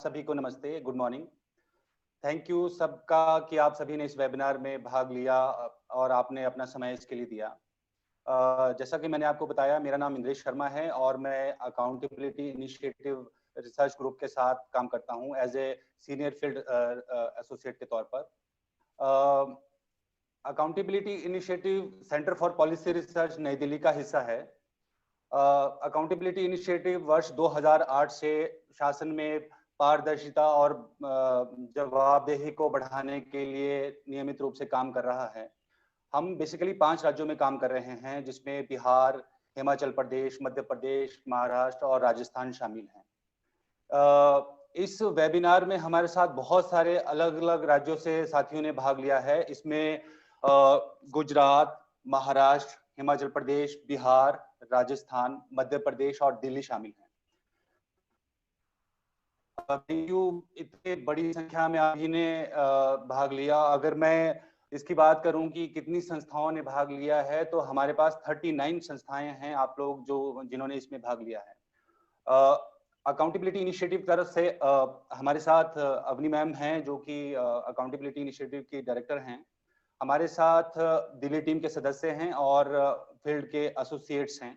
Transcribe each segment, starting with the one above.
सभी को नमस्ते, गुड मॉर्निंग। थैंक यू सबका कि आप सभी ने इस वेबिनार में भाग लिया और आपने अपना समय इसके लिए दिया। जैसा कि मैंने आपको बताया, मेरा नाम इंद्रेश शर्मा है और मैं अकाउंटेबिलिटी इनिशिएटिव रिसर्च ग्रुप के साथ काम करता हूं as a senior field associate के तौर पर। Accountability initiative centre for policy research Nai Delhi का हिस्सा है। अकाउंटेबिलिटी इनिशिएटिव वर्ष 2008 से शासन में पारदर्शिता और जवाबदेही को बढ़ाने के लिए नियमित रूप से काम कर रहा है। हम बेसिकली 5 राज्यों में काम कर रहे हैं, जिसमें बिहार, हिमाचल प्रदेश, मध्य प्रदेश, महाराष्ट्र और राजस्थान शामिल हैं। इस वेबिनार में हमारे साथ बहुत सारे अलग अलग राज्यों से साथियों ने भाग लिया है। इसमें गुजरात, महाराष्ट्र, हिमाचल प्रदेश, बिहार, राजस्थान, मध्य प्रदेश और दिल्ली शामिल हैं। थैंक यू, इतनी बड़ी संख्या में आप ही ने भाग लिया। अगर मैं इसकी बात करूं कि कितनी संस्थाओं ने भाग लिया है, तो हमारे पास 39 संस्थाएं हैं आप लोग जिन्होंने इसमें भाग लिया है। अकाउंटेबिलिटी इनिशिएटिव तरफ से हमारे साथ अवनी मैम हैं, जो कि अकाउंटेबिलिटी इनिशिएटिव की डायरेक्टर हैं। हमारे साथ दिल्ली टीम के सदस्य हैं और फील्ड के एसोसिएट्स हैं।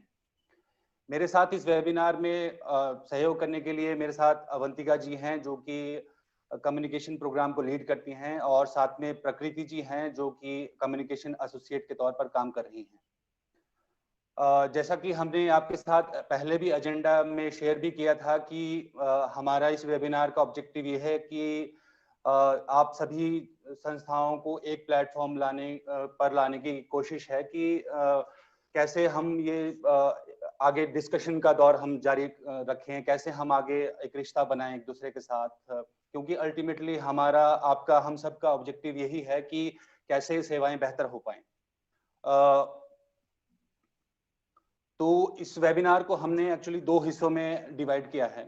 मेरे साथ इस वेबिनार में सहयोग करने के लिए मेरे साथ अवंतिका जी हैं, जो कि कम्युनिकेशन प्रोग्राम को लीड करती हैं, और साथ में प्रकृति जी हैं, जो कि कम्युनिकेशन एसोसिएट के तौर पर काम कर रही हैं। जैसा कि हमने आपके साथ पहले भी एजेंडा में शेयर भी किया था कि हमारा इस वेबिनार का ऑब्जेक्टिव ये है कि आप सभी संस्थाओं को एक प्लेटफॉर्म पर लाने की कोशिश है कि कैसे हम ये आगे डिस्कशन का दौर हम जारी रखें, कैसे हम आगे एक रिश्ता बनाएं एक दूसरे के साथ, क्योंकि अल्टीमेटली हमारा, आपका, हम सबका ऑब्जेक्टिव यही है कि कैसे सेवाएं बेहतर हो पाएं। तो इस वेबिनार को हमने एक्चुअली 2 हिस्सों में डिवाइड किया है।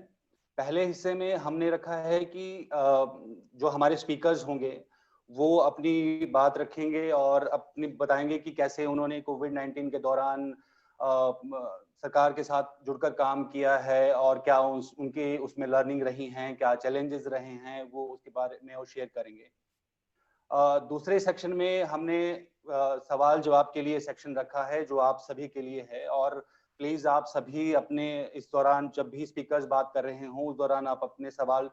पहले हिस्से में हमने रखा है कि जो हमारे स्पीकर्स होंगे वो अपनी बात रखेंगे और अपनी बताएंगे कि कैसे उन्होंने कोविड-19 के दौरान सरकार के साथ जुड़कर काम किया है और क्या उनके उसमें लर्निंग रही हैं, क्या चैलेंजेस रहे हैं, वो उसके बारे में वो शेयर करेंगे। दूसरे सेक्शन में हमने सवाल जवाब के लिए सेक्शन रखा है, जो आप सभी के लिए है, और प्लीज आप सभी अपने इस दौरान जब भी स्पीकर्स बात कर रहे हों, उस दौरान आप अपने सवाल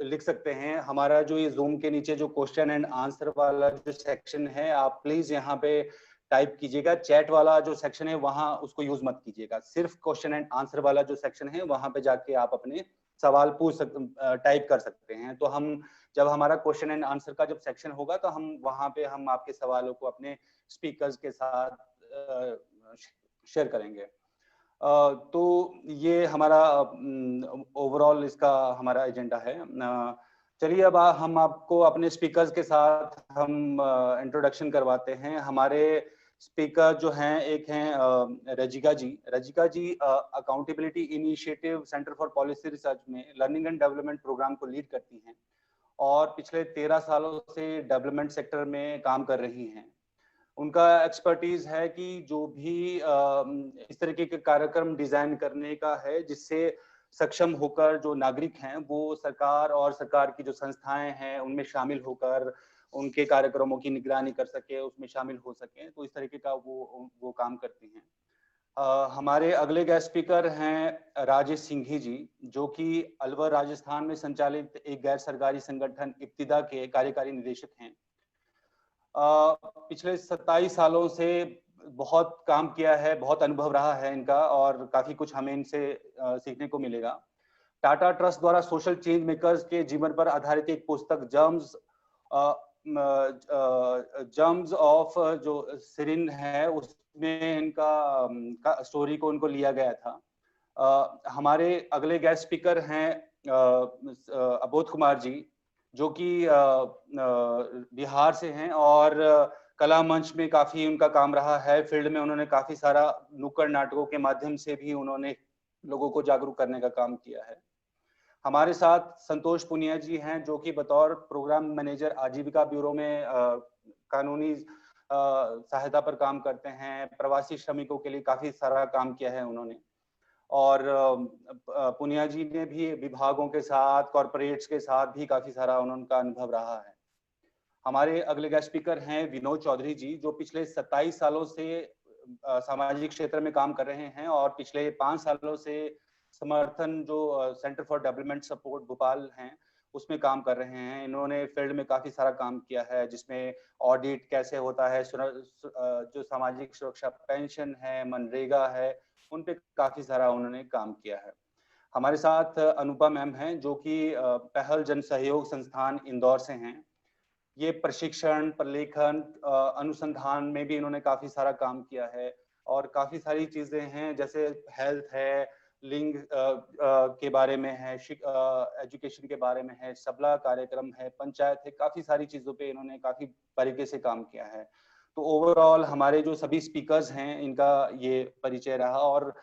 लिख सकते हैं। हमारा जो ये जूम के नीचे जो क्वेश्चन एंड आंसर वाला जो सेक्शन है, आप प्लीज यहाँ पे टाइप कीजिएगा। चैट वाला जो सेक्शन है वहां उसको यूज मत कीजिएगा। सिर्फ क्वेश्चन एंड आंसर वाला जो सेक्शन है वहां पे जाके आप अपने सवाल टाइप कर सकते हैं। तो हम जब हमारा क्वेश्चन एंड आंसर का जब सेक्शन होगा, तो हम वहां पे हम आपके सवालों को अपने स्पीकर्स के साथ शेयर करेंगे। तो ये हमारा ओवरऑल इसका हमारा एजेंडा है। चलिए अब हम आपको अपने स्पीकर्स के साथ हम इंट्रोडक्शन करवाते हैं। हमारे स्पीकर जो हैं, एक हैं Rajika ji. Rajika ji accountability initiative centre for policy research में लर्निंग एंड डेवलपमेंट प्रोग्राम को लीड करती हैं और पिछले 13 सालों से डेवलपमेंट सेक्टर में काम कर रही हैं। उनका एक्सपर्टीज है कि जो भी इस तरीके के कार्यक्रम डिजाइन करने का है, जिससे सक्षम होकर जो नागरिक हैं वो सरकार और सरकार की जो संस्थाएं हैं उनमें शामिल होकर उनके कार्यक्रमों की निगरानी कर सके, उसमें शामिल हो सके। तो इस तरीके का वो काम करती हैं। हमारे अगले गेस्ट स्पीकर हैं राजेश सिंघी जी, जो कि अलवर राजस्थान में संचालित एक गैर सरकारी संगठन इब्तिदा के कार्यकारी निदेशक हैं। पिछले 27 सालों से बहुत काम किया है, बहुत अनुभव रहा है इनका, और काफी कुछ हमें इनसे सीखने को मिलेगा। टाटा ट्रस्ट द्वारा सोशल चेंज मेकर्स के जीवन पर आधारित एक पुस्तक जर्म्स ऑफ जो सिरिन है, उसमें इनका स्टोरी को उनको लिया गया था। हमारे अगले गेस्ट स्पीकर हैं अबोध कुमार जी, जो कि बिहार से हैं और कला मंच में काफी उनका काम रहा है। फील्ड में उन्होंने काफी सारा नुक्कड़ नाटकों के माध्यम से भी उन्होंने लोगों को जागरूक करने का काम किया है। हमारे साथ संतोष पुनिया जी हैं, जो कि बतौर प्रोग्राम मैनेजर आजीविका ब्यूरो में कानूनी सहायता पर काम करते हैं। प्रवासी श्रमिकों के लिए काफी सारा काम किया है उन्होंने। और पुनिया जी ने भी विभागों के साथ, कॉर्पोरेट्स के साथ भी काफी सारा उनका अनुभव रहा है। हमारे अगले गेस्ट स्पीकर हैं विनोद चौधरी जी, जो पिछले 27 सालों से सामाजिक क्षेत्र में काम कर रहे हैं और पिछले 5 सालों से समर्थन जो centre for development support Bhopal हैं उसमें काम कर रहे हैं। इन्होंने फील्ड में काफी सारा काम किया है, जिसमें ऑडिट कैसे होता है, जो सामाजिक सुरक्षा पेंशन है, मनरेगा है, उन पे काफी सारा उन्होंने काम किया है। हमारे साथ अनुपा मैम हैं, जो कि पहल जन सहयोग संस्थान इंदौर से हैं। ये प्रशिक्षण, प्रलेखन, अनुसंधान में भी इन्होंने काफी सारा काम किया है और काफी सारी चीजें हैं, जैसे हेल्थ है, लिंग के बारे में है, एजुकेशन के बारे में है, सबला कार्यक्रम है, पंचायत है, काफी सारी चीजों पे इन्होंने काफी बारीकी से काम किया है। तो ओवरऑल हमारे जो सभी स्पीकर्स हैं इनका ये परिचय रहा और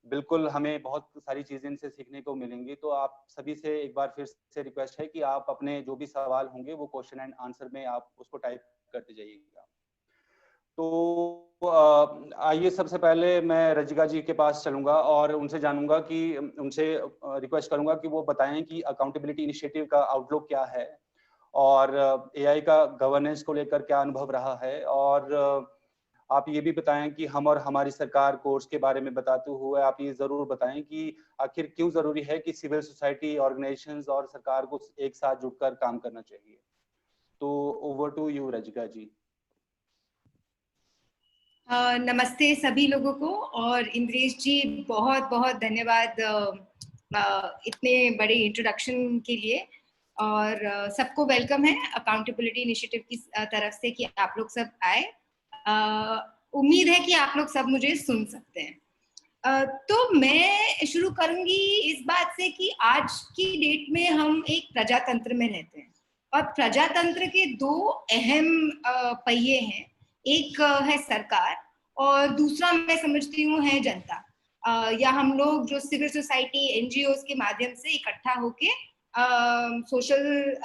बिल्कुल हमें बहुत सारी चीजें इनसे सीखने को मिलेंगी। तो आप सभी से एक बार फिर से रिक्वेस्ट है कि आप अपने जो भी सवाल होंगे वो क्वेश्चन एंड आंसर में आप उसको टाइप करते जाइएगा। तो आइए सबसे पहले मैं रजिका जी के पास चलूंगा और उनसे जानूंगा कि उनसे रिक्वेस्ट करूंगा कि वो बताएं कि अकाउंटेबिलिटी इनिशिएटिव का आउटलुक क्या है और एआई का गवर्नेंस को लेकर क्या अनुभव रहा है, और आप ये भी बताएं कि हम और हमारी सरकार कोर्स के बारे में बताते हुए आप ये जरूर बताएं कि आखिर क्यों जरूरी है कि सिविल सोसाइटी ऑर्गेनाइजेशंस और सरकार को एक साथ जुड़कर काम करना चाहिए। तो ओवर टू यू रजिका जी। नमस्ते सभी लोगों को, और इंद्रेश जी बहुत बहुत धन्यवाद इतने बड़े इंट्रोडक्शन के लिए। और सबको वेलकम है अकाउंटेबिलिटी इनिशिएटिव की तरफ से कि आप लोग सब आए। उम्मीद है कि आप लोग सब मुझे सुन सकते हैं। तो मैं शुरू करूंगी इस बात से कि आज की डेट में हम एक प्रजातंत्र में रहते हैं और प्रजातंत्र के दो अहम पहिए हैं। एक है सरकार और दूसरा मैं समझती हूँ है जनता, या हम लोग जो सिविल सोसाइटी एनजीओज के माध्यम से इकट्ठा होके सोशल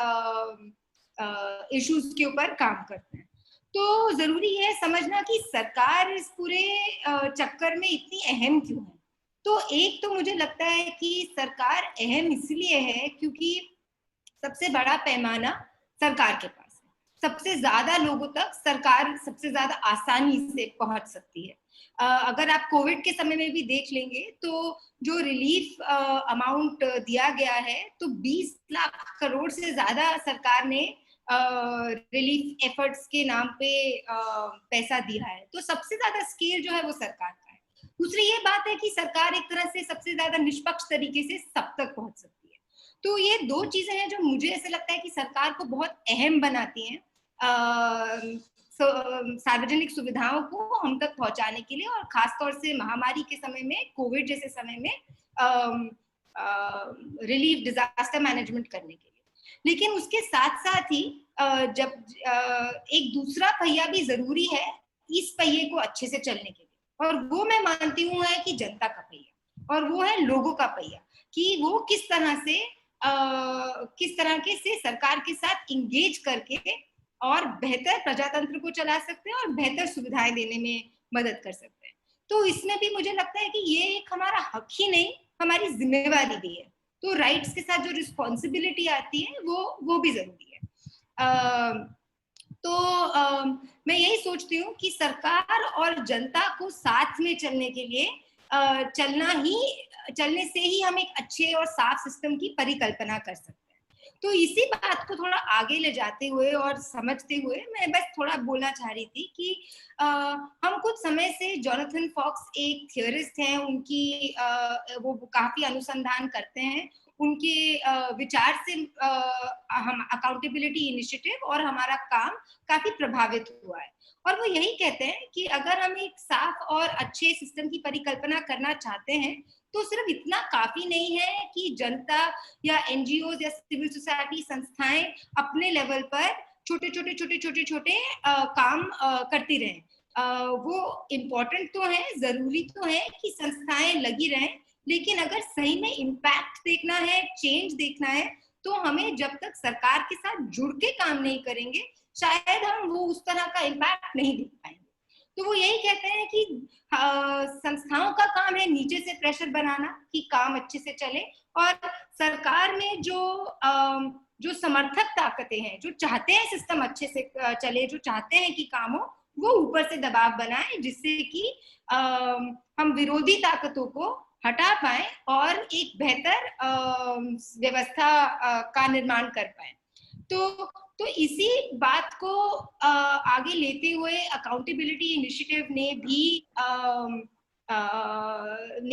इश्यूज के ऊपर काम करते हैं। तो जरूरी है समझना कि सरकार इस पूरे चक्कर में इतनी अहम क्यों है। तो एक तो मुझे लगता है कि सरकार अहम इसलिए है क्योंकि सबसे बड़ा पैमाना सरकार के पास है, सबसे ज्यादा लोगों तक सरकार सबसे ज्यादा आसानी से पहुंच सकती है। अगर आप कोविड के समय में भी देख लेंगे तो जो रिलीफ अमाउंट दिया गया है तो 20 लाख करोड़ से ज्यादा सरकार ने रिलीफ एफर्ट्स के नाम पे पैसा दिया है। तो सबसे ज्यादा स्केल जो है वो सरकार का है। दूसरी ये बात है कि सरकार एक तरह से सबसे ज्यादा निष्पक्ष तरीके से सब तक पहुंच सकती है। तो ये दो चीजें हैं जो मुझे ऐसे लगता है कि सरकार को बहुत अहम बनाती हैं सार्वजनिक सुविधाओं को हम तक पहुंचाने के लिए, और खासतौर से महामारी के समय में, कोविड जैसे समय में रिलीफ डिजास्टर मैनेजमेंट करने के लिए। लेकिन उसके साथ साथ ही जब एक दूसरा पहिया भी जरूरी है इस पहिए को अच्छे से चलने के लिए, और वो मैं मानती हूँ है कि जनता का पहिया, और वो है लोगों का पहिया, कि वो किस तरह के से सरकार के साथ इंगेज करके और बेहतर प्रजातंत्र को चला सकते हैं और बेहतर सुविधाएं देने में मदद कर सकते हैं। तो इसमें भी मुझे लगता है कि ये एक हमारा हक ही नहीं, हमारी जिम्मेवारी भी है। तो राइट्स के साथ जो रिस्पॉन्सिबिलिटी आती है वो भी जरूरी है। मैं यही सोचती हूँ कि सरकार और जनता को साथ में चलने के लिए चलने से ही हम एक अच्छे और साफ सिस्टम की परिकल्पना कर सकते हैं। तो इसी बात को थोड़ा आगे ले जाते हुए और समझते हुए मैं बस थोड़ा बोलना चाह रही थी कि हम कुछ समय से जोनाथन फॉक्स एक थियोरिस्ट हैं, उनकी वो काफी अनुसंधान करते हैं। उनके विचार से हम अकाउंटेबिलिटी इनिशिएटिव और हमारा काम काफी प्रभावित हुआ है। और वो यही कहते हैं कि अगर हम एक साफ और अच्छे सिस्टम की परिकल्पना करना चाहते हैं तो सिर्फ इतना काफी नहीं है कि जनता या एनजीओ या सिविल सोसाइटी संस्थाएं अपने लेवल पर छोटे काम करती रहें। वो इम्पोर्टेंट तो है, जरूरी तो है कि संस्थाएं लगी रहें, लेकिन अगर सही में इम्पैक्ट देखना है, चेंज देखना है, तो हमें जब तक सरकार के साथ जुड़ के काम नहीं करेंगे शायद हम वो उस तरह का इम्पैक्ट नहीं देख पाएंगे। तो वो यही कहते हैं कि संस्थाओं का काम है नीचे से प्रेशर बनाना कि काम अच्छे से चले, और सरकार में जो समर्थक ताकतें हैं, जो चाहते हैं सिस्टम अच्छे से चले, जो चाहते हैं कि काम हो, वो ऊपर से दबाव बनाए, जिससे कि हम विरोधी ताकतों को हटा पाए और एक बेहतर व्यवस्था का निर्माण कर पाए। तो इसी बात को आगे लेते हुए अकाउंटेबिलिटी इनिशिएटिव ने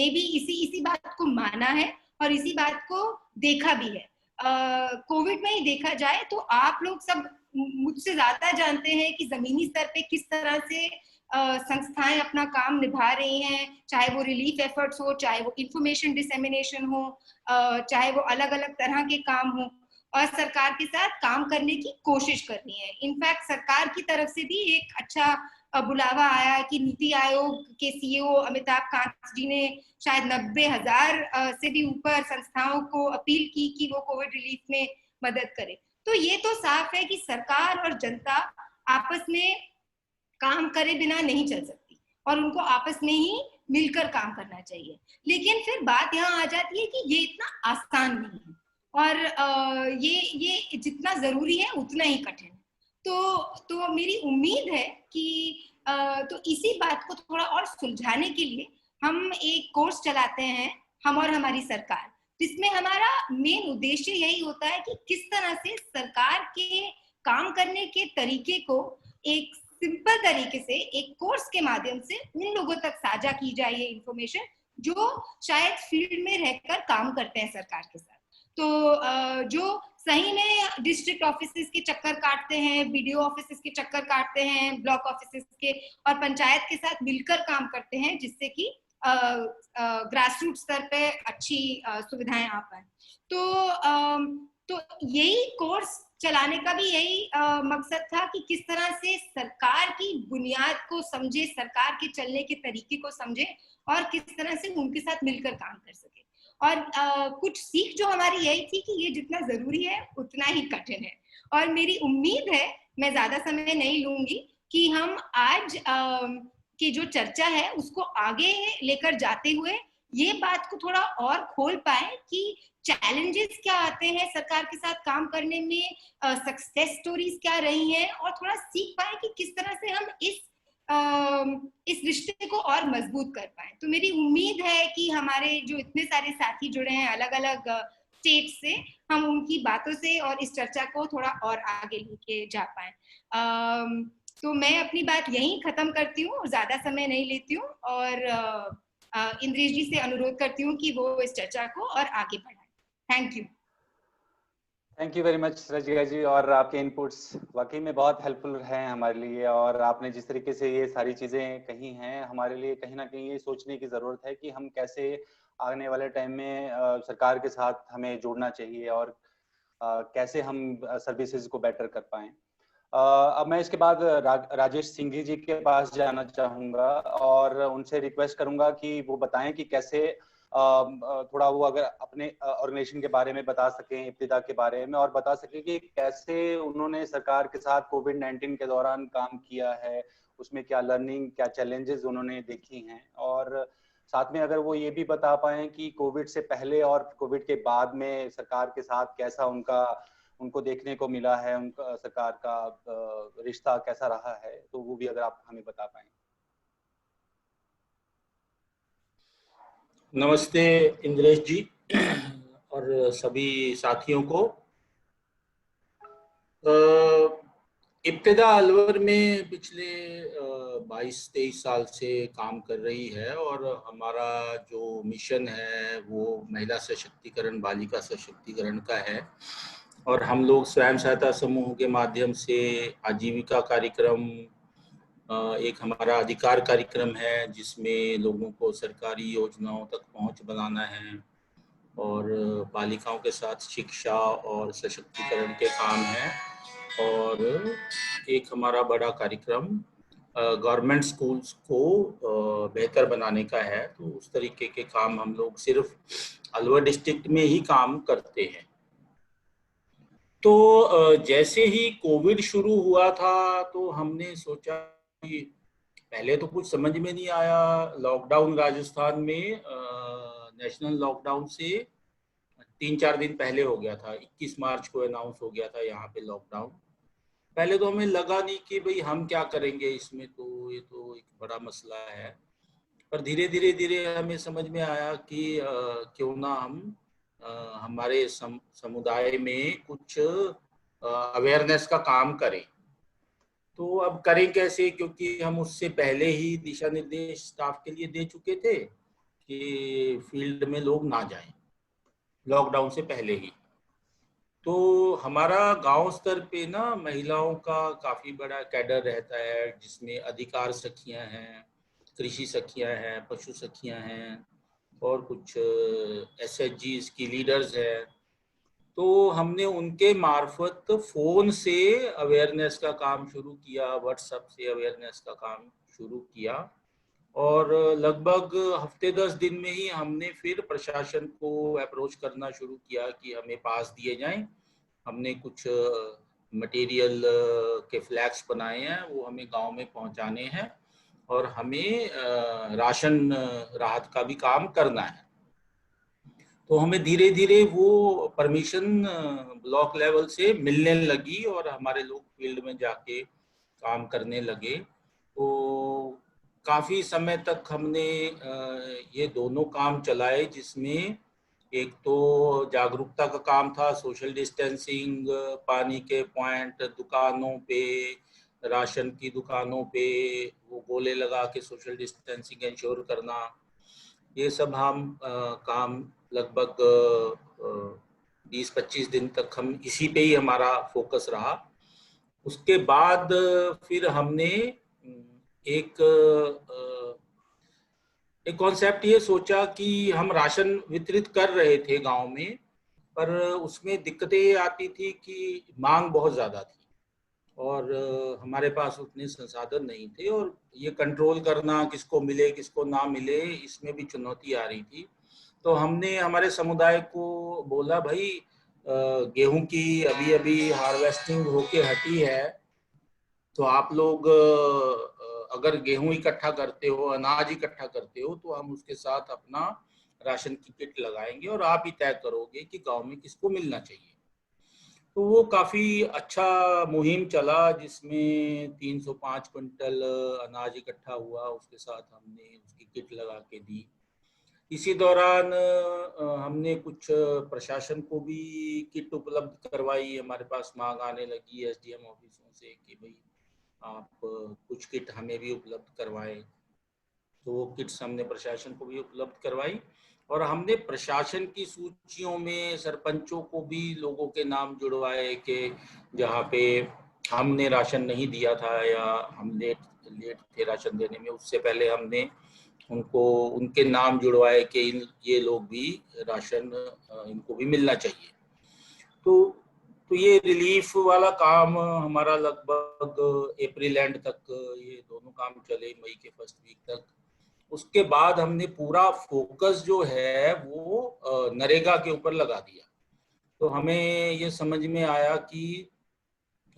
भी इसी बात को माना है और इसी बात को देखा भी है। कोविड में ही देखा जाए तो आप लोग सब मुझसे ज्यादा जानते हैं कि जमीनी स्तर पे किस तरह से संस्थाएं अपना काम निभा रही हैं, चाहे वो रिलीफ एफर्ट्स हो, चाहे वो इंफॉर्मेशन डिसेमिनेशन हो, चाहे वो अलग अलग तरह के काम हो, और सरकार के साथ काम करने की कोशिश कर रही है। इनफैक्ट सरकार की तरफ से भी एक अच्छा बुलावा आया कि नीति आयोग के सीईओ अमिताभ कांत जी ने शायद 90,000 से भी ऊपर संस्थाओं को अपील की कि वो कोविड रिलीफ में मदद करे। तो ये तो साफ है कि सरकार और जनता आपस में काम करे बिना नहीं चल सकती और उनको आपस में ही मिलकर काम करना चाहिए। लेकिन फिर बात यहाँ आ जाती है कि ये इतना आसान नहीं है और ये जितना जरूरी है उतना ही कठिन है। तो मेरी उम्मीद है कि तो इसी बात को थोड़ा और सुलझाने के लिए हम एक कोर्स चलाते हैं, हम और हमारी सरकार, जिसमें हमारा मेन उद्देश्य यही होता है कि किस तरह से सरकार के काम करने के तरीके को एक सिंपल तरीके से एक कोर्स के माध्यम से उन लोगों तक साझा की जाए ये इंफॉर्मेशन जो शायद फील्ड में रहकर काम करते हैं सरकार के साथ। तो जो सही में डिस्ट्रिक्ट ऑफिसेस के चक्कर काटते हैं, बीडीओ ऑफिसेस के चक्कर काटते हैं, ब्लॉक ऑफिसेस के और पंचायत के साथ मिलकर काम करते हैं, जिससे कि ग्रास रूट स्तर पे अच्छी सुविधाएं आ पाए। तो यही कोर्स चलाने का भी यही मकसद था कि किस तरह से सरकार की बुनियाद को समझे, सरकार के चलने के तरीके को समझे और किस तरह से उनके साथ मिलकर काम कर सके। और कुछ सीख जो हमारी यही थी कि ये जितना जरूरी है उतना ही कठिन है। और मेरी उम्मीद है, मैं ज्यादा समय नहीं लूंगी, कि हम आज की जो चर्चा है उसको आगे लेकर जाते हुए ये बात को थोड़ा और खोल पाए कि चैलेंजेस क्या आते हैं सरकार के साथ काम करने में, सक्सेस स्टोरीज क्या रही हैं, और थोड़ा सीख पाए कि किस तरह से हम इस रिश्ते को और मजबूत कर पाए। तो मेरी उम्मीद है कि हमारे जो इतने सारे साथी जुड़े हैं अलग अलग स्टेट से, हम उनकी बातों से और इस चर्चा को थोड़ा और आगे लेके जा पाए। तो मैं अपनी बात यहीं खत्म करती हूँ और ज्यादा समय नहीं लेती हूँ और इंद्रेश जी से अनुरोध करती हूँ कि वो इस चर्चा को और आगे बढ़ाएं। Thank you. Thank you very much Raziya ji, और आपके इनपुट्स वाकई में बहुत हेल्पफुल हैं हमारे लिए। और आपने जिस तरीके से ये सारी चीज़ें कही हैं, हमारे लिए कहीं ना कहीं ये सोचने की ज़रूरत है कि हम कैसे आने वाले टाइम में सरकार के साथ हमें जोड़ना चाहिए और कैसे हम सर्विसेज को बेटर कर पाएं। अब मैं इसके बाद राजेश सिंघी जी के पास जाना चाहूँगा और उनसे रिक्वेस्ट करूँगा कि वो बताएं कि कैसे थोड़ा वो अगर अपने ऑर्गेनाइजेशन के बारे में बता सकें, इब्तिदा के बारे में, और बता सकें कि कैसे उन्होंने सरकार के साथ कोविड-19 के दौरान काम किया है, उसमें क्या लर्निंग, क्या चैलेंजेस उन्होंने देखी हैं, और साथ में अगर वो ये भी बता पाएं कि कोविड से पहले और कोविड के बाद में सरकार के साथ कैसा उनको देखने को मिला है, उनका सरकार का रिश्ता कैसा रहा है, तो वो भी अगर आप हमें बता पाएं। नमस्ते इंद्रेश जी और सभी साथियों को। इब्तिदा अलवर में पिछले 22-23 साल से काम कर रही है और हमारा जो मिशन है वो महिला सशक्तिकरण, बालिका सशक्तिकरण का है। और हम लोग स्वयं सहायता समूह के माध्यम से आजीविका कार्यक्रम, एक हमारा अधिकार कार्यक्रम है जिसमें लोगों को सरकारी योजनाओं तक पहुंच बनाना है, और बालिकाओं के साथ शिक्षा और सशक्तिकरण के काम हैं। और एक हमारा बड़ा कार्यक्रम गवर्नमेंट स्कूल्स को बेहतर बनाने का है। तो उस तरीके के काम हम लोग सिर्फ अलवर डिस्ट्रिक्ट में ही काम करते हैं। तो जैसे ही कोविड शुरू हुआ था तो हमने सोचा कि पहले तो कुछ समझ में नहीं आया। लॉकडाउन राजस्थान में नेशनल लॉकडाउन से 3-4 दिन पहले हो गया था, 21 मार्च को अनाउंस हो गया था यहाँ पे लॉकडाउन। पहले तो हमें लगा नहीं कि भाई हम क्या करेंगे इसमें, तो ये तो एक बड़ा मसला है। पर धीरे धीरे धीरे हमें समझ में आया कि क्यों ना हम हमारे समुदाय में कुछ अवेयरनेस का काम करें। तो अब करें कैसे, क्योंकि हम उससे पहले ही दिशा निर्देश स्टाफ के लिए दे चुके थे कि फील्ड में लोग ना जाएं, लॉकडाउन से पहले ही। तो हमारा गांव स्तर पे ना महिलाओं का काफी बड़ा कैडर रहता है, जिसमें अधिकार सखियां हैं, कृषि सखियां हैं, पशु सखियां हैं और कुछ SHGs की लीडर्स हैं। तो हमने उनके मार्फत फोन से अवेयरनेस का काम शुरू किया, व्हाट्सएप से अवेयरनेस का काम शुरू किया, और लगभग हफ्ते 10 दिन में ही हमने फिर प्रशासन को अप्रोच करना शुरू किया कि हमें पास दिए जाएं। हमने कुछ मटेरियल के फ्लैग्स बनाए हैं, वो हमें गांव में पहुंचाने हैं, और हमें राशन राहत का भी काम करना है। तो हमें धीरे धीरे वो परमिशन ब्लॉक लेवल से मिलने लगी और हमारे लोग फील्ड में जाके काम करने लगे। तो काफी समय तक हमने ये दोनों काम चलाए, जिसमें एक तो जागरूकता का काम था, सोशल डिस्टेंसिंग, पानी के पॉइंट, दुकानों पे, राशन की दुकानों पे वो गोले लगा के सोशल डिस्टेंसिंग इंश्योर करना। ये सब हम काम लगभग 20-25 दिन तक हम इसी पे ही हमारा फोकस रहा। उसके बाद फिर हमने एक कॉन्सेप्ट ये सोचा कि हम राशन वितरित कर रहे थे गांव में, पर उसमें दिक्कतें ये आती थी कि मांग बहुत ज़्यादा थी और हमारे पास उतने संसाधन नहीं थे, और ये कंट्रोल करना किसको मिले किसको ना मिले, इसमें भी चुनौती आ रही थी। तो हमने हमारे समुदाय को बोला, भाई गेहूं की अभी अभी हार्वेस्टिंग होके हटी है, तो आप लोग अगर गेहूं इकट्ठा करते हो, अनाज इकट्ठा करते हो, तो हम उसके साथ अपना राशन की किट लगाएंगे और आप ही तय करोगे कि गांव में किसको मिलना चाहिए। तो वो काफी अच्छा मुहिम चला, जिसमें 305 क्विंटल अनाज इकट्ठा हुआ, उसके साथ हमने उसकी किट लगा के दी। इसी दौरान हमने कुछ प्रशासन को भी किट उपलब्ध करवाई। हमारे पास मांग आने लगी SDM ऑफिसों से कि भाई आप कुछ किट हमें भी उपलब्ध करवाएं। तो वो किट्स हमने प्रशासन को भी उपलब्ध करवाई, और हमने प्रशासन की सूचियों में सरपंचों को भी लोगों के नाम जुड़वाए कि जहाँ पे हमने राशन नहीं दिया था या हम लेट थे राशन देने में, उससे पहले हमने उनको उनके नाम जुड़वाए कि ये लोग भी राशन इनको भी मिलना चाहिए। तो ये रिलीफ वाला काम हमारा लगभग अप्रैल एंड तक ये दोनों काम चले, मई के फर्स्ट वीक तक। उसके बाद हमने पूरा फोकस जो है वो नरेगा के ऊपर लगा दिया। तो हमें ये समझ में आया कि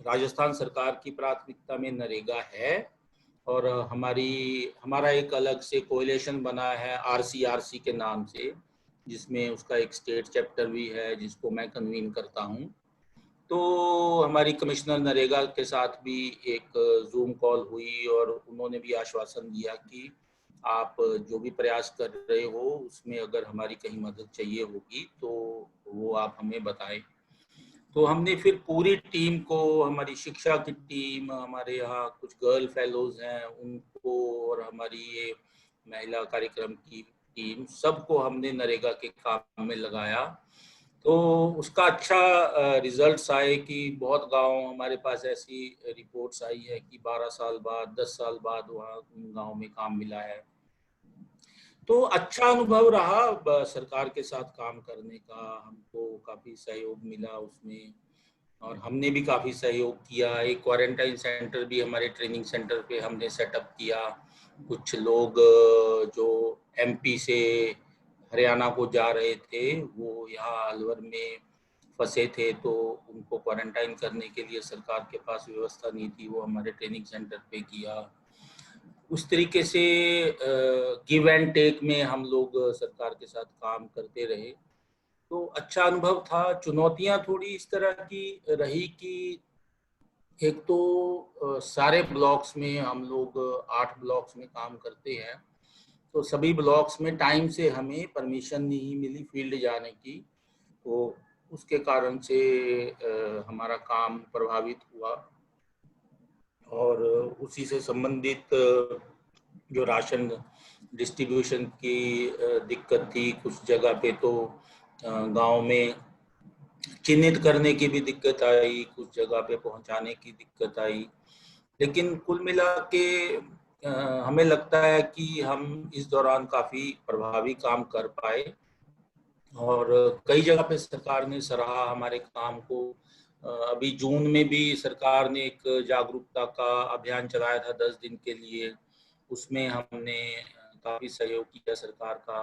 राजस्थान सरकार की प्राथमिकता में नरेगा है, और हमारा एक अलग से कोएलिशन बना है RCRC के नाम से, जिसमें उसका एक स्टेट चैप्टर भी है जिसको मैं कन्वीन करता हूँ। तो हमारी कमिश्नर नरेगा के साथ भी एक जूम कॉल हुई, और उन्होंने भी आश्वासन दिया कि आप जो भी प्रयास कर रहे हो उसमें अगर हमारी कहीं मदद चाहिए होगी तो वो आप हमें बताएं। तो हमने फिर पूरी टीम को, हमारी शिक्षा की टीम, हमारे यहाँ कुछ गर्ल फेलोज हैं उनको, और हमारी ये महिला कार्यक्रम की टीम, सबको हमने नरेगा के काम में लगाया। तो उसका अच्छा रिजल्ट्स आए कि बहुत गांव हमारे पास ऐसी रिपोर्ट्स आई है कि 12 साल बाद, 10 साल बाद वहाँ गांव में काम मिला है। तो अच्छा अनुभव रहा सरकार के साथ काम करने का, हमको काफी सहयोग मिला उसमें, और हमने भी काफी सहयोग किया। एक क्वारंटाइन सेंटर भी हमारे ट्रेनिंग सेंटर पे हमने सेटअप किया। कुछ लोग जो MP से हरियाणा को जा रहे थे, वो यहाँ अलवर में फंसे थे, तो उनको क्वारंटाइन करने के लिए सरकार के पास व्यवस्था नहीं थी, वो हमारे ट्रेनिंग सेंटर पे किया। उस तरीके से गिव एंड टेक में हम लोग सरकार के साथ काम करते रहे, तो अच्छा अनुभव था। चुनौतियां थोड़ी इस तरह की रही कि एक तो सारे ब्लॉक्स में हम लोग 8 ब्लॉक्स में काम करते हैं, तो सभी ब्लॉक्स में टाइम से हमें परमिशन नहीं मिली फील्ड जाने की, तो उसके कारण से हमारा काम प्रभावित हुआ। और उसी से संबंधित जो राशन डिस्ट्रीब्यूशन की दिक्कत थी, कुछ जगह पे तो गांव में चिन्हित करने की भी दिक्कत आई, कुछ जगह पे पहुंचाने की दिक्कत आई। लेकिन कुल मिला के हमें लगता है कि हम इस दौरान काफी प्रभावी काम कर पाए, और कई जगह पे सरकार ने सराहा हमारे काम को। अभी जून में भी सरकार ने एक जागरूकता का अभियान चलाया था 10 दिन के लिए, उसमें हमने काफी सहयोग किया सरकार का।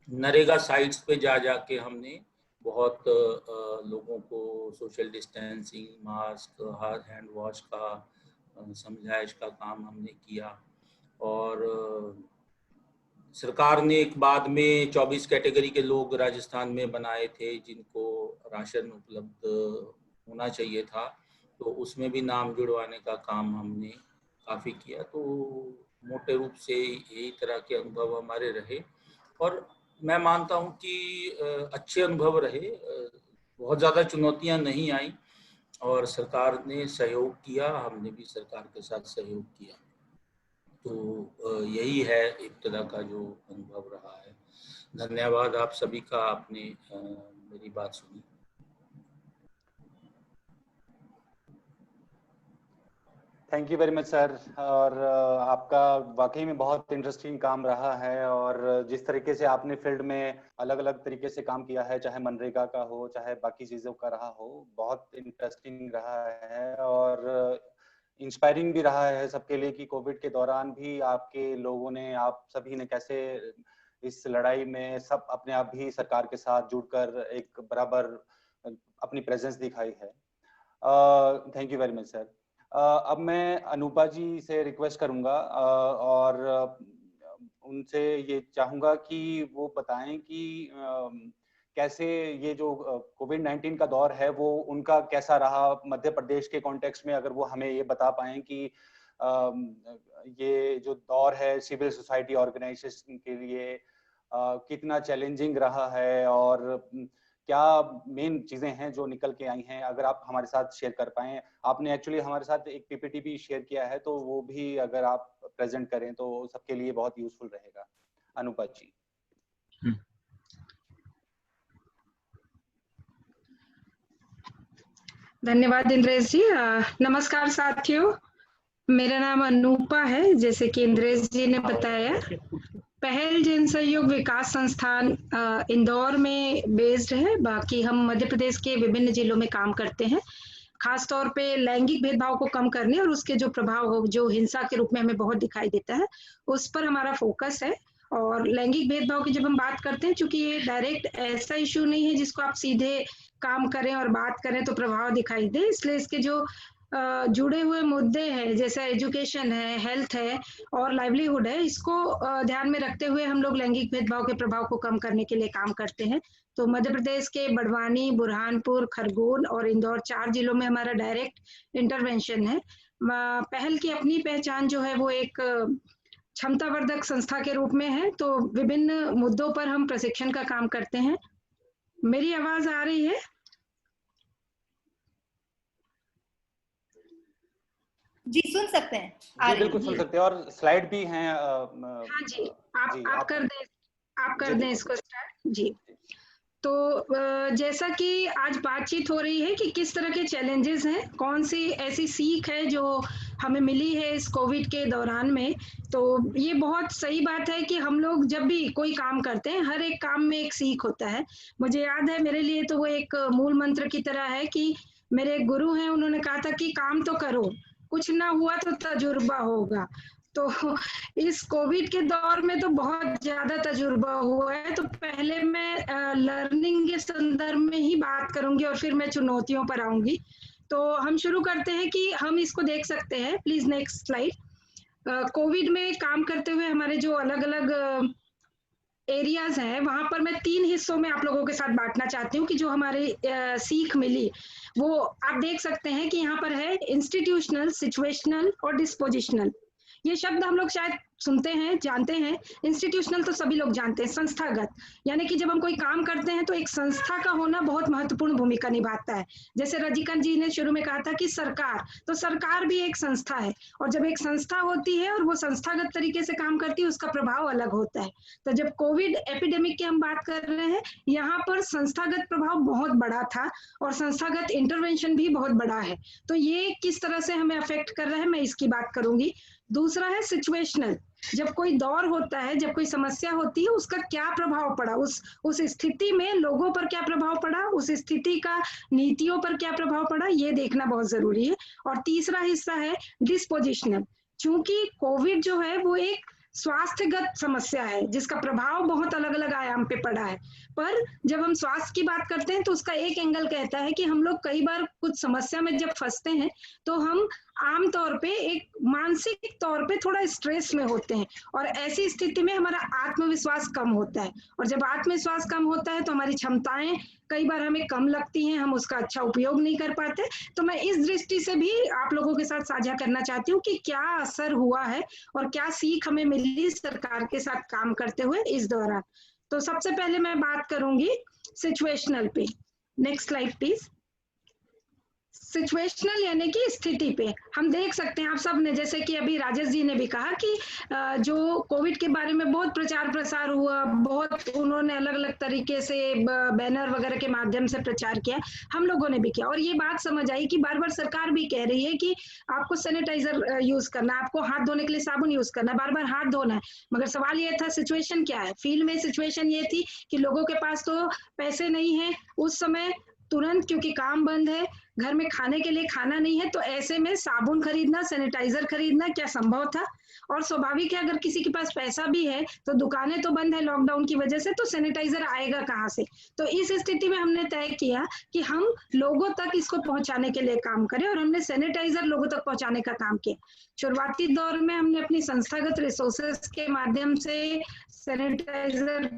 नरेगा साइट्स पे जा के हमने बहुत लोगों को social distancing, mask, hand wash का समझाइश का काम हमने किया। और सरकार ने एक बाद में 24 कैटेगरी के लोग राजस्थान में बनाए थे जिनको राशन उपलब्ध होना चाहिए था, तो उसमें भी नाम जुड़वाने का काम हमने काफ़ी किया। तो मोटे रूप से यही तरह के अनुभव हमारे रहे, और मैं मानता हूं कि अच्छे अनुभव रहे, बहुत ज़्यादा चुनौतियां नहीं आई, और सरकार ने सहयोग किया, हमने भी सरकार के साथ सहयोग किया। तो यही है एक तरह का जो अनुभव रहा है। धन्यवाद आप सभी का, आपने मेरी बात सुनी। Thank you very much sir. और आपका वाकई में बहुत इंटरेस्टिंग काम रहा है, और जिस तरीके से आपने फील्ड में अलग अलग तरीके से काम किया है, चाहे मनरेगा का हो चाहे बाकी चीज़ों का रहा हो, बहुत इंटरेस्टिंग रहा है और इंस्पायरिंग भी रहा है सबके लिए कि कोविड के दौरान भी आपके लोगों ने, आप सभी ने कैसे इस लड़ाई में सब अपने आप भी सरकार के साथ जुड़कर एक बराबर अपनी प्रेजेंस दिखाई है। Thank you very much sir. अब मैं अनूपा जी से रिक्वेस्ट करूंगा और उनसे ये चाहूंगा कि वो बताएं कि कैसे ये जो कोविड-19 का दौर है वो उनका कैसा रहा मध्य प्रदेश के कॉन्टेक्स्ट में, अगर वो हमें ये बता पाएं कि ये जो दौर है सिविल सोसाइटी ऑर्गेनाइजेशन के लिए कितना चैलेंजिंग रहा है, और क्या मेन चीजें हैं जो निकल के आई हैं, अगर आप हमारे साथ शेयर कर पाएं। आपने एक्चुअली हमारे साथ एक पीपीटी भी शेयर किया है, तो वो भी अगर आप प्रेजेंट करें तो सबके लिए बहुत यूजफुल रहेगा। अनूपा जी। धन्यवाद इंद्रेश जी। नमस्कार साथियों, मेरा नाम अनूपा है। जैसे कि इंद्रेश जी ने बताया, पहल जन सहयोग विकास संस्थान इंदौर में बेस्ड है। बाकी हम मध्य प्रदेश के विभिन्न जिलों में काम करते हैं, खास तौर पे लैंगिक भेदभाव को कम करने और उसके जो प्रभाव हो, जो हिंसा के रूप में हमें बहुत दिखाई देता है, उस पर हमारा फोकस है। और लैंगिक भेदभाव की जब हम बात करते हैं, चूंकि ये डायरेक्ट ऐसा इशू नहीं है जिसको आप सीधे काम करें और बात करें तो प्रभाव दिखाई दे, इसलिए इसके जो जुड़े हुए मुद्दे हैं जैसे एजुकेशन है, हेल्थ है और लाइवलीहुड है, इसको ध्यान में रखते हुए हम लोग लैंगिक भेदभाव के प्रभाव को कम करने के लिए काम करते हैं। तो मध्य प्रदेश के बड़वानी, बुरहानपुर, खरगोन और इंदौर 4 जिलों में हमारा डायरेक्ट इंटरवेंशन है। पहल की अपनी पहचान जो है वो एक क्षमतावर्धक संस्था के रूप में है, तो विभिन्न मुद्दों पर हम प्रशिक्षण का काम करते हैं। मेरी आवाज आ रही है? जी सुन सकते हैं। जी बिल्कुल सुन सकते हैं, और स्लाइड भी हैं। हाँ जी, आप कर दें इसको स्टार्ट जी। तो जैसा कि आज बातचीत हो रही है कि किस तरह के चैलेंजेस हैं, कौन सी ऐसी सीख है जो हमें मिली है इस कोविड के दौरान में, तो ये बहुत सही बात है कि हम लोग जब भी कोई काम करते हैं, हर एक काम में एक सीख होता है। मुझे याद है, मेरे लिए तो वो एक मूल मंत्र की तरह है कि मेरे गुरु हैं, उन्होंने कहा था कि काम तो करो, कुछ ना हुआ तो तजुर्बा होगा। तो इस कोविड के दौर में तो बहुत ज्यादा तजुर्बा हुआ है। तो पहले मैं लर्निंग के संदर्भ में ही बात करूंगी और फिर मैं चुनौतियों पर आऊंगी। तो हम शुरू करते हैं कि हम इसको देख सकते हैं, प्लीज नेक्स्ट स्लाइड। कोविड में काम करते हुए हमारे जो अलग अलग एरियाज हैं, वहां पर मैं 3 हिस्सों में आप लोगों के साथ बांटना चाहती हूँ कि जो हमारे सीख मिली वो आप देख सकते हैं कि यहाँ पर है इंस्टीट्यूशनल, सिचुएशनल और डिस्पोजिशनल। ये शब्द हम लोग शायद सुनते हैं, जानते हैं। इंस्टीट्यूशनल तो सभी लोग जानते हैं, संस्थागत, यानी कि जब हम कोई काम करते हैं तो एक संस्था का होना बहुत महत्वपूर्ण भूमिका निभाता है। जैसे रजिकांत जी ने शुरू में कहा था कि सरकार, तो सरकार भी एक संस्था है, और जब एक संस्था होती है और वो संस्थागत तरीके से काम करती है, उसका प्रभाव अलग होता है। तो जब कोविड एपिडेमिक की हम बात कर रहे हैं, यहाँ पर संस्थागत प्रभाव बहुत बड़ा था और संस्थागत इंटरवेंशन भी बहुत बड़ा है। तो ये किस तरह से हमें अफेक्ट कर रहा है, मैं इसकी बात करूंगी। दूसरा है सिचुएशनल, जब कोई दौर होता है, जब कोई समस्या होती है, उसका क्या प्रभाव पड़ा, उस स्थिति में लोगों पर क्या प्रभाव पड़ा, उस स्थिति का नीतियों पर क्या प्रभाव पड़ा, ये देखना बहुत जरूरी है। और तीसरा हिस्सा है डिस्पोजिशनल, क्योंकि कोविड जो है वो एक स्वास्थ्यगत समस्या है जिसका प्रभाव बहुत अलग अलग आयाम पे पड़ा है। पर जब हम स्वास्थ्य की बात करते हैं तो उसका एक एंगल कहता है कि हम लोग कई बार कुछ समस्या में जब फंसते हैं तो हम आमतौर पे एक मानसिक तौर पे थोड़ा स्ट्रेस में होते हैं, और ऐसी स्थिति में हमारा आत्मविश्वास कम होता है, और जब आत्मविश्वास कम होता है तो हमारी क्षमताएं कई बार हमें कम लगती हैं, हम उसका अच्छा उपयोग नहीं कर पाते। तो मैं इस दृष्टि से भी आप लोगों के साथ साझा करना चाहती हूँ कि क्या असर हुआ है और क्या सीख हमें मिली सरकार के साथ काम करते हुए इस दौरान। तो सबसे पहले मैं बात करूंगी सिचुएशनल पे। Next slide please. सिचुएशनल यानी कि स्थिति पे हम देख सकते हैं, आप सब ने, जैसे कि अभी राजेश जी ने भी कहा कि जो कोविड के बारे में बहुत प्रचार प्रसार हुआ, बहुत उन्होंने अलग अलग तरीके से बैनर वगैरह के माध्यम से प्रचार किया, हम लोगों ने भी किया, और ये बात समझ आई कि बार बार सरकार भी कह रही है कि आपको सैनिटाइजर यूज करना, आपको हाथ धोने के लिए साबुन यूज करना, बार बार हाथ धोना है। मगर सवाल ये था सिचुएशन क्या है। फील्ड में सिचुएशन ये थी कि लोगों के पास तो पैसे नहीं है उस समय तुरंत, क्योंकि काम बंद है, घर में खाने के लिए खाना नहीं है, तो ऐसे में साबुन खरीदना, सैनिटाइजर खरीदना क्या संभव था। और स्वाभाविक है अगर किसी के पास पैसा भी है तो दुकानें तो बंद है लॉकडाउन की वजह से, तो सैनिटाइजर आएगा कहाँ से। तो इस स्थिति में हमने तय किया कि हम लोगों तक इसको पहुंचाने के लिए काम करें, और हमने सैनिटाइजर लोगों तक पहुंचाने का काम किया। शुरुआती दौर में हमने अपनी संस्थागत रिसोर्सेस के माध्यम से सैनिटाइजर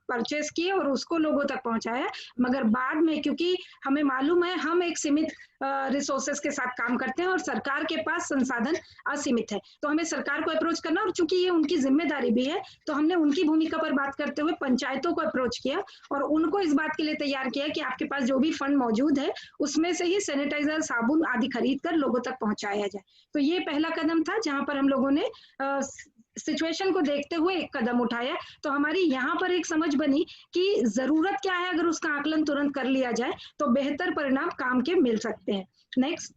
परचेस किए और उसको लोगों तक पहुंचाया, मगर बाद में क्योंकि हमें मालूम है हम एक सीमित रिसोर्सेस के साथ काम करते हैं और सरकार के पास संसाधन असीमित है, तो हमें सरकार को अप्रोच करना, और चूंकि ये उनकी जिम्मेदारी भी है तो हमने उनकी भूमिका पर बात करते हुए पंचायतों को अप्रोच किया और उनको इस बात के लिए तैयार किया कि आपके पास जो भी फंड मौजूद है उसमें से ही सैनिटाइजर, साबुन आदि खरीद कर लोगों तक पहुंचाया जाए। तो ये पहला कदम था जहां पर हम लोगों ने सिचुएशन को देखते हुए एक कदम उठाया। तो हमारी यहाँ पर एक समझ बनी कि जरूरत क्या है, अगर उसका आकलन तुरंत कर लिया जाए तो बेहतर परिणाम काम के मिल सकते हैं। नेक्स्ट,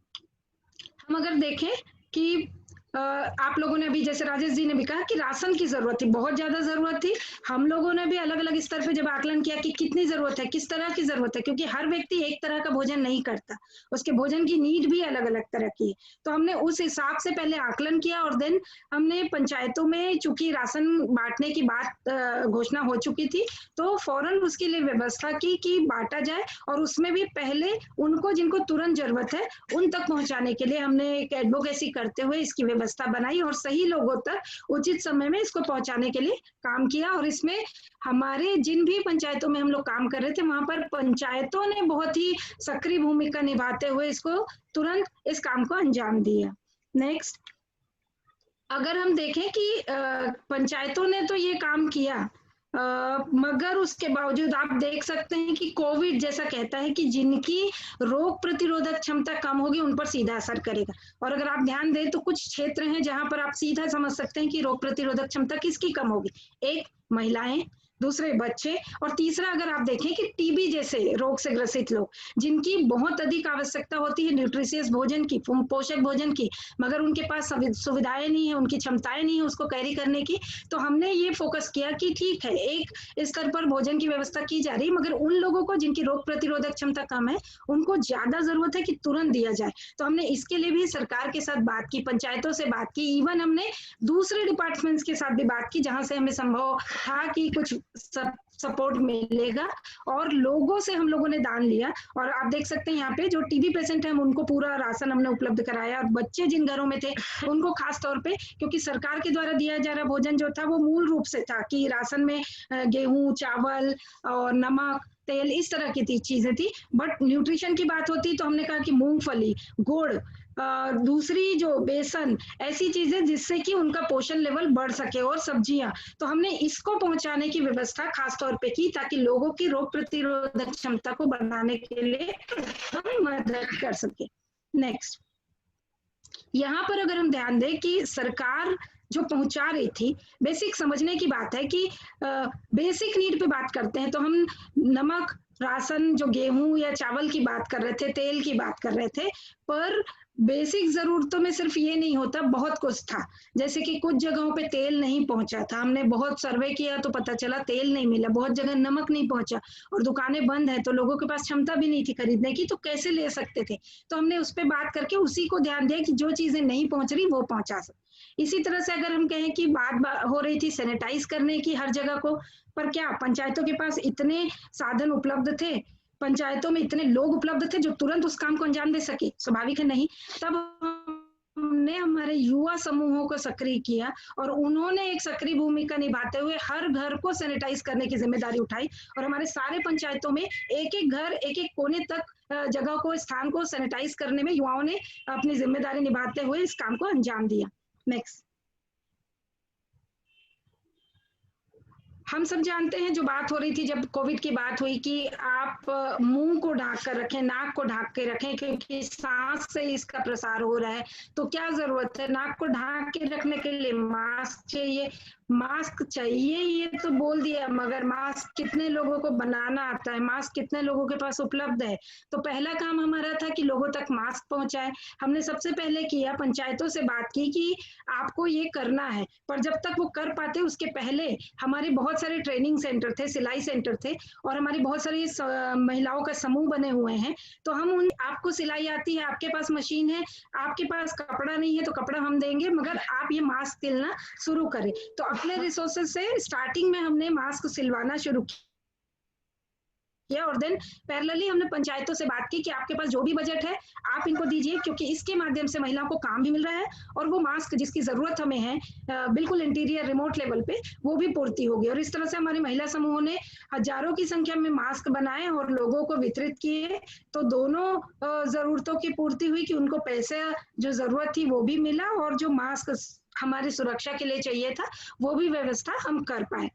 हम अगर देखें कि आप लोगों ने अभी, जैसे राजेश जी ने भी कहा कि राशन की जरूरत थी, बहुत ज्यादा जरूरत थी। हम लोगों ने भी अलग अलग स्तर पे जब आकलन किया कि कितनी जरूरत है, किस तरह की जरूरत है, क्योंकि हर व्यक्ति एक तरह का भोजन नहीं करता, उसके भोजन की नीड भी अलग अलग तरह की है। तो हमने उस हिसाब से पहले आकलन किया और देन हमने पंचायतों में, चूंकि राशन बांटने की बात घोषणा हो चुकी थी, तो फौरन उसके लिए व्यवस्था की कि बांटा जाए, और उसमें भी पहले उनको जिनको तुरंत जरूरत है उन तक पहुंचाने के लिए हमने एक एडवोकेसी करते हुए इसकी व्यवस्था बनाई और सही लोगों तक उचित समय में इसको पहुंचाने के लिए काम किया। और इसमें हमारे जिन भी पंचायतों में हम लोग काम कर रहे थे वहां पर पंचायतों ने बहुत ही सक्रिय भूमिका निभाते हुए इसको तुरंत इस काम को अंजाम दिया। नेक्स्ट, अगर हम देखें कि पंचायतों ने तो ये काम किया, मगर उसके बावजूद आप देख सकते हैं कि कोविड जैसा कहता है कि जिनकी रोग प्रतिरोधक क्षमता कम होगी उन पर सीधा असर करेगा। और अगर आप ध्यान दें तो कुछ क्षेत्र हैं जहां पर आप सीधा समझ सकते हैं कि रोग प्रतिरोधक क्षमता किसकी कम होगी। एक, महिलाएं, दूसरे बच्चे, और तीसरा अगर आप देखें कि टीबी जैसे रोग से ग्रसित लोग जिनकी बहुत अधिक आवश्यकता होती है न्यूट्रिशियस भोजन की, पोषक भोजन की, मगर उनके पास सुविधाएं नहीं है, उनकी क्षमताएं नहीं है उसको कैरी करने की। तो हमने ये फोकस किया कि ठीक है एक स्तर पर भोजन की व्यवस्था की जा रही है, मगर उन लोगों को जिनकी रोग प्रतिरोधक क्षमता कम है उनको ज्यादा जरूरत है कि तुरंत दिया जाए। तो हमने इसके लिए भी सरकार के साथ बात की, पंचायतों से बात की, इवन हमने दूसरे डिपार्टमेंट्स के साथ भी बात की जहां से हमें संभव था कि कुछ सपोर्ट मिलेगा। और लोगों से हम लोगों ने दान लिया, और आप देख सकते हैं यहाँ पे जो टीबी पेशेंट है उनको पूरा राशन हमने उपलब्ध कराया, और बच्चे जिन घरों में थे उनको खास तौर पे, क्योंकि सरकार के द्वारा दिया जा रहा भोजन जो था वो मूल रूप से था कि राशन में गेहूं, चावल और नमक, तेल, इस तरह की चीजें थी। बट न्यूट्रिशन की बात होती तो हमने कहा कि मूंगफली, गुड़, दूसरी जो बेसन, ऐसी चीजें जिससे कि उनका पोषण लेवल बढ़ सके, और सब्जियां, तो हमने इसको पहुंचाने की व्यवस्था खास तौर पे की ताकि लोगों की रोग प्रतिरोधक क्षमता को बढ़ाने के लिए हम मदद कर सके। नेक्स्ट, यहाँ पर अगर हम ध्यान दें कि सरकार जो पहुंचा रही थी, बेसिक समझने की बात है कि बेसिक नीड पे बात करते हैं तो हम नमक, राशन, जो गेहूं या चावल की बात कर रहे थे, तेल की बात कर रहे थे, पर बेसिक जरूरतों में सिर्फ ये नहीं होता, बहुत कुछ था। जैसे कि कुछ जगहों पे तेल नहीं पहुंचा था, हमने बहुत सर्वे किया तो पता चला तेल नहीं मिला, बहुत जगह नमक नहीं पहुंचा, और दुकानें बंद है तो लोगों के पास क्षमता भी नहीं थी खरीदने की, तो कैसे ले सकते थे। तो हमने उस पर बात करके उसी को ध्यान दिया कि जो चीजें नहीं पहुंच रही वो पहुंचा सकते। इसी तरह से अगर हम कहें कि बात हो रही थी सैनिटाइज करने की हर जगह को, पर क्या पंचायतों के पास इतने साधन उपलब्ध थे, पंचायतों में इतने लोग उपलब्ध थे जो तुरंत उस काम को अंजाम दे सके? स्वाभाविक है नहीं। तब हमने हमारे युवा समूहों को सक्रिय किया और उन्होंने एक सक्रिय भूमिका निभाते हुए हर घर को सैनिटाइज करने की जिम्मेदारी उठाई, और हमारे सारे पंचायतों में एक एक घर, एक एक कोने तक जगह को, स्थान को सैनिटाइज करने में युवाओं ने अपनी जिम्मेदारी निभाते हुए इस काम को अंजाम दिया। नेक्स्ट, हम सब जानते हैं जो बात हो रही थी जब कोविड की बात हुई कि आप मुंह को ढक कर रखें, नाक को ढक के रखें, क्योंकि सांस से इसका प्रसार हो रहा है। तो क्या जरूरत है, नाक को ढक के रखने के लिए मास्क चाहिए। मास्क चाहिए ये तो बोल दिया, मगर मास्क कितने लोगों को बनाना आता है, मास्क कितने लोगों के पास उपलब्ध है? तो पहला काम हमारा था कि लोगों तक मास्क पहुंचाए। हमने सबसे पहले किया, पंचायतों से बात की कि आपको ये करना है, पर जब तक वो कर पाते उसके पहले हमारे बहुत सारे ट्रेनिंग सेंटर थे, सिलाई सेंटर थे, और हमारी बहुत सारी महिलाओं का समूह बने हुए हैं। तो हम उन, आपको सिलाई आती है, आपके पास मशीन है, आपके पास कपड़ा नहीं है तो कपड़ा हम देंगे, मगर आप ये मास्क सिलना शुरू करें। तो अपने रिसोर्सेज से स्टार्टिंग में हमने मास्क सिलवाना शुरू किया, और देन पैरेलली हमने पंचायतों से बात की कि आपके पास जो भी बजट है आप इनको दीजिए, क्योंकि इसके माध्यम से महिलाओं को काम भी मिल रहा है और वो मास्क जिसकी जरूरत हमें है बिल्कुल इंटीरियर रिमोट लेवल पे, वो भी पूर्ति होगी। और इस तरह से हमारी महिला समूहों ने हजारों की संख्या में मास्क बनाए और लोगों को वितरित किए। तो दोनों जरूरतों की पूर्ति हुई कि उनको पैसे जो जरूरत थी वो भी मिला, और जो मास्क हमारी सुरक्षा के लिए चाहिए था वो भी व्यवस्था हम कर पाए।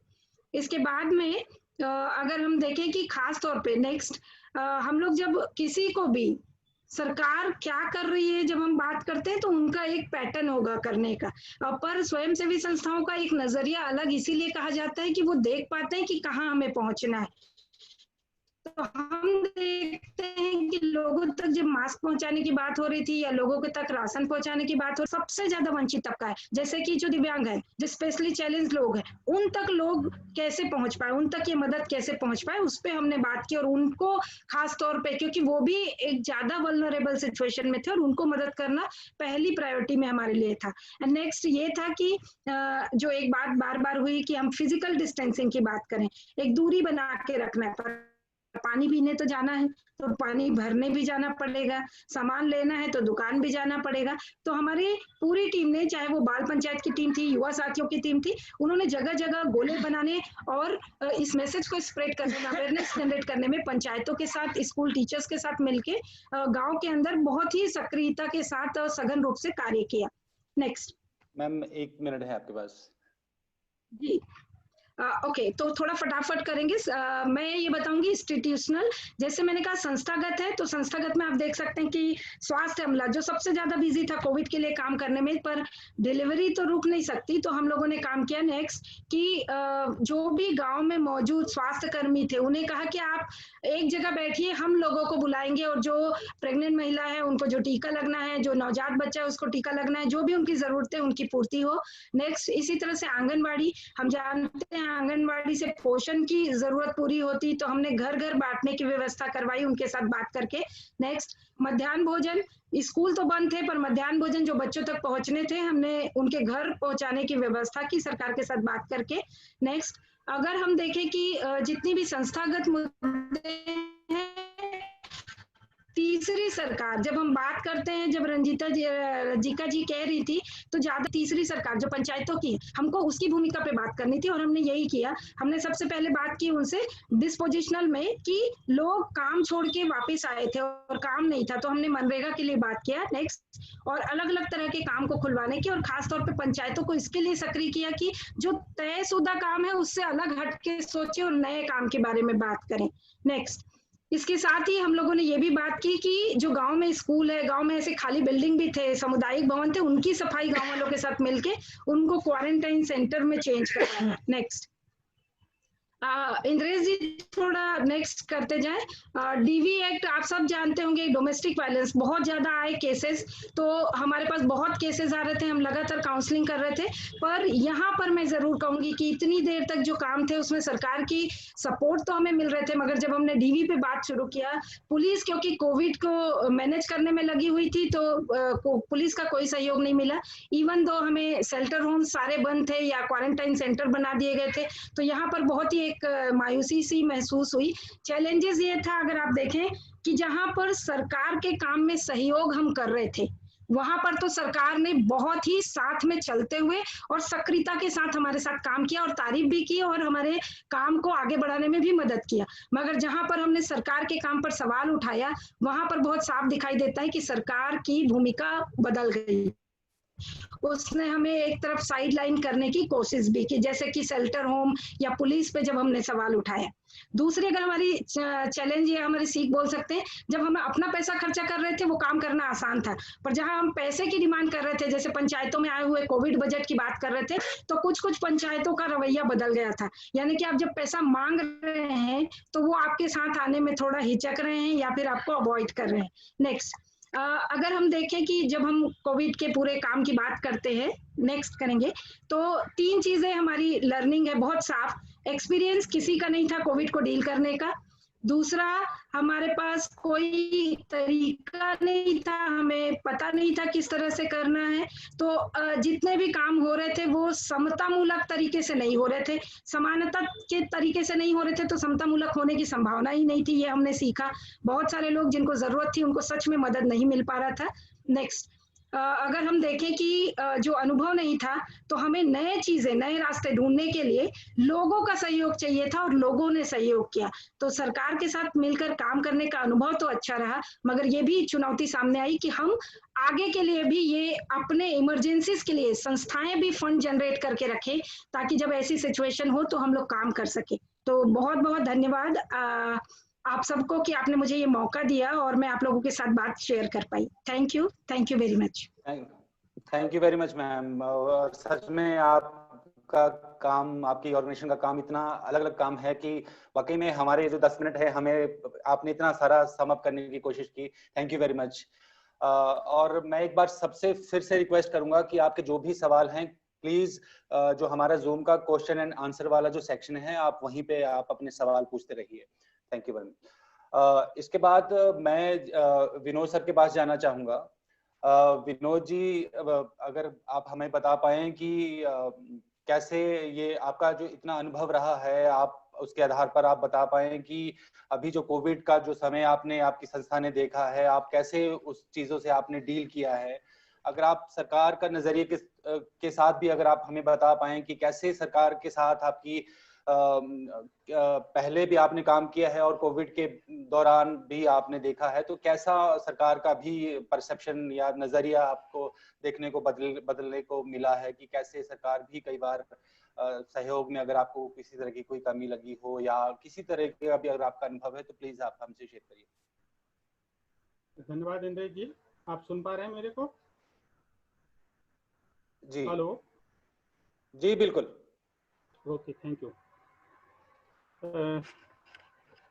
इसके बाद में अगर हम देखें कि खास तौर पे नेक्स्ट, हम लोग जब किसी को भी सरकार क्या कर रही है जब हम बात करते हैं तो उनका एक पैटर्न होगा करने का, पर स्वयंसेवी संस्थाओं का एक नजरिया अलग इसीलिए कहा जाता है कि वो देख पाते हैं कि कहाँ हमें पहुंचना है। तो हम देखते हैं कि लोगों तक जब मास्क पहुंचाने की बात हो रही थी या लोगों के तक राशन पहुंचाने की बात हो, सबसे ज्यादा वंचित तबका है, जैसे कि जो दिव्यांग है, जो स्पेशली चैलेंज लोग हैं, उन तक लोग कैसे पहुंच पाए, उन तक ये मदद कैसे पहुंच पाए, उस पर हमने बात की। और उनको खास तौर पे, क्योंकि वो भी एक ज्यादा वल्नरेबल सिचुएशन में थे और उनको मदद करना पहली प्रायोरिटी में हमारे लिए था। नेक्स्ट ये था कि जो एक बात बार बार हुई कि हम फिजिकल डिस्टेंसिंग की बात करें, एक दूरी बना के रखना है। पानी पीने तो जाना है तो पानी भरने भी जाना पड़ेगा, सामान लेना है तो दुकान भी जाना पड़ेगा। तो हमारी पूरी टीम ने, चाहे वो बाल पंचायत की टीम थी, युवा साथियों की टीम थी, उन्होंने जगह जगह गोले बनाने और इस मैसेज को स्प्रेड करने में, अवेयरनेस जनरेट करने में पंचायतों के साथ, स्कूल टीचर्स के साथ मिलके गाँव के अंदर बहुत ही सक्रियता के साथ और सघन रूप से कार्य किया। नेक्स्ट मैम 1 मिनट है आपके पास जी। ओके, तो थोड़ा फटाफट करेंगे। मैं ये बताऊंगी इंस्टीट्यूशनल, जैसे मैंने कहा संस्थागत है, तो संस्थागत में आप देख सकते हैं कि स्वास्थ्य अमला जो सबसे ज्यादा बिजी था कोविड के लिए काम करने में, पर डिलीवरी तो रुक नहीं सकती, तो हम लोगों ने काम किया नेक्स्ट कि जो भी गांव में मौजूद स्वास्थ्य कर्मी थे उन्हें कहा कि आप एक जगह बैठिए, हम लोगों को बुलाएंगे, और जो प्रेग्नेंट महिला है उनको जो टीका लगना है, जो नवजात बच्चा है उसको टीका लगना है, जो भी उनकी जरूरत है उनकी पूर्ति हो। नेक्स्ट इसी तरह से आंगनबाड़ी, हम जानते हैं आंगनबाड़ी से पोषण की जरूरत पूरी होती, तो हमने घर घर बांटने की व्यवस्था करवाई उनके साथ बात करके। नेक्स्ट मध्याह्न भोजन, स्कूल तो बंद थे पर मध्याह्न भोजन जो बच्चों तक पहुंचने थे हमने उनके घर पहुंचाने की व्यवस्था की सरकार के साथ बात करके। नेक्स्ट अगर हम देखें कि जितनी भी संस्थागत मुद्दे हैं, तीसरी सरकार, जब हम बात करते हैं, जब रंजीका जी कह रही थी, तो ज्यादा तीसरी सरकार जो पंचायतों की, हमको उसकी भूमिका पे बात करनी थी और हमने यही किया। हमने सबसे पहले बात की उनसे डिस्पोजिशनल में कि लोग काम छोड़ के वापस आए थे और काम नहीं था, तो हमने मनरेगा के लिए बात किया नेक्स्ट, और अलग अलग तरह के काम को खुलवाने की, और खासतौर पे पंचायतों को इसके लिए सक्रिय किया कि जो तयशुदा काम है उससे अलग हट के सोचे और नए काम के बारे में बात करें। नेक्स्ट, इसके साथ ही हम लोगों ने ये भी बात की कि जो गांव में स्कूल है, गांव में ऐसे खाली बिल्डिंग भी थे, सामुदायिक भवन थे, उनकी सफाई गांव वालों के साथ मिलके उनको क्वारंटाइन सेंटर में चेंज करना है। नेक्स्ट, इंद्रेश जी थोड़ा नेक्स्ट करते जाए। डीवी एक्ट आप सब जानते होंगे, डोमेस्टिक वायलेंस बहुत ज्यादा आए केसेस, तो हमारे पास बहुत केसेस आ रहे थे, हम लगातार काउंसलिंग कर रहे थे, पर यहाँ पर मैं जरूर कहूंगी कि इतनी देर तक जो काम थे उसमें सरकार की सपोर्ट तो हमें मिल रहे थे, मगर जब हमने डीवी पे बात शुरू किया, पुलिस क्योंकि कोविड को मैनेज करने में लगी हुई थी, तो पुलिस का कोई सहयोग नहीं मिला। इवन दो हमें शेल्टर होम सारे बंद थे या क्वारंटाइन सेंटर बना दिए गए थे, तो यहाँ पर बहुत ही एक मायूसी सी महसूस हुई। चैलेंजेस ये था, अगर आप देखें कि जहां पर सरकार के काम में सहयोग हम कर रहे थे, वहां पर तो सरकार ने बहुत ही साथ में चलते हुए और सक्रियता के साथ हमारे साथ काम किया और तारीफ भी की और हमारे काम को आगे बढ़ाने में भी मदद किया। मगर जहां पर हमने सरकार के काम पर सवाल उठाया, वहां पर बहुत साफ दिखाई देता है कि सरकार की भूमिका बदल गई। उसने हमें एक तरफ साइड लाइन करने की कोशिश भी की, जैसे कि शेल्टर होम या पुलिस पे जब हमने सवाल उठाया। दूसरी अगर हमारी चैलेंज या हमारी सीख बोल सकते हैं, जब हम अपना पैसा खर्चा कर रहे थे वो काम करना आसान था, पर जहां हम पैसे की डिमांड कर रहे थे, जैसे पंचायतों में आए हुए कोविड बजट की बात कर रहे थे, तो कुछ कुछ पंचायतों का रवैया बदल गया था। यानी कि आप जब पैसा मांग रहे हैं तो वो आपके साथ आने में थोड़ा हिचक रहे हैं या फिर आपको अवॉइड कर रहे हैं। नेक्स्ट, अगर हम देखें कि जब हम कोविड के पूरे काम की बात करते हैं, नेक्स्ट करेंगे, तो 3 चीजें हमारी लर्निंग है बहुत साफ। एक्सपीरियंस किसी का नहीं था कोविड को डील करने का। दूसरा, हमारे पास कोई तरीका नहीं था, हमें पता नहीं था किस तरह से करना है, तो जितने भी काम हो रहे थे वो समतामूलक तरीके से नहीं हो रहे थे, समानता के तरीके से नहीं हो रहे थे, तो समतामूलक होने की संभावना ही नहीं थी, ये हमने सीखा। बहुत सारे लोग जिनको जरूरत थी उनको सच में मदद नहीं मिल पा रहा था। नेक्स्ट, अगर हम देखें कि जो अनुभव नहीं था, तो हमें नए चीजें, नए रास्ते ढूंढने के लिए लोगों का सहयोग चाहिए था और लोगों ने सहयोग किया। तो सरकार के साथ मिलकर काम करने का अनुभव तो अच्छा रहा, मगर ये भी चुनौती सामने आई कि हम आगे के लिए भी ये अपने इमरजेंसीज के लिए संस्थाएं भी फंड जनरेट करके रखें, ताकि जब ऐसी सिचुएशन हो तो हम लोग काम कर सके। तो बहुत बहुत धन्यवाद आप सबको कि आपने मुझे ये मौका दिया और मैं आप लोगों के साथ बात शेयर कर पाई। Thank you very much. Thank you very much ma'am. सच में आपका काम, आपकी ऑर्गेनाइजेशन का काम इतना अलग अलग काम है कि वाकई में हमारे जो 10 मिनट है हमें आपने इतना सारा सम अप करने की कोशिश की। Thank you very much. और मैं एक बार सबसे फिर से रिक्वेस्ट करूंगा कि आपके जो भी सवाल हैं प्लीज जो हमारा जूम का क्वेश्चन एंड आंसर वाला जो सेक्शन है आप वहीं पे आप अपने सवाल पूछते रहिए। Thank you very much. इसके बाद मैं विनोद सर के पास जाना चाहूंगा। विनोद जी, अगर आप हमें बता पाएं कि कैसे ये आपका जो इतना अनुभव रहा है, आप उसके आधार पर आप बता पाएं कि अभी जो कोविड का जो समय आपने, आपकी संस्था ने देखा है, आप कैसे उस चीजों से आपने डील किया है। अगर आप सरकार का नजरिए के साथ भी अगर आप हमें बता पाएं कि कैसे सरकार के साथ आपकी पहले भी आपने काम किया है और कोविड के दौरान भी आपने देखा है, तो कैसा सरकार का भी परसेप्शन या नजरिया आपको देखने को बदलने को मिला है कि कैसे सरकार भी कई बार सहयोग में, अगर आपको किसी तरह की कोई कमी लगी हो या किसी तरह का भी अगर आपका अनुभव है तो प्लीज आप हमसे शेयर करिए। धन्यवाद इंद्रेश जी। आप सुन पा रहे हैं मेरे को? जी हेलो जी बिल्कुल। Okay, thank you.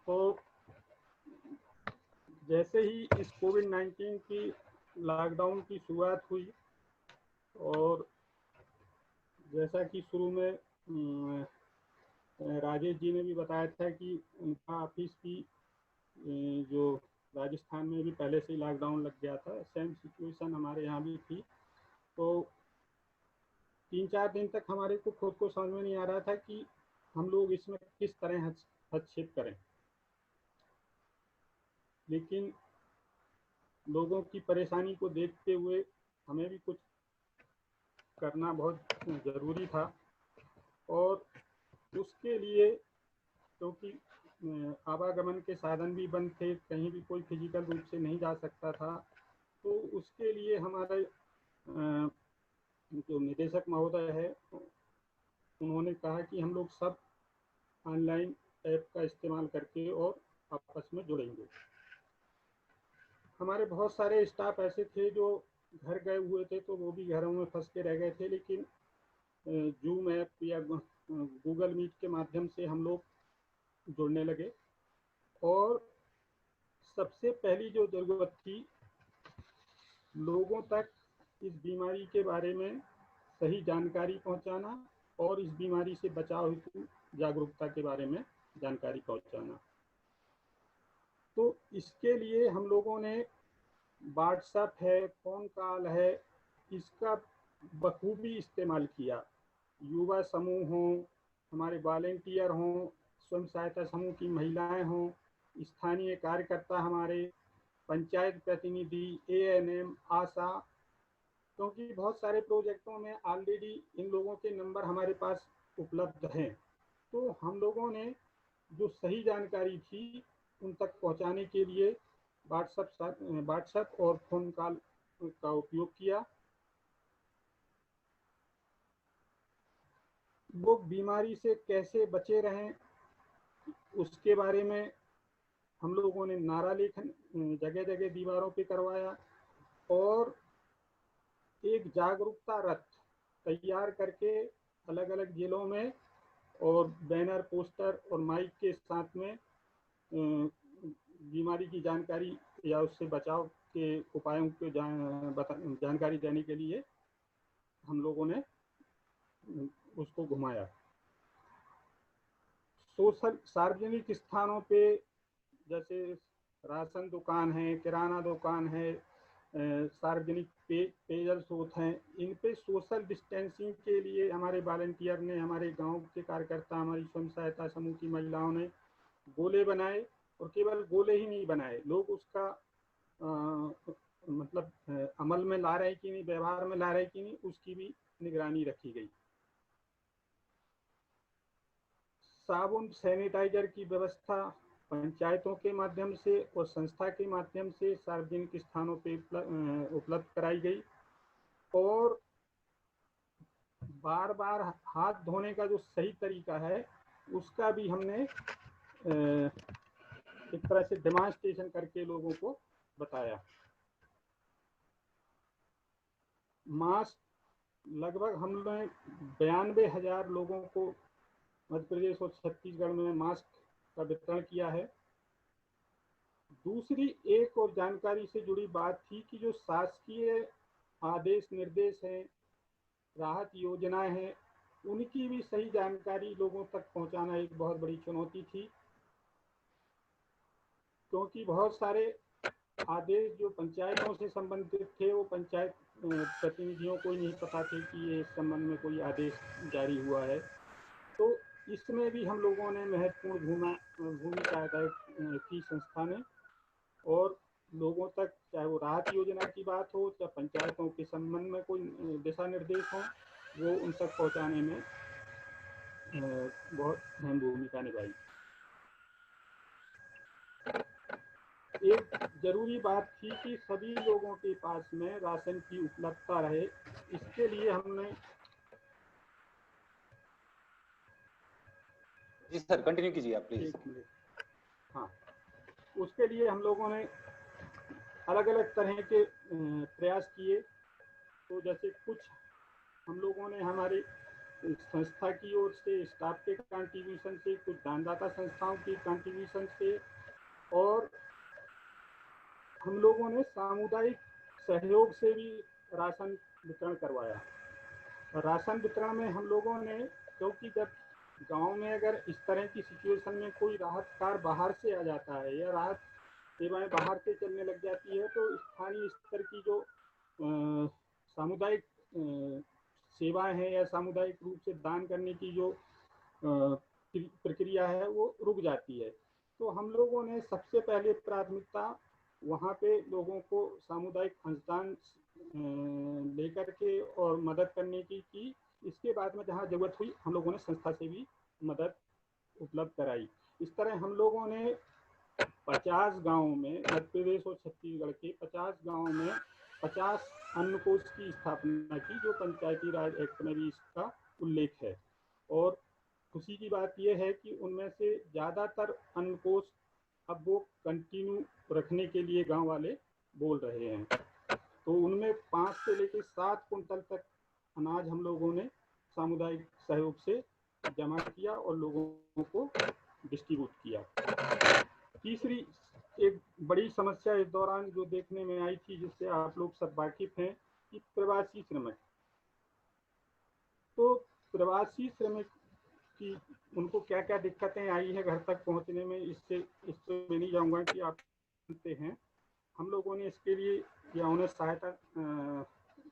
तो जैसे ही इस कोविड-19 की लॉकडाउन की शुरुआत हुई और जैसा कि शुरू में राजेश जी ने भी बताया था कि उनका ऑफिस की जो राजस्थान में भी पहले से ही लॉकडाउन लग गया था, सेम सिचुएशन हमारे यहाँ भी थी। तो 3-4 दिन तक हमारे को खुद को समझ में नहीं आ रहा था कि हम लोग इसमें किस तरह हस्तक्षेप करें। लेकिन लोगों की परेशानी को देखते हुए हमें भी कुछ करना बहुत ज़रूरी था, और उसके लिए क्योंकि आवागमन के साधन भी बंद थे, कहीं भी कोई फिजिकल रूप से नहीं जा सकता था, तो उसके लिए हमारे जो निदेशक महोदय है उन्होंने कहा कि हम लोग सब ऑनलाइन ऐप का इस्तेमाल करके और आपस में जुड़ेंगे। हमारे बहुत सारे स्टाफ ऐसे थे जो घर गए हुए थे, तो वो भी घरों में फंस के रह गए थे, लेकिन जूम ऐप या गूगल मीट के माध्यम से हम लोग जुड़ने लगे। और सबसे पहली जो ज़रूरत थी, लोगों तक इस बीमारी के बारे में सही जानकारी पहुंचाना और इस बीमारी से बचाव हेतु जागरूकता के बारे में जानकारी पहुंचाना। तो इसके लिए हम लोगों ने व्हाट्सएप है, फोन कॉल है, इसका बखूबी इस्तेमाल किया। युवा समूह हों, हमारे वॉलेंटियर हों, स्वयं सहायता समूह की महिलाएं हों, स्थानीय कार्यकर्ता, हमारे पंचायत प्रतिनिधि, ANM, आशा, क्योंकि बहुत सारे प्रोजेक्टों में ऑलरेडी इन लोगों के नंबर हमारे पास उपलब्ध हैं। तो हम लोगों ने जो सही जानकारी थी उन तक पहुंचाने के लिए व्हाट्सएप और फोन कॉल का उपयोग किया। लोग बीमारी से कैसे बचे रहें उसके बारे में हम लोगों ने नारा लेखन जगह जगह दीवारों पे करवाया, और एक जागरूकता रथ तैयार करके अलग अलग जिलों में और बैनर, पोस्टर और माइक के साथ में बीमारी की जानकारी या उससे बचाव के उपायों को जानकारी देने के लिए हम लोगों ने उसको घुमाया। सोशल सार्वजनिक स्थानों पे जैसे राशन दुकान है, किराना दुकान है, सार्वजनिक पेयजल स्रोत हैं, इन पे सोशल डिस्टेंसिंग के लिए हमारे वॉलंटियर ने, हमारे गांव के कार्यकर्ता, हमारी स्वयं सहायता समूह की महिलाओं ने गोले बनाए, और केवल गोले ही नहीं बनाए, लोग उसका मतलब अमल में ला रहे कि नहीं, व्यवहार में ला रहे कि नहीं, उसकी भी निगरानी रखी गई। साबुन, सैनिटाइजर की व्यवस्था पंचायतों के माध्यम से और संस्था के माध्यम से सार्वजनिक स्थानों पे उपलब्ध कराई गई, और बार बार हाथ धोने का जो सही तरीका है उसका भी हमने एक तरह से डेमोन्स्ट्रेशन करके लोगों को बताया। मास्क लगभग हमने 92,000 लोगों को मध्य प्रदेश और छत्तीसगढ़ में मास्क का वितरण किया है। दूसरी एक और जानकारी से जुड़ी बात थी कि जो शासकीय आदेश निर्देश हैं, राहत योजनाएं हैं, उनकी भी सही जानकारी लोगों तक पहुंचाना एक बहुत बड़ी चुनौती थी, क्योंकि बहुत सारे आदेश जो पंचायतों से संबंधित थे वो पंचायत प्रतिनिधियों को नहीं पता थे कि ये इस संबंध में कोई आदेश जारी हुआ है। तो इसमें भी हम लोगों ने महत्वपूर्ण भूमिका अदा की संस्था ने, और लोगों तक चाहे वो राहत योजना की बात हो, चाहे पंचायतों के संबंध में कोई दिशा निर्देश हो, वो उन तक पहुंचाने में बहुत अहम भूमिका निभाई। एक जरूरी बात थी कि सभी लोगों के पास में राशन की उपलब्धता रहे, इसके लिए हमने जी सर, कंटिन्यू कीजिए आप प्लीज। हाँ, उसके लिए हम लोगों ने अलग अलग तरह के प्रयास किए। तो जैसे कुछ हम लोगों ने हमारे संस्था की ओर से, स्टाफ के कंट्रीब्यूशन से, कुछ दानदाता संस्थाओं की कंट्रीब्यूशन से, और हम लोगों ने सामुदायिक सहयोग से भी राशन वितरण करवाया। राशन वितरण में हम लोगों ने, क्योंकि जब गांव में अगर इस तरह की सिचुएशन में कोई राहत कार्य बाहर से आ जाता है या राहत सेवाएं बाहर से चलने लग जाती है, तो स्थानीय स्तर की जो सामुदायिक सेवाएं हैं या सामुदायिक रूप से दान करने की जो प्रक्रिया है वो रुक जाती है। तो हम लोगों ने सबसे पहले प्राथमिकता वहाँ पे लोगों को सामुदायिक अंशदान लेकर के और मदद करने की। इसके बाद में जहाँ जरूरत हुई हम लोगों ने संस्था से भी मदद उपलब्ध कराई। इस तरह हम लोगों ने 50 गाँव में, मध्य प्रदेश और छत्तीसगढ़ के 50 गाँव में 50 अन्न कोष की स्थापना की, जो पंचायती राज एक्ट में भी इसका उल्लेख है। और खुशी की बात यह है कि उनमें से ज़्यादातर अन्न कोष अब वो कंटिन्यू रखने के लिए गांव वाले बोल रहे हैं। तो उनमें 5 से लेकर 7 कुंटल तक अनाज हम लोगों ने सामुदायिक सहयोग से जमा किया और लोगों को डिस्ट्रीब्यूट किया। तीसरी एक बड़ी समस्या इस दौरान जो देखने में आई थी, जिससे आप लोग सब वाकिफ हैं, कि प्रवासी श्रमिक। तो प्रवासी श्रमिक कि उनको क्या क्या दिक्कतें आई है घर तक पहुंचने में, इससे मैं नहीं जाऊंगा कि आप जानते हैं। हम लोगों ने इसके लिए या उन्हें सहायता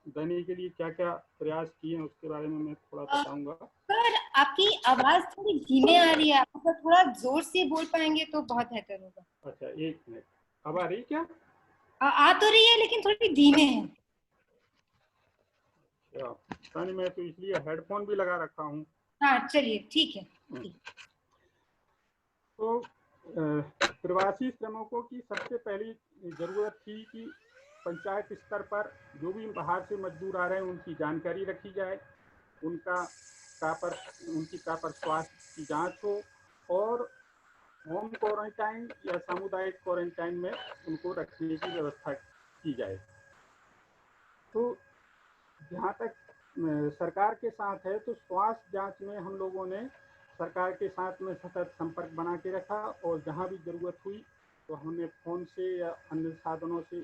देने के लिए क्या क्या प्रयास किए हैं उसके बारे में मैं थोड़ा बताऊंगा। सर, आपकी आवाज थोड़ी धीमे आ रही है, आप थोड़ा जोर से बोल पाएंगे तो बहुत बेहतर होगा। अच्छा, एक मिनट। अब आ रही क्या? आ तो रही है लेकिन थोड़ी धीमे है। अच्छा, मैं तो इसलिए हेडफोन भी लगा रखा हूँ। हाँ चलिए, ठीक है। तो प्रवासी श्रमिकों की सबसे पहली जरूरत थी कि पंचायत स्तर पर जो भी बाहर से मजदूर आ रहे हैं उनकी जानकारी रखी जाए, उनकी प्रॉपर स्वास्थ्य की जांच हो और होम क्वारंटाइन या सामुदायिक क्वारंटाइन में उनको रखने की व्यवस्था की जाए। तो जहाँ तक सरकार के साथ है, तो स्वास्थ्य जांच में हम लोगों ने सरकार के साथ में सतत संपर्क बना के रखा और जहाँ भी जरूरत हुई तो हमने फोन से या अन्य साधनों से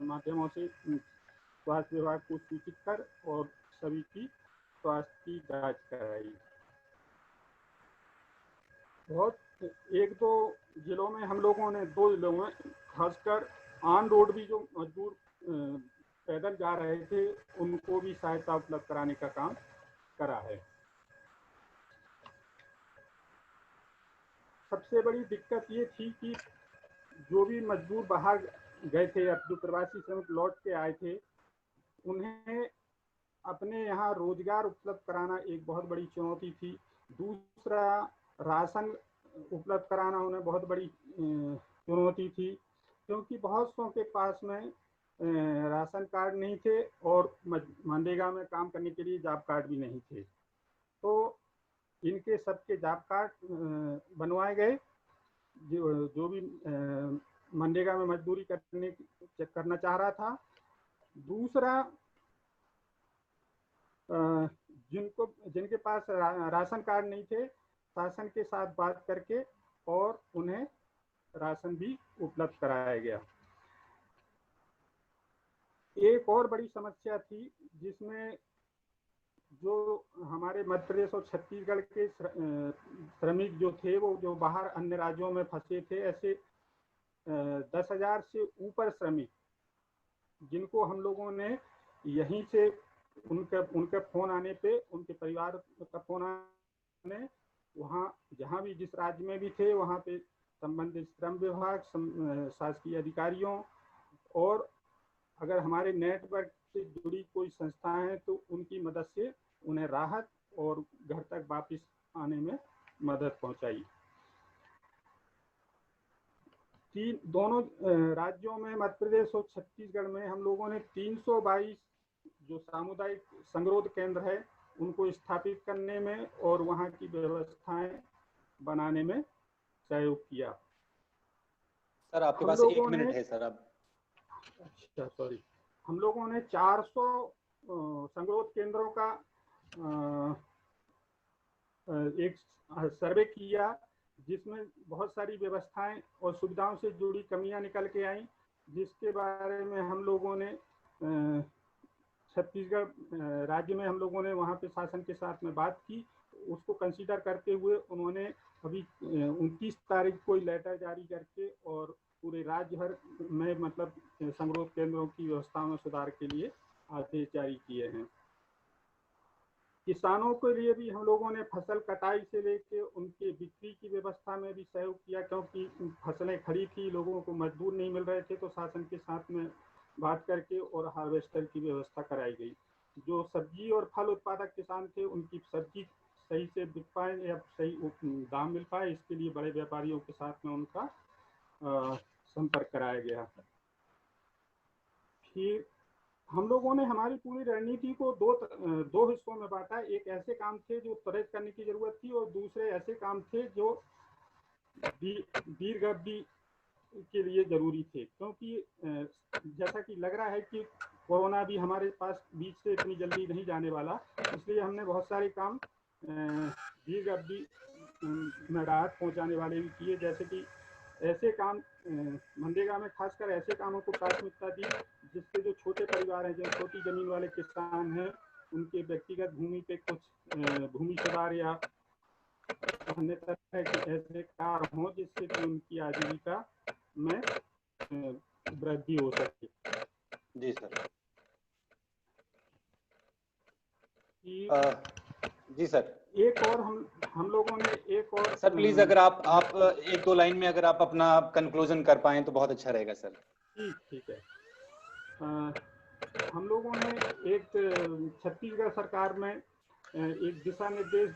माध्यमों से स्वास्थ्य विभाग को सूचित कर और सभी की स्वास्थ्य की जांच कराई। बहुत एक दो जिलों में हम लोगों ने, 2 जिलों में खासकर ऑन रोड भी जो मजदूर पैदल जा रहे थे उनको भी सहायता उपलब्ध कराने का काम करा है। सबसे बड़ी दिक्कत ये थी कि जो भी मजदूर बाहर गए थे, अब जो प्रवासी श्रमिक लौट के आए थे, उन्हें अपने यहाँ रोजगार उपलब्ध कराना एक बहुत बड़ी चुनौती थी। दूसरा, राशन उपलब्ध कराना उन्हें बहुत बड़ी चुनौती थी, क्योंकि बहुत सौ के पास में राशन कार्ड नहीं थे और मनरेगा में काम करने के लिए जॉब कार्ड भी नहीं थे। तो इनके सबके जॉब कार्ड बनवाए गए। जो भी मनरेगा में मजदूरी करना चाह रहा था। दूसरा, जिनके पास राशन कार्ड नहीं थे, शासन के साथ बात करके और उन्हें राशन भी उपलब्ध कराया गया। एक और बड़ी समस्या थी जिसमें जो हमारे मध्य प्रदेश और छत्तीसगढ़ के श्रमिक जो थे, वो जो बाहर अन्य राज्यों में फंसे थे, ऐसे 10,000 से ऊपर श्रमिक जिनको हम लोगों ने यहीं से उनके फोन आने पे, उनके परिवार का फोन आने, वहाँ जहाँ भी जिस राज्य में भी थे वहाँ पे संबंधित श्रम विभाग, शासकीय अधिकारियों और अगर हमारे नेटवर्क से जुड़ी कोई संस्थाएं हैं तो उनकी मदद से उन्हें राहत और घर तक वापस आने में मदद पहुंचाई। दोनों राज्यों में, मध्य प्रदेश और छत्तीसगढ़ में, हम लोगों ने 322 जो सामुदायिक संगरोध केंद्र है उनको स्थापित करने में और वहाँ की व्यवस्थाएं बनाने में सहयोग किया। सर आपके पास 1 मिनट है सर। अब अच्छा, सॉरी। हम लोगों ने 400 संगरोध केंद्रों का एक सर्वे किया, जिसमें बहुत सारी व्यवस्थाएं और सुविधाओं से जुड़ी कमियां निकल के आई, जिसके बारे में हम लोगों ने छत्तीसगढ़ राज्य में हम लोगों ने वहाँ पे शासन के साथ में बात की। उसको कंसीडर करते हुए उन्होंने अभी 29 तारीख को लेटर जारी करके और पूरे राज्य भर में मतलब संगरोध केंद्रों की व्यवस्था में सुधार के लिए आदेश जारी किए हैं। किसानों के लिए भी हम लोगों ने फसल कटाई से लेके उनके बिक्री की व्यवस्था में भी सहयोग किया, क्योंकि फसलें खड़ी थी, लोगों को मजदूर नहीं मिल रहे थे, तो शासन के साथ में बात करके और हार्वेस्टर की व्यवस्था कराई गई। जो सब्जी और फल उत्पादक किसान थे उनकी सब्जी सही से बिक पाए या सही दाम मिल पाए, इसके लिए बड़े व्यापारियों के साथ में उनका संपर्क कराया गया। फिर हम लोगों ने हमारी पूरी रणनीति को दो हिस्सों में बांटा। एक ऐसे काम थे जो त्वरित करने की जरूरत थी और दूसरे ऐसे काम थे जो दीर्घ अवधि के लिए जरूरी थे, क्योंकि जैसा कि लग रहा है कि कोरोना भी हमारे पास बीच से इतनी जल्दी नहीं जाने वाला, इसलिए हमने बहुत सारे काम दीर्घ अवधि में राहत पहुंचाने वाले भी किए। जैसे कि ऐसे काम मनरेगा में खासकर ऐसे कामों को प्राथमिकता दी जिससे जो छोटे परिवार हैं, जो छोटी जमीन वाले किसान हैं, उनके व्यक्तिगत भूमि पे कुछ भूमि सुधार या अन्य तरह के ऐसे कार्य हों जिससे कि उनकी आजीविका में वृद्धि हो सके। जी सर। जी सर। एक और हम लोगों ने एक और सर प्लीज अगर आप एक दो लाइन में अगर आप अपना कंक्लूजन कर पाएं तो बहुत अच्छा रहेगा सर। ठीक है। हम लोगों ने एक छत्तीसगढ़ सरकार में एक दिशा निर्देश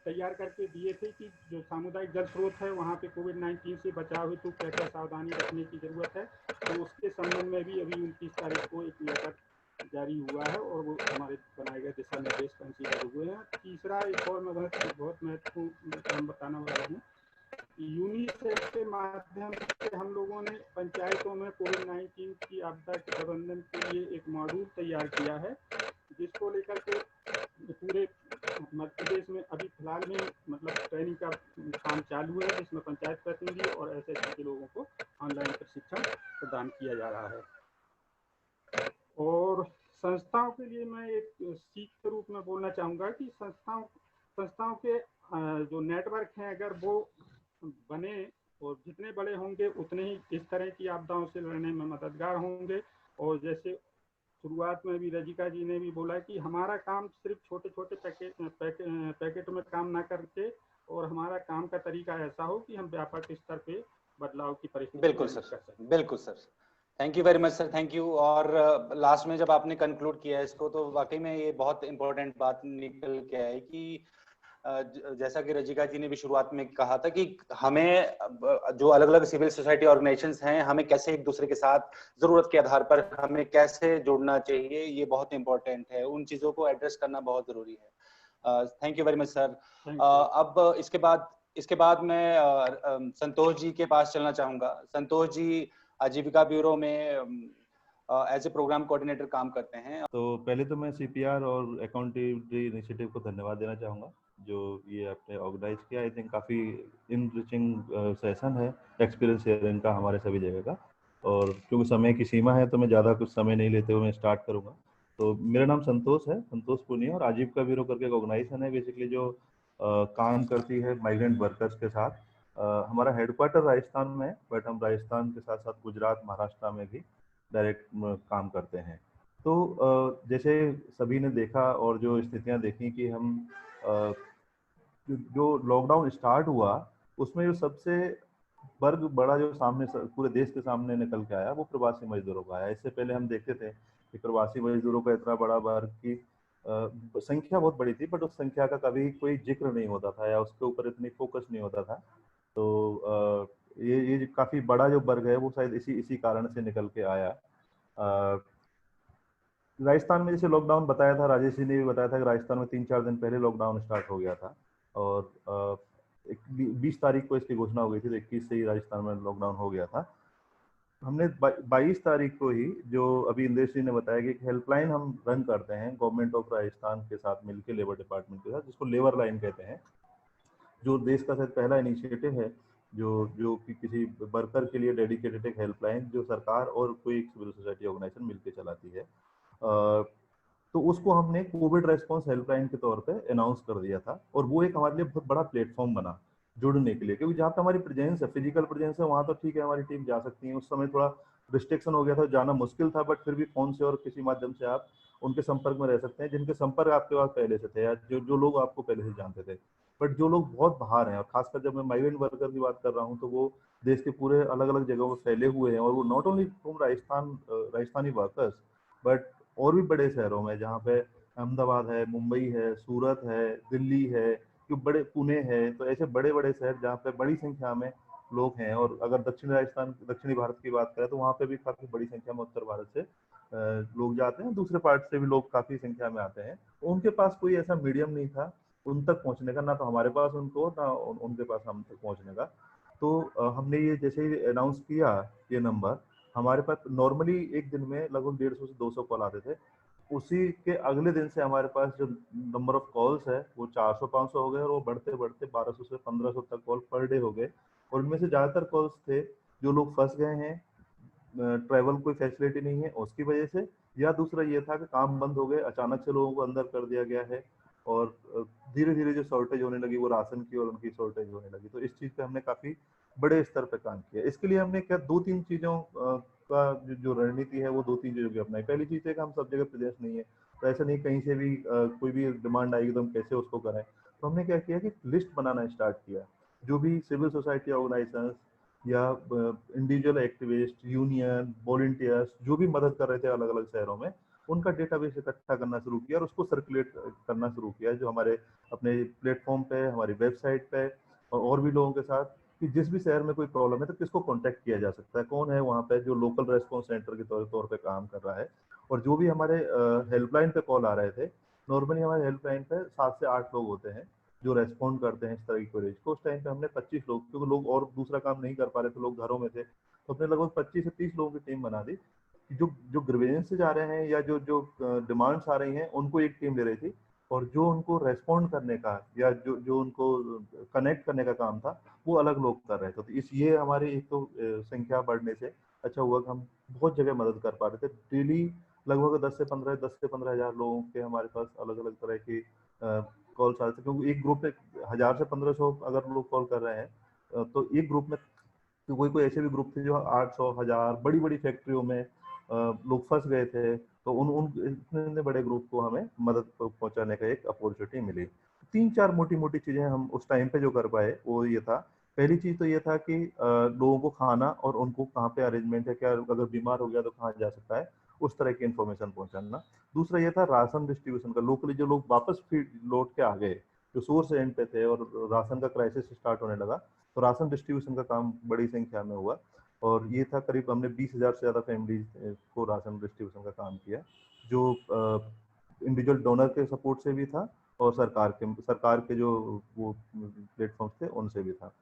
तैयार करके दिए थे कि जो सामुदायिक जल स्रोत है वहाँ पे कोविड-19 से बचाव हेतु क्या क्या सावधानी रखने की जरूरत है, तो उसके संबंध में भी अभी 29 तारीख को एक लेटर जारी हुआ है और वो हमारे बनाए गए दिशा निर्देश कंसीडर हुए हैं। तीसरा एक और मैं बहुत महत्वपूर्ण बताना वाला हूँ, यूनिसेफ के माध्यम से हम लोगों ने पंचायतों में कोविड-19 की आपदा के प्रबंधन के लिए एक मॉड्यूल तैयार किया है, जिसको लेकर के पूरे मध्य प्रदेश में अभी फिलहाल में मतलब ट्रेनिंग का काम चालू है, जिसमें पंचायत प्रतिनिधि और एसएसजी के लोगों को ऑनलाइन प्रशिक्षण प्रदान किया जा रहा है। और संस्थाओं के लिए मैं एक सीख के रूप में बोलना चाहूँगा कि संस्थाओं के जो नेटवर्क हैं अगर वो बने और जितने बड़े होंगे उतने ही इस तरह की आपदाओं से लड़ने में मददगार होंगे। और जैसे शुरुआत में भी रजिका जी ने भी बोला कि हमारा काम सिर्फ छोटे छोटे पैकेट में काम ना करके और हमारा काम का तरीका ऐसा हो कि हम व्यापक स्तर पे बदलाव की परिस्थिति। बिल्कुल सर, बिल्कुल sir, thank you very much sir, thank you. और लास्ट में जब आपने कंक्लूड किया इसको तो वाकई में ये बहुत इंपॉर्टेंट बात निकल के आई कि जैसा कि रजिका जी ने भी शुरुआत में कहा था कि हमें जो अलग अलग सिविल सोसाइटी ऑर्गेनाइजेशंस हैं हमें कैसे एक दूसरे के साथ जरूरत के आधार पर हमें कैसे जुड़ना चाहिए, ये बहुत इंपॉर्टेंट है, उन चीजों को एड्रेस करना बहुत जरूरी है। Thank you very much sir. अब इसके बाद मैं संतोष जी के पास चलना चाहूंगा। संतोष जी आजीविका ब्यूरो में एज ए प्रोग्राम कोऑर्डिनेटर काम करते हैं। तो पहले तो मैं सीपीआर और अकाउंटेबिलिटी इनिशिएटिव को धन्यवाद देना चाहूँगा जो ये आपने ऑर्गेनाइज किया। आई थिंक काफ़ी इनरिचिंग सेशन है एक्सपीरियंस शेयरिंग का हमारे सभी जगह का, और क्योंकि समय की सीमा है तो मैं ज़्यादा कुछ समय नहीं लेते हुए मैं स्टार्ट करूँगा। तो मेरा नाम संतोष है, संतोष पुनिया, और आजीविका ब्यूरो करके एक ऑर्गेनाइजेशन है बेसिकली जो काम करती है माइग्रेंट वर्कर्स के साथ। हमारा हेडक्वार्टर राजस्थान में है, बट हम राजस्थान के साथ साथ गुजरात, महाराष्ट्र में भी डायरेक्ट काम करते हैं। तो जैसे सभी ने देखा और जो स्थितियां देखी कि हम जो लॉकडाउन स्टार्ट हुआ उसमें जो सबसे वर्ग बड़ा जो सामने पूरे देश के सामने निकल के आया वो प्रवासी मजदूरों का आया। इससे पहले हम देखते थे कि प्रवासी मजदूरों का इतना बड़ा वर्ग की संख्या बहुत बड़ी थी, बट उस संख्या का कभी कोई जिक्र नहीं होता था या उसके ऊपर इतनी फोकस नहीं होता था। तो ये काफ़ी बड़ा जो वर्ग है वो शायद इसी कारण से निकल के आया। राजस्थान में जैसे लॉकडाउन बताया था, राजेश जी ने भी बताया था कि राजस्थान में 3-4 दिन पहले लॉकडाउन स्टार्ट हो गया था और 20 तारीख को इसकी घोषणा हो गई थी, तो 21 से ही राजस्थान में लॉकडाउन हो गया था। हमने 22 तारीख को ही, जो अभी इंद्रेश जी ने बताया कि एक हेल्पलाइन हम रन करते हैं गवर्नमेंट ऑफ राजस्थान के साथ मिलकर, लेबर डिपार्टमेंट के साथ, जिसको लेबर लाइन कहते हैं, जो देश का शायद पहला इनिशिएटिव है जो कि किसी वर्कर के लिए डेडिकेटेड एक हेल्पलाइन जो सरकार और कोई सिविल सोसाइटी ऑर्गेनाइजेशन मिलकर चलाती है। तो उसको हमने कोविड रेस्पॉन्स हेल्पलाइन के तौर पे अनाउंस कर दिया था और वो एक हमारे लिए बहुत बड़ा प्लेटफॉर्म बना जुड़ने के लिए, क्योंकि जहाँ पे हमारी प्रेजेंस है, फिजिकल प्रेजेंस है, वहाँ तो ठीक है हमारी टीम जा सकती है। उस समय थोड़ा रिस्ट्रिक्शन हो गया था, जाना मुश्किल था, बट फिर भी फोन से और किसी माध्यम से आप उनके संपर्क में रह सकते हैं जिनके संपर्क आपके पास पहले से थे या जो लोग आपको पहले से जानते थे। बट जो लोग बहुत बाहर हैं, और खासकर जब मैं माइग्रेंट वर्कर की बात कर रहा हूँ, तो वो देश के पूरे अलग अलग जगहों में फैले हुए हैं, और वो not only from Rajasthani workers, but और भी बड़े शहरों में, जहाँ पे अहमदाबाद है, मुंबई है, सूरत है, दिल्ली है, जो बड़े, पुणे है, तो ऐसे बड़े बड़े शहर जहाँ पे बड़ी संख्या में लोग हैं। और अगर दक्षिणी भारत की बात करें तो वहाँ पे भी काफी बड़ी संख्या में उत्तर भारत से लोग जाते हैं, दूसरे पार्ट से भी लोग काफी संख्या में आते हैं। उनके पास कोई ऐसा मीडियम नहीं था उन तक पहुंचने का, ना तो हमारे पास उनको, ना उनके पास हम तक पहुंचने का। तो हमने ये जैसे ही अनाउंस किया ये नंबर, हमारे पास नॉर्मली एक दिन में लगभग 150 से 200 कॉल आते थे। उसी के अगले दिन से हमारे पास जो नंबर ऑफ कॉल्स है वो 400-500 हो गए, और वो बढ़ते बढ़ते 1200 से 1500 तक कॉल पर डे हो गए। और उनमें से ज्यादातर कॉल्स थे जो लोग फंस गए हैं, ट्रैवल कोई फैसिलिटी नहीं है उसकी वजह से, या दूसरा ये था कि काम बंद हो गए, अचानक से लोगों को अंदर कर दिया गया है, और धीरे धीरे जो शॉर्टेज होने लगी वो राशन की, और उनकी शॉर्टेज होने लगी। तो इस चीज़ पे हमने काफ़ी बड़े स्तर पर काम किया। इसके लिए हमने क्या 2-3 चीज़ों का जो रणनीति है वो 2-3 चीज़ों की अपनाई। पहली चीज़ है कि हम सब जगह प्रेजेंस नहीं है, तो ऐसा नहीं कहीं से भी कोई भी डिमांड आएगी तो हम कैसे उसको करें। तो हमने क्या किया कि लिस्ट बनाना स्टार्ट किया, जो भी सिविल सोसाइटी ऑर्गेनाइजेशंस या इंडिविजुअल एक्टिविस्ट, यूनियन, वॉलंटियर्स जो भी मदद कर रहे थे अलग अलग शहरों में, उनका डेटाबेस इकट्ठा करना शुरू किया और उसको सर्कुलेट करना शुरू किया, जो हमारे अपने प्लेटफॉर्म पे, हमारी वेबसाइट पे, और भी लोगों के साथ, कि जिस भी शहर में कोई प्रॉब्लम है तो किसको कांटेक्ट किया जा सकता है, कौन है वहाँ पे जो लोकल रेस्पॉन्स सेंटर के तौर पे काम कर रहा है। और जो भी हमारे हेल्पलाइन पे कॉल आ रहे थे, नॉर्मली हमारे हेल्पलाइन पे 7 से 8 लोग होते हैं जो रेस्पॉन्ड करते हैं इस तरह की क्वेरीज को। उस टाइम पे हमने 25 लोग, क्योंकि लोग और दूसरा काम नहीं कर पा रहे थे, लोग घरों में थे, तो हमने लगभग 25 से 30 लोगों की टीम बना दी। जो जो ग्रीवेंसेस आ रहे हैं या जो जो डिमांड्स आ रही हैं उनको एक टीम ले रही थी, और जो उनको रेस्पॉन्ड करने का या जो जो उनको कनेक्ट करने का काम था वो अलग लोग कर रहे थे। तो इस ये हमारी एक तो संख्या बढ़ने से अच्छा हुआ कि हम बहुत जगह मदद कर पा रहे थे। डेली लगभग 10 से 15 हज़ार लोगों के हमारे पास अलग अलग तरह की कॉल्स आ रहे थे, क्योंकि एक ग्रुप में 1000 से 1500 अगर लोग कॉल कर रहे हैं तो एक ग्रुप में, तो कोई कोई ऐसे भी ग्रुप थे जो 800, 1000 बड़ी बड़ी फैक्ट्रियों में लोग फंस गए थे, तो उन उन इतने बड़े ग्रुप को हमें मदद पहुंचाने का एक अपॉर्चुनिटी मिली। 3-4 मोटी मोटी चीजें हम उस टाइम पे जो कर पाए वो ये था। पहली चीज तो ये था कि लोगों को खाना और उनको कहाँ पे अरेंजमेंट है, क्या अगर बीमार हो गया तो कहाँ जा सकता है, उस तरह की इन्फॉर्मेशन पहुंचाना। दूसरा ये था राशन डिस्ट्रीब्यूशन का, लोकली जो लोग वापस फिर लौट के आ गए, जो सोर्स एंड पे थे और राशन का क्राइसिस स्टार्ट होने लगा, तो राशन डिस्ट्रीब्यूशन का काम बड़ी संख्या में हुआ। और ये था करीब हमने 20,000 से ज़्यादा फैमिलीज को राशन डिस्ट्रीब्यूशन का काम किया, जो इंडिविजुअल डोनर के सपोर्ट से भी था और सरकार के जो वो प्लेटफॉर्म्स थे उनसे भी था।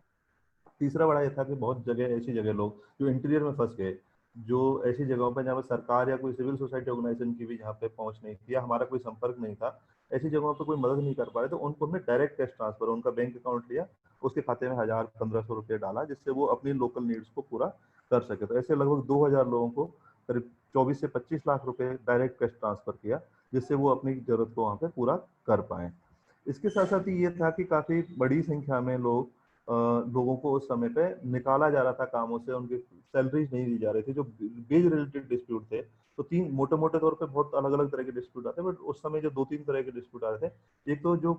तीसरा बड़ा ये था कि बहुत जगह ऐसी जगह लोग जो इंटीरियर में फंस गए, जो ऐसी जगहों पर जहाँ पर सरकार या कोई सिविल सोसाइटी ऑर्गेनाइजेशन की भी जहाँ पे पहुंच नहीं थी या हमारा कोई संपर्क नहीं था, ऐसी जगहों पर कोई मदद नहीं कर पा रहे, तो उनको हमने डायरेक्ट कैश ट्रांसफर, उनका बैंक अकाउंट लिया, उसके खाते में 1000-1500 रुपये डाला, जिससे वो अपनी लोकल नीड्स को पूरा कर सके। तो ऐसे लगभग 2000 लोगों को करीब 24 से 25 लाख रुपए डायरेक्ट कैश ट्रांसफर किया, जिससे वो अपनी जरूरत को वहाँ पे पूरा कर पाए। इसके साथ साथ ही ये था कि काफी बड़ी संख्या में लोगों को उस समय पे निकाला जा रहा था कामों से, उनकी सैलरीज नहीं दी जा रही थी, जो वेज रिलेटेड डिस्प्यूट थे। तो 3 मोटे मोटे तौर पे बहुत अलग अलग तरह के डिस्प्यूट आते हैं, बट उस समय जो 2-3 तरह के डिस्प्यूट आ रहे थे। एक तो जो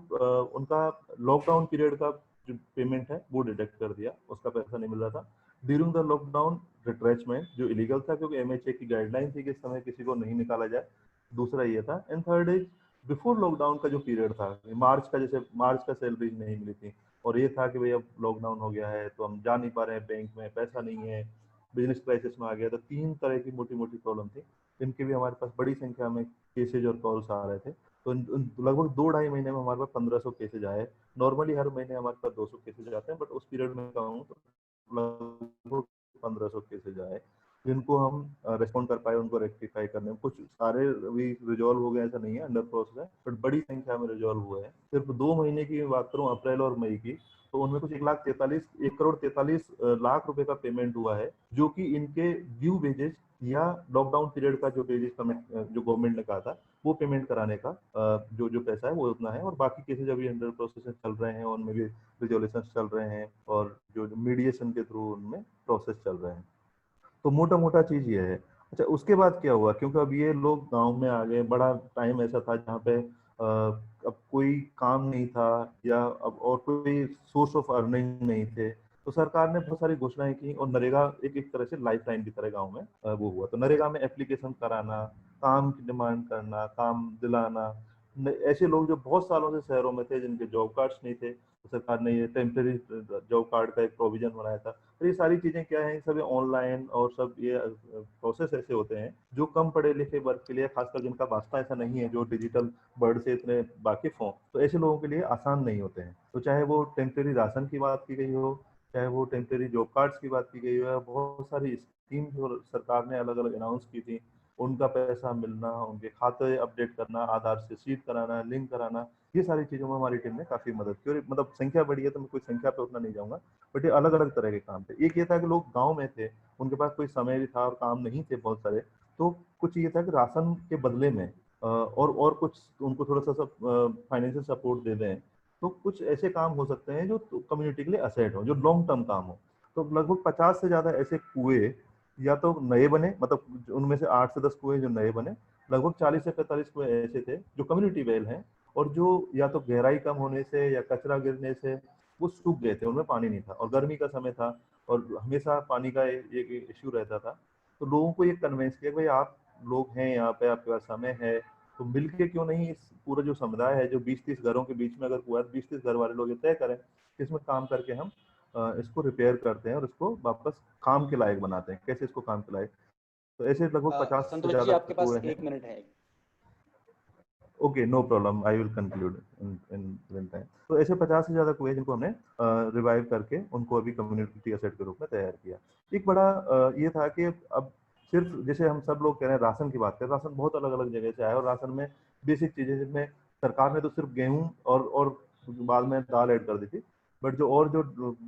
उनका लॉकडाउन पीरियड का जो पेमेंट है वो डिडक्ट कर दिया, उसका पैसा नहीं मिल रहा था। ड्यूरिंग द लॉकडाउन रिट्रेचमेंट जो इलीगल था, क्योंकि एमएचए की गाइडलाइन थी कि इस समय किसी को नहीं निकाला जाए। दूसरा ये था। And third is before lockdown का जो पीरियड था, मार्च का, जैसे मार्च का सैलरीज नहीं मिली थी, और ये था कि भाई अब लॉकडाउन हो गया है तो हम जा नहीं पा रहे हैं, बैंक में पैसा नहीं है, बिजनेस क्राइसिस में आ गया। तो 3 तरह की मोटी मोटी प्रॉब्लम थी, इनके भी हमारे पास बड़ी संख्या में केसेज और कॉल्स आ रहे थे। तो लगभग 2-2.5 महीने में हमारे पास 1500 केसेज आए। नॉर्मली हर महीने हमारे पास 200 केसेज आते हैं, बट उस पीरियड में कहूँ तो लगभग 1500 केसेज आए, जिनको हम रिस्पॉन्ड कर पाए, उनको रेक्टिफाई करने में। कुछ सारे भी रिजॉल्व हो गए, ऐसा नहीं है, अंडर प्रोसेस है, बट बड़ी संख्या में रिजॉल्व हुए हैं। सिर्फ 2 महीने की बात करूं, अप्रैल और मई की, तो उनमें कुछ 1,43 लाख रुपए का पेमेंट हुआ है, जो कि इनके ड्यू वेजेस या लॉकडाउन पीरियड का जो वेजेस जो गवर्नमेंट ने कहा था वो पेमेंट कराने का जो पैसा है वो उतना है। और बाकी केसेज अभी अंडर प्रोसेस चल रहे हैं, उनमें भी रिजोल्यूशन चल रहे हैं, और जो मीडिएशन के थ्रू उनमें प्रोसेस चल रहे हैं। तो मोटा मोटा चीज ये है। अच्छा, उसके बाद क्या हुआ? क्योंकि अब ये लोग गांव में आ गए, बड़ा टाइम ऐसा था जहाँ पे अब कोई काम नहीं था या अब और कोई सोर्स ऑफ अर्निंग नहीं थे, तो सरकार ने बहुत सारी घोषणाएं की और नरेगा एक एक तरह से लाइफ लाइन की तरह गाँव में वो हुआ। तो नरेगा में एप्लीकेशन कराना, काम की डिमांड करना, काम दिलाना, ऐसे लोग जो बहुत सालों से शहरों में थे जिनके जॉब कार्ड्स नहीं थे, तो सरकार ने ये टेम्परेरी जॉब कार्ड का एक प्रोविजन बनाया था। तो ये सारी चीजें क्या है, सब ऑनलाइन और सब ये प्रोसेस ऐसे होते हैं जो कम पढ़े लिखे वर्ग के लिए, खासकर जिनका वास्ता ऐसा नहीं है जो डिजिटल वर्ल्ड से इतने वाकिफ हों, तो ऐसे लोगों के लिए आसान नहीं होते हैं। तो चाहे वो टेम्परेरी राशन की बात की गई हो, चाहे वो टेम्परेरी जॉब कार्ड्स की बात की गई हो, बहुत सारी स्कीम जो सरकार ने अलग अलग अनाउंस की थी, उनका पैसा मिलना, उनके खाते अपडेट करना, आधार से सीट कराना, लिंक कराना, ये सारी चीजों में हमारी टीम ने काफी मदद की। और मतलब संख्या बढ़ी है तो मैं कोई संख्या पे उतना नहीं जाऊंगा, बट ये अलग अलग तरह के काम थे। एक ये था कि लोग गांव में थे, उनके पास कोई समय भी था और काम नहीं थे बहुत सारे, तो कुछ ये था कि राशन के बदले में और कुछ उनको थोड़ा सा फाइनेंशियल सपोर्ट दे दें, तो कुछ ऐसे काम हो सकते हैं जो कम्युनिटी के लिए असेट हो, जो लॉन्ग टर्म काम हो। तो लगभग 50 से ज्यादा ऐसे कुएं या तो नए बने, मतलब उनमें से 8 से 10 कुएं जो नए बने, लगभग 40 से 45 कुएं ऐसे थे जो कम्युनिटी वेल हैं और जो या तो गहराई कम होने से या कचरा गिरने से वो सूख गए थे, उनमें पानी नहीं था और गर्मी का समय था और हमेशा पानी का एक इश्यू रहता था। तो लोगों को ये कन्विंस किया भाई आप लोग हैं यहाँ पे, आपके पास समय है, तो मिलके क्यों नहीं इस पूरा जो समुदाय है जो 20-30 घरों के बीच में अगर कुआ 20-30 घर वाले लोग ये तय करें कि इसमें काम करके हम इसको रिपेयर करते हैं और इसको वापस काम के लायक बनाते हैं, कैसे इसको काम के लायक। तो ऐसे लगभग 50 से संतोष जी ज्यादा आपके पास कुएं हैं। 1 मिनट है। Okay, no problem, I will conclude in time. तो ऐसे 50 से ज्यादा कुएं जिनको हमने रिवाइव करके उनको अभी कम्युनिटी एसेट के रूप में तैयार किया। एक बड़ा ये था कि अब सिर्फ जैसे हम सब लोग कह रहे हैं राशन की बात करें, राशन बहुत अलग अलग जगह से आया और राशन में बेसिक चीजें जिसमें सरकार ने तो सिर्फ गेहूं और बाद में दाल ऐड कर दी थी, बट जो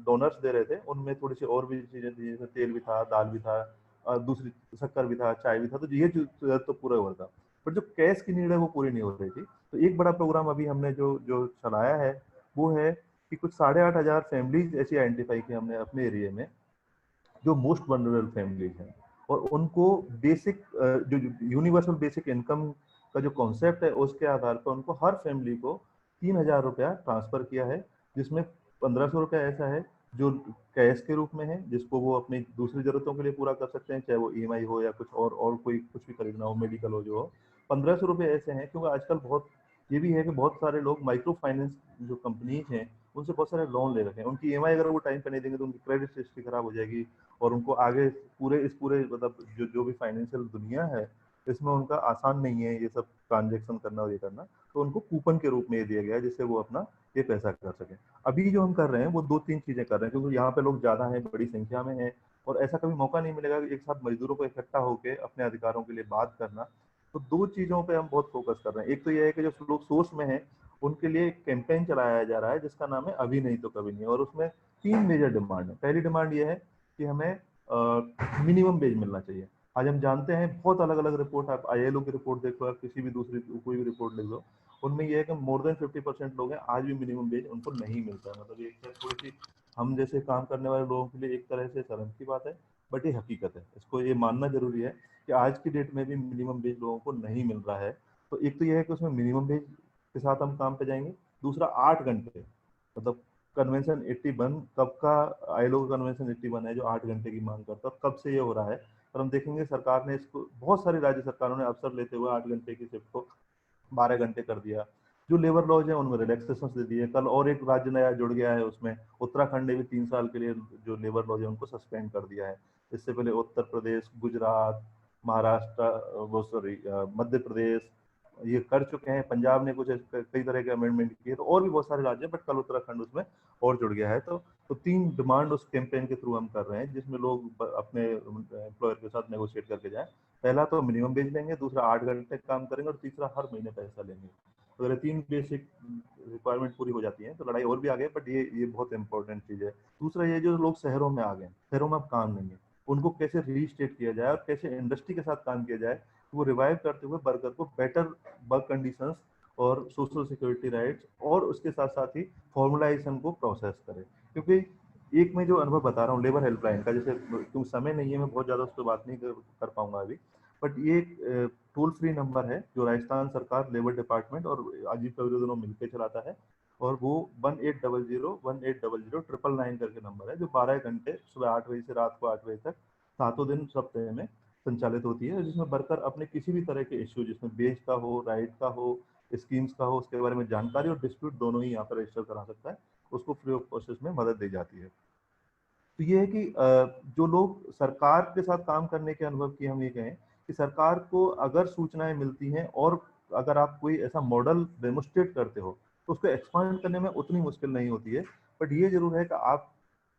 डोनर्स दे रहे थे उनमें थोड़ी सी और भी चीजें थी, जैसे तेल भी था, दाल भी था, दूसरी शक्कर भी था, चाय भी था, तो ये तो पूरा हुआ था। बट जो कैश की नीड है वो पूरी नहीं हो रही थी। तो एक बड़ा प्रोग्राम अभी हमने जो चलाया है वो है कि कुछ 8,500 फैमिलीज ऐसी आइडेंटिफाई की हमने अपने एरिया में जो मोस्ट वनरेबल फैमिलीज हैं, और उनको बेसिक जो यूनिवर्सल बेसिक इनकम का जो कॉन्सेप्ट है उसके आधार पर उनको हर फैमिली को 3,000 रुपया ट्रांसफर किया है, जिसमें 1,500 रुपया ऐसा है जो कैश के रूप में है जिसको वो अपनी दूसरी जरूरतों के लिए पूरा कर सकते हैं, चाहे वो ईएमआई हो या कुछ और कोई कुछ भी खरीदना हो, मेडिकल हो जो हो। 1,500 रुपये ऐसे हैं क्योंकि आजकल बहुत ये भी है कि बहुत सारे लोग माइक्रो फाइनेंस जो कंपनीज हैं उनसे बहुत सारे लोन ले रखे हैं, उनकी ईएमआई अगर वो टाइम पे नहीं देंगे तो उनकी क्रेडिट हिस्ट्री खराब हो जाएगी और उनको आगे पूरे मतलब जो भी फाइनेंशियल दुनिया है इसमें उनका आसान नहीं है ये सब ट्रांजेक्शन करना और ये करना। तो उनको कूपन के रूप में ये दिया गया है जिससे वो अपना ये पैसा कर सके। अभी जो हम कर रहे हैं वो 2-3 चीजें कर रहे हैं क्योंकि यहाँ पे लोग ज्यादा हैं, बड़ी संख्या में हैं और ऐसा कभी मौका नहीं मिलेगा कि एक साथ मजदूरों को इकट्ठा होकर अपने अधिकारों के लिए बात करना। तो 2 चीजों पे हम बहुत फोकस कर रहे हैं। एक तो ये है कि जो लोग सोर्स में हैं उनके लिए एक कैंपेन चलाया जा रहा है जिसका नाम है अभी नहीं तो कभी नहीं, और उसमें 3 मेजर डिमांड है। पहली डिमांड ये है कि हमें मिनिमम वेज मिलना चाहिए। आज हम जानते हैं बहुत अलग अलग रिपोर्ट, आप आईएलओ की रिपोर्ट देखो, आप किसी भी दूसरी कोई भी रिपोर्ट लिख लो, उनमें यह है कि मोर देन 50% लोग हैं आज भी मिनिमम वेज उनको नहीं मिलता है। मतलब ये थोड़ी सी हम जैसे काम करने वाले लोगों के लिए एक तरह से शर्म की बात है, बट ये हकीकत है, इसको ये मानना जरूरी है कि आज की डेट में भी मिनिमम वेज लोगों को नहीं मिल रहा है। तो एक तो यह है कि उसमें मिनिमम वेज के साथ हम काम पे जाएंगे। दूसरा 8 घंटे, मतलब कन्वेंशन 81 कब का, आईएलओ का कन्वेंशन 81 है जो 8 घंटे की मांग करता है, कब से ये हो रहा है। और हम देखेंगे सरकार ने इसको, बहुत सारी राज्य सरकारों ने अवसर लेते हुए 8 घंटे की शिफ्ट को 12 घंटे कर दिया। जो लेबर लॉज है उनमें रिलैक्सेशन दे दिए। कल और एक राज्य नया जुड़ गया है उसमें, उत्तराखंड ने भी 3 साल के लिए जो लेबर लॉज है उनको सस्पेंड कर दिया है। इससे पहले उत्तर प्रदेश, गुजरात, महाराष्ट्र, वो सॉरी मध्य प्रदेश ये कर चुके हैं। पंजाब ने कुछ कई तरह के अमेंडमेंट किए, तो और भी बहुत सारे राज्य, बट कल उत्तराखंड उसमें और जुड़ गया है। तो 3 डिमांड उस कैंपेन के थ्रू हम कर रहे हैं जिसमें लोग अपने एम्प्लॉयर के साथ नेगोशिएट करके जाएं। पहला तो मिनिमम वेज लेंगे, दूसरा 8 घंटे काम करेंगे और तीसरा हर महीने पैसा लेंगे। तो अगर 3 बेसिक रिक्वायरमेंट पूरी हो जाती है तो लड़ाई और भी आगे, बट ये बहुत इंपॉर्टेंट चीज है। दूसरा ये जो लोग शहरों में आ गए, शहरों में अब काम नहीं है, उनको कैसे रीस्टेट किया जाए और कैसे इंडस्ट्री के साथ काम किया जाए, वो रिवाइव करते हुए वर्कर को बेटर वर्क कंडीशंस और सोशल सिक्योरिटी राइट्स और उसके साथ साथ ही फॉर्मुलाइजेशन को प्रोसेस करें। क्योंकि एक मैं जो अनुभव बता रहा हूँ लेबर हेल्पलाइन का, जैसे क्योंकि समय नहीं है मैं बहुत ज़्यादा उस पर बात नहीं कर पाऊंगा अभी, बट ये एक टोल फ्री नंबर है जो राजस्थान सरकार, लेबर डिपार्टमेंट और आजीविका ब्यूरो दोनों मिलकर चलाता है, और वो 1800 करके नंबर है, जो 12 घंटे सुबह 8 बजे से रात को 8 बजे तक 7 दिन सप्ताह में संचालित होती है, जिसमें वर्कर अपने किसी भी तरह के इश्यू, जिसमें वेज का हो, राइट का हो, स्कीम्स का हो, उसके बारे में जानकारी और डिस्प्यूट दोनों ही यहाँ पर रजिस्टर करा सकता है, उसको फ्री ऑफ प्रोसेस में मदद दी जाती है। तो ये है कि जो लोग सरकार के साथ काम करने के अनुभव की हम ये कहें कि सरकार को अगर सूचनाएं मिलती हैं और अगर आप कोई ऐसा मॉडल डेमोस्ट्रेट करते हो तो उसको एक्सपांड करने में उतनी मुश्किल नहीं होती है, बट ये जरूर है कि आप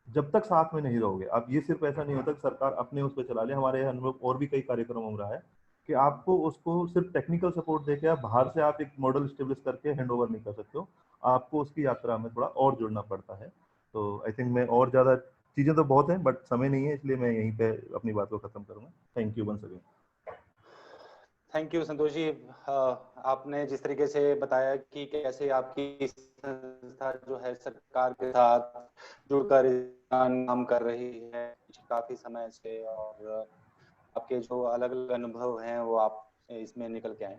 जब तक साथ में नहीं रहोगे, आप ये सिर्फ ऐसा नहीं होता कि सरकार अपने उस पर चला ले, हमारे अनुभव और भी कई कार्यक्रम हो रहा है कि आपको उसको सिर्फ टेक्निकल सपोर्ट देके आप बाहर से आप एक मॉडल स्टेब्लिश करके हैंड ओवर नहीं कर सकते हो, आपको उसकी यात्रा में थोड़ा और जुड़ना पड़ता है। तो आई थिंक मैं और ज़्यादा चीज़ें तो बहुत हैं बट समय नहीं है, इसलिए मैं यहीं पे अपनी बात को खत्म करूंगा। Thank you once again. Thank you Santosh ji. आपने जिस तरीके से बताया कि कैसे आपकी संस्था जो है सरकार के साथ जुड़कर काम कर रही है काफी समय से, और आपके जो अलग अलग अनुभव हैं वो आप इसमें निकल के आए।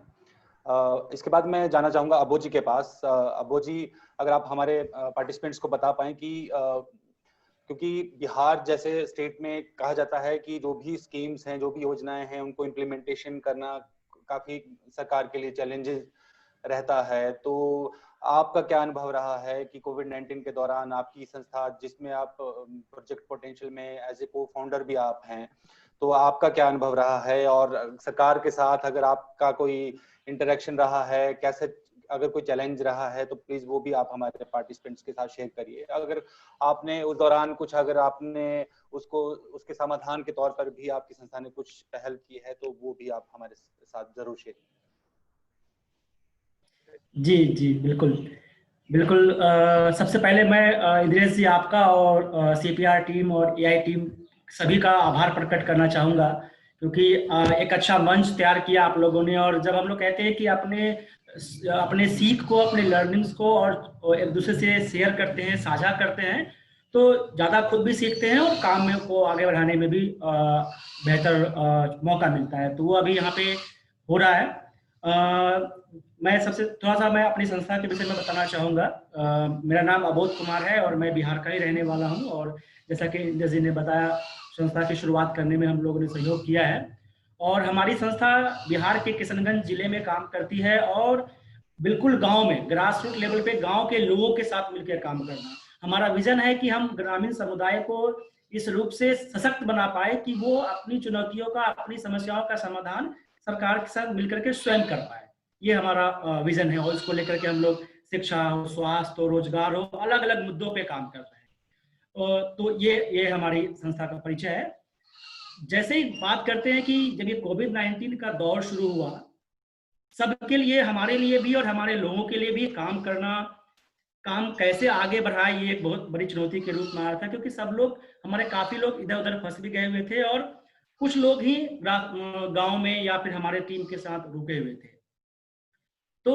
इसके बाद मैं जाना चाहूंगा अबो जी के पास। अबो जी, अगर आप हमारे पार्टिसिपेंट्स को बता पाएं कि क्योंकि बिहार जैसे स्टेट में कहा जाता है कि जो भी स्कीम्स हैं, जो भी योजनाएं हैं, उनको इम्प्लीमेंटेशन करना काफी सरकार के लिए चैलेंजेस रहता है। तो आपका क्या अनुभव रहा है कि कोविड-19 के दौरान आपकी संस्था, जिसमें आप प्रोजेक्ट पोटेंशियल में एज ए को फाउंडर भी आप हैं, तो आपका क्या अनुभव रहा है, और सरकार के साथ अगर आपका कोई इंटरेक्शन रहा है, कैसे, अगर कोई चैलेंज रहा है तो प्लीज वो भी आप हमारे पार्टिसिपेंट्स के साथ शेयर करिए। अगर आपने उस दौरान कुछ, अगर आपने उसको, उसके समाधान के तौर पर भी आपकी संस्था ने कुछ पहल की है तो वो भी आप हमारे साथ जरूर शेयर करिए। जी जी बिल्कुल बिल्कुल। सबसे पहले मैं इंद्रेश जी आपका और सीपीआर टीम और एआई टीम सभी का आभार प्रकट करना चाहूँगा, क्योंकि एक अच्छा मंच तैयार किया आप लोगों ने। और जब हम लोग कहते हैं कि अपने सीख को, अपने लर्निंग्स को और एक दूसरे से शेयर करते हैं, साझा करते हैं, तो ज़्यादा खुद भी सीखते हैं और काम में को आगे बढ़ाने में भी बेहतर मौका मिलता है। तो वो अभी यहाँ पे हो रहा है। मैं सबसे थोड़ा सा मैं अपनी संस्था के विषय में बताना चाहूँगा। मेरा नाम अबोध कुमार है और मैं बिहार का ही रहने वाला हूँ। और जैसा कि इंद्र जी ने बताया, संस्था की शुरुआत करने में हम लोगों ने सहयोग किया है, और हमारी संस्था बिहार के किशनगंज जिले में काम करती है, और बिल्कुल गांव में, ग्रास रूट लेवल पे गांव के लोगों के साथ मिलकर काम करना। हमारा विजन है कि हम ग्रामीण समुदाय को इस रूप से सशक्त बना पाए कि वो अपनी चुनौतियों का, अपनी समस्याओं का समाधान सरकार के साथ मिलकर के स्वयं कर पाए। ये हमारा विजन है, और इसको लेकर के हम लोग शिक्षा हो, स्वास्थ्य हो, रोजगार हो, अलग अलग मुद्दों पे काम कर रहे हैं। तो ये हमारी संस्था का परिचय है। जैसे ही बात करते हैं कि जब ये कोविड-19 का दौर शुरू हुआ, सबके लिए, हमारे लिए भी और हमारे लोगों के लिए भी काम कैसे आगे बढ़ाए, ये एक बहुत बड़ी चुनौती के रूप में आया था, क्योंकि सब लोग, हमारे काफी लोग इधर उधर फंस भी गए हुए थे, और कुछ लोग ही गांव में या फिर हमारे टीम के साथ रुके हुए थे। तो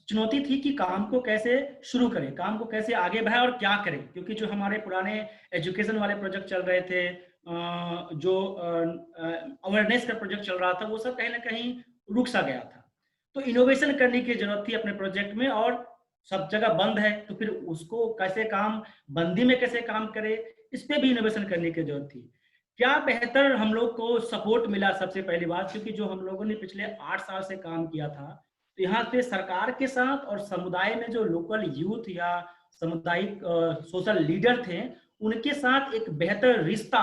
चुनौती थी कि काम को कैसे शुरू करें, काम को कैसे आगे बढ़ाएं और क्या करें, क्योंकि जो हमारे पुराने एजुकेशन वाले प्रोजेक्ट चल रहे थे, जो अवेयरनेस का प्रोजेक्ट चल रहा था, वो सब कहीं ना कहीं रुक सा गया था। तो इनोवेशन करने की जरूरत थी अपने प्रोजेक्ट में, और सब जगह बंद है तो फिर उसको कैसे बंदी में कैसे काम करे, इस पे भी इनोवेशन करने की जरूरत थी। क्या बेहतर हम लोग को सपोर्ट मिला, सबसे पहली बात, क्योंकि जो हम लोगों ने पिछले 8 साल से काम किया था, तो यहाँ पे सरकार के साथ और समुदाय में जो लोकल यूथ या सामुदायिक सोशल लीडर थे, उनके साथ एक बेहतर रिश्ता,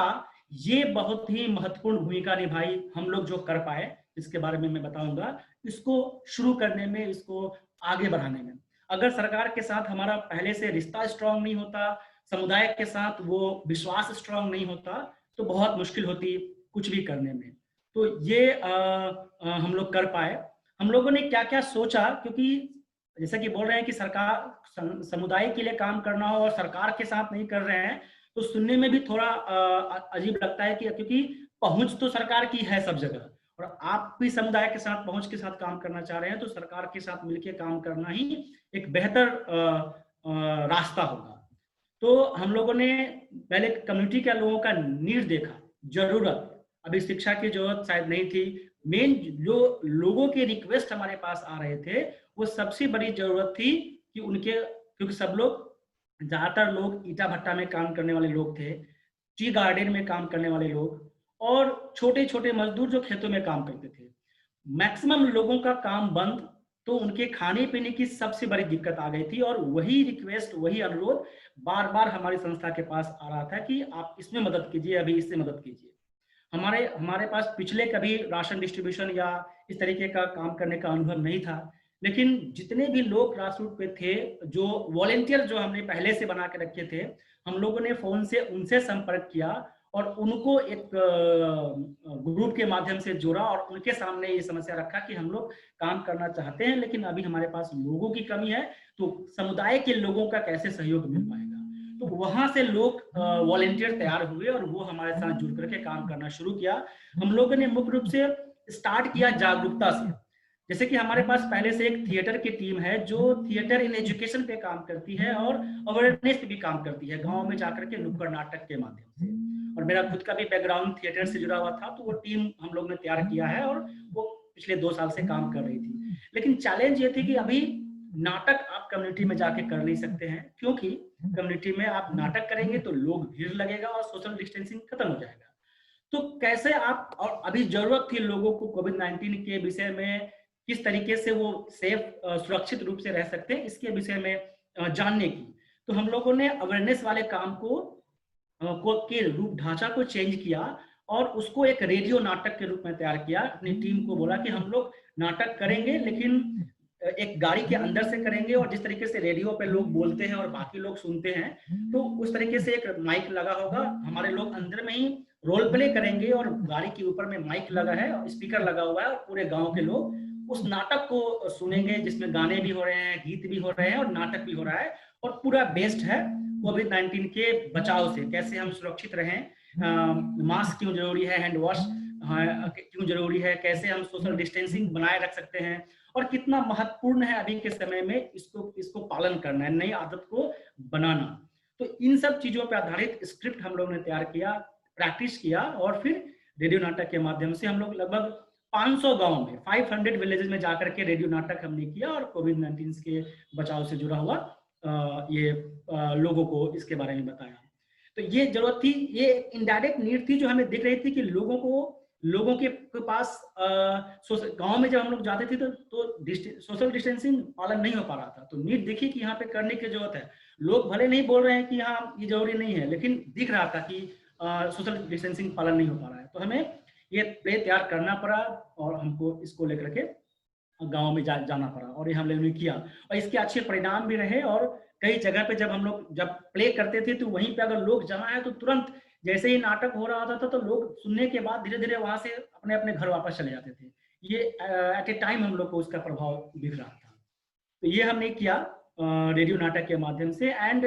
ये बहुत ही महत्वपूर्ण भूमिका निभाई। हम लोग जो कर पाए, इसके बारे में मैं बताऊंगा, इसको शुरू करने में, इसको आगे बढ़ाने में। अगर सरकार के साथ हमारा पहले से रिश्ता स्ट्रांग नहीं होता, समुदाय के साथ वो विश्वास स्ट्रांग नहीं होता, तो बहुत मुश्किल होती कुछ भी करने में। तो ये हम लोग कर पाए। हम लोगों ने क्या क्या सोचा, क्योंकि जैसा कि बोल रहे हैं कि सरकार, समुदाय के लिए काम करना हो और सरकार के साथ नहीं कर रहे हैं, तो सुनने में भी थोड़ा अजीब लगता है, कि क्योंकि पहुंच तो सरकार की है सब जगह, और आप भी समुदाय के साथ, पहुंच के साथ काम करना चाह रहे हैं, तो सरकार के साथ मिलकर काम करना ही एक बेहतर रास्ता होगा। तो हम लोगों ने पहले कम्युनिटी के लोगों का नीड देखा, जरूरत, अभी शिक्षा की जरूरत शायद नहीं थी, मेन जो लोगों के रिक्वेस्ट हमारे पास आ रहे थे वो सबसे बड़ी जरूरत थी कि उनके, क्योंकि सब लोग, ज्यादातर लोग ईटा भट्टा में काम करने वाले लोग थे, टी गार्डन में काम करने वाले लोग, और छोटे छोटे मजदूर जो खेतों में काम करते थे। मैक्सिमम लोगों का काम बंद, तो उनके खाने पीने की सबसे बड़ी दिक्कत आ गई थी, और वही रिक्वेस्ट, वही अनुरोध बार बार हमारी संस्था के पास आ रहा था कि आप इसमें मदद कीजिए, अभी इससे मदद कीजिए। हमारे पास पिछले कभी राशन डिस्ट्रीब्यूशन या इस तरीके का काम करने का अनुभव नहीं था, लेकिन जितने भी लोग ग्रास रूट पे थे, जो वॉलेंटियर जो हमने पहले से बना के रखे थे, हम लोगों ने फोन से उनसे संपर्क किया और उनको एक ग्रुप के माध्यम से जोड़ा और उनके सामने ये समस्या रखा कि हम लोग काम करना चाहते हैं लेकिन अभी हमारे पास लोगों की कमी है, तो समुदाय के लोगों का कैसे सहयोग मिल पाएगा। तो वहां से लोग वॉलेंटियर तैयार हुए और वो हमारे साथ जुड़ करके काम करना शुरू किया। हम लोगों ने मुख्य रूप से स्टार्ट किया जागरूकता से, जैसे कि हमारे पास पहले से एक थिएटर की टीम है जो थिएटर इन एजुकेशन पे काम करती है और अवेयरनेस पे भी काम करती है, गांव में जाकर के नुक्कड़ नाटक के माध्यम से। और मेरा खुद का भी बैकग्राउंड थिएटर से जुड़ा हुआ था, तो वो टीम हम लोग ने तैयार किया है और वो पिछले 2 साल से काम कर रही थी। लेकिन चैलेंज ये थी कि अभी नाटक आप कम्युनिटी में जाके कर नहीं सकते हैं, क्योंकि कम्युनिटी में आप नाटक करेंगे तो लोग भीड़ लगेगा और सोशल डिस्टेंसिंग खत्म हो जाएगा। तो कैसे आप, और अभी जरूरत थी लोगों को कोविड-19 के विषय में किस तरीके से वो सेफ, सुरक्षित रूप से रह सकते हैं, इसके विषय में जानने की। तो हम लोगों ने अवेयरनेस वाले काम के रूप ढांचा को चेंज किया और उसको एक रेडियो नाटक के रूप में तैयार किया। अपनी टीम को बोला कि हम लोग नाटक करेंगे लेकिन एक गाड़ी के अंदर से करेंगे, और जिस तरीके से रेडियो पे लोग बोलते हैं और बाकी लोग सुनते हैं, तो उस तरीके से एक माइक लगा होगा, हमारे लोग अंदर में ही रोल प्ले करेंगे और गाड़ी के ऊपर में माइक लगा है और स्पीकर लगा हुआ है और पूरे गांव के लोग उस नाटक को सुनेंगे, जिसमें गाने भी हो रहे हैं, गीत भी हो रहे हैं और नाटक भी हो रहा है, और पूरा बेस्ड है कोविड-19 के बचाव से, कैसे हम सुरक्षित रहें, मास्क क्यों जरूरी है, हैंड वॉश क्यों जरूरी है, कैसे हम सोशल डिस्टेंसिंग बनाए रख सकते हैं, और कितना महत्वपूर्ण है अभी के समय में इसको पालन करना है, नई आदत को बनाना। तो इन सब चीजों पर आधारित स्क्रिप्ट हम लोग ने तैयार किया, प्रैक्टिस किया, और फिर रेडियो नाटक के माध्यम से हम लोग लगभग 500 गांव में, 500 विलेजेस में जाकर के रेडियो नाटक हमने किया और कोविड-19 के बचाव से जुड़ा हुआ लोगों को इसके बारे में बताया। तो ये जरूरत थी, ये इनडायरेक्ट नीड थी जो हमें दिख रही थी कि लोगों के पास गांव में जब हम लोग जाते थे तो सोशल डिस्टेंसिंग पालन नहीं हो पा रहा था। तो नीड देखी कि यहाँ पे करने की जरूरत है। लोग भले नहीं बोल रहे हैं कि हाँ ये जरूरी नहीं है, लेकिन दिख रहा था कि सोशल डिस्टेंसिंग पालन नहीं हो पा रहा है। तो हमें ये प्ले तैयार करना पड़ा और हमको इसको लेकर के गांव में जाना पड़ा, और ये हम लोगों ने किया और इसके अच्छे परिणाम भी रहे। और कई जगह पे जब हम लोग प्ले करते थे तो वहीं पे अगर लोग जमा है तो तुरंत जैसे ही नाटक हो रहा था तो लोग सुनने के बाद धीरे धीरे वहां से अपने अपने घर वापस चले जाते थे। ये एट ए टाइम हम लोग को उसका प्रभाव दिख रहा था। तो ये हमने किया रेडियो नाटक के माध्यम से। एंड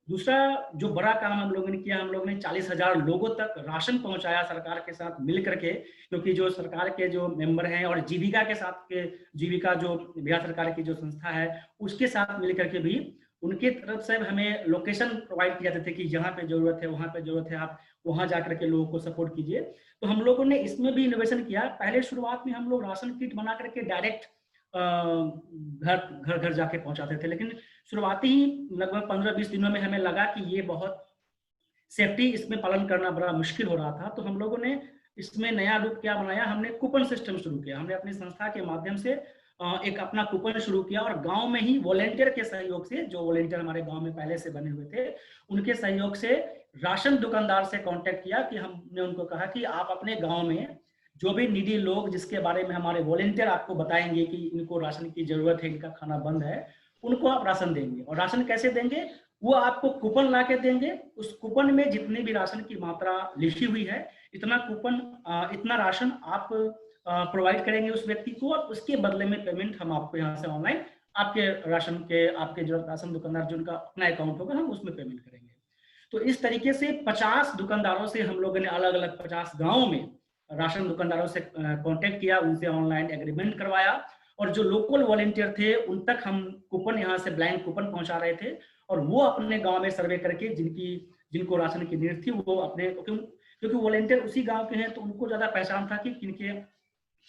दूसरा जो बड़ा काम हम लोगों ने किया, हम लोगों ने 40,000 लोगों तक राशन पहुंचाया सरकार के साथ मिल करके, क्योंकि जो सरकार के जो मेंबर हैं और जीविका के साथ के जीविका जो बिहार सरकार की जो संस्था है उसके साथ मिल करके भी उनके तरफ से हमें लोकेशन प्रोवाइड किए जाते थे कि जहाँ पे जरूरत है वहाँ पे जरूरत है, आप वहाँ जाकर के लोगों को सपोर्ट कीजिए। तो हम लोगों ने इसमें भी इनोवेशन किया। पहले शुरुआत में हम लोग राशन किट बना करके डायरेक्ट घर घर जाके पहुंचाते थे, लेकिन शुरुआती ही लगभग 15-20 दिनों में हमें लगा कि ये बहुत सेफ्टी इसमें पालन करना बड़ा मुश्किल हो रहा था। तो हम लोगों ने इसमें नया रूप क्या बनाया, हमने कूपन सिस्टम शुरू किया। हमने अपनी संस्था के माध्यम से एक अपना कूपन शुरू किया और गांव में ही वॉलेंटियर के सहयोग से, जो वॉलेंटियर हमारे गांव में पहले से बने हुए थे, उनके सहयोग से राशन दुकानदार से कांटेक्ट किया कि हमने उनको कहा कि आप अपने गांव में जो भी नीडी लोग जिसके बारे में हमारे वॉलेंटियर आपको बताएंगे कि इनको राशन की जरूरत है, इनका खाना बंद है, उनको आप राशन देंगे। और राशन कैसे देंगे, वो आपको कूपन ला के देंगे। उस कूपन में जितनी भी राशन की मात्रा लिखी हुई है, इतना राशन आप प्रोवाइड करेंगे उस व्यक्ति को, और उसके बदले में पेमेंट हम आपको यहाँ से ऑनलाइन आपके जो राशन दुकानदार जिनका अपना अकाउंट होगा हम उसमें पेमेंट करेंगे। तो इस तरीके से 50 दुकानदारों से हम लोगों ने अलग अलग 50 गाँव में राशन दुकानदारों से कांटेक्ट किया, उनसे ऑनलाइन एग्रीमेंट करवाया और जो लोकल वॉलेंटियर थे उन तक हम कूपन, यहाँ से ब्लाइंड कूपन पहुंचा रहे थे, और वो अपने गांव में सर्वे करके जिनको राशन की नीड थी वो अपने, क्योंकि वॉलेंटियर उसी गांव के हैं तो उनको ज्यादा पहचान था कि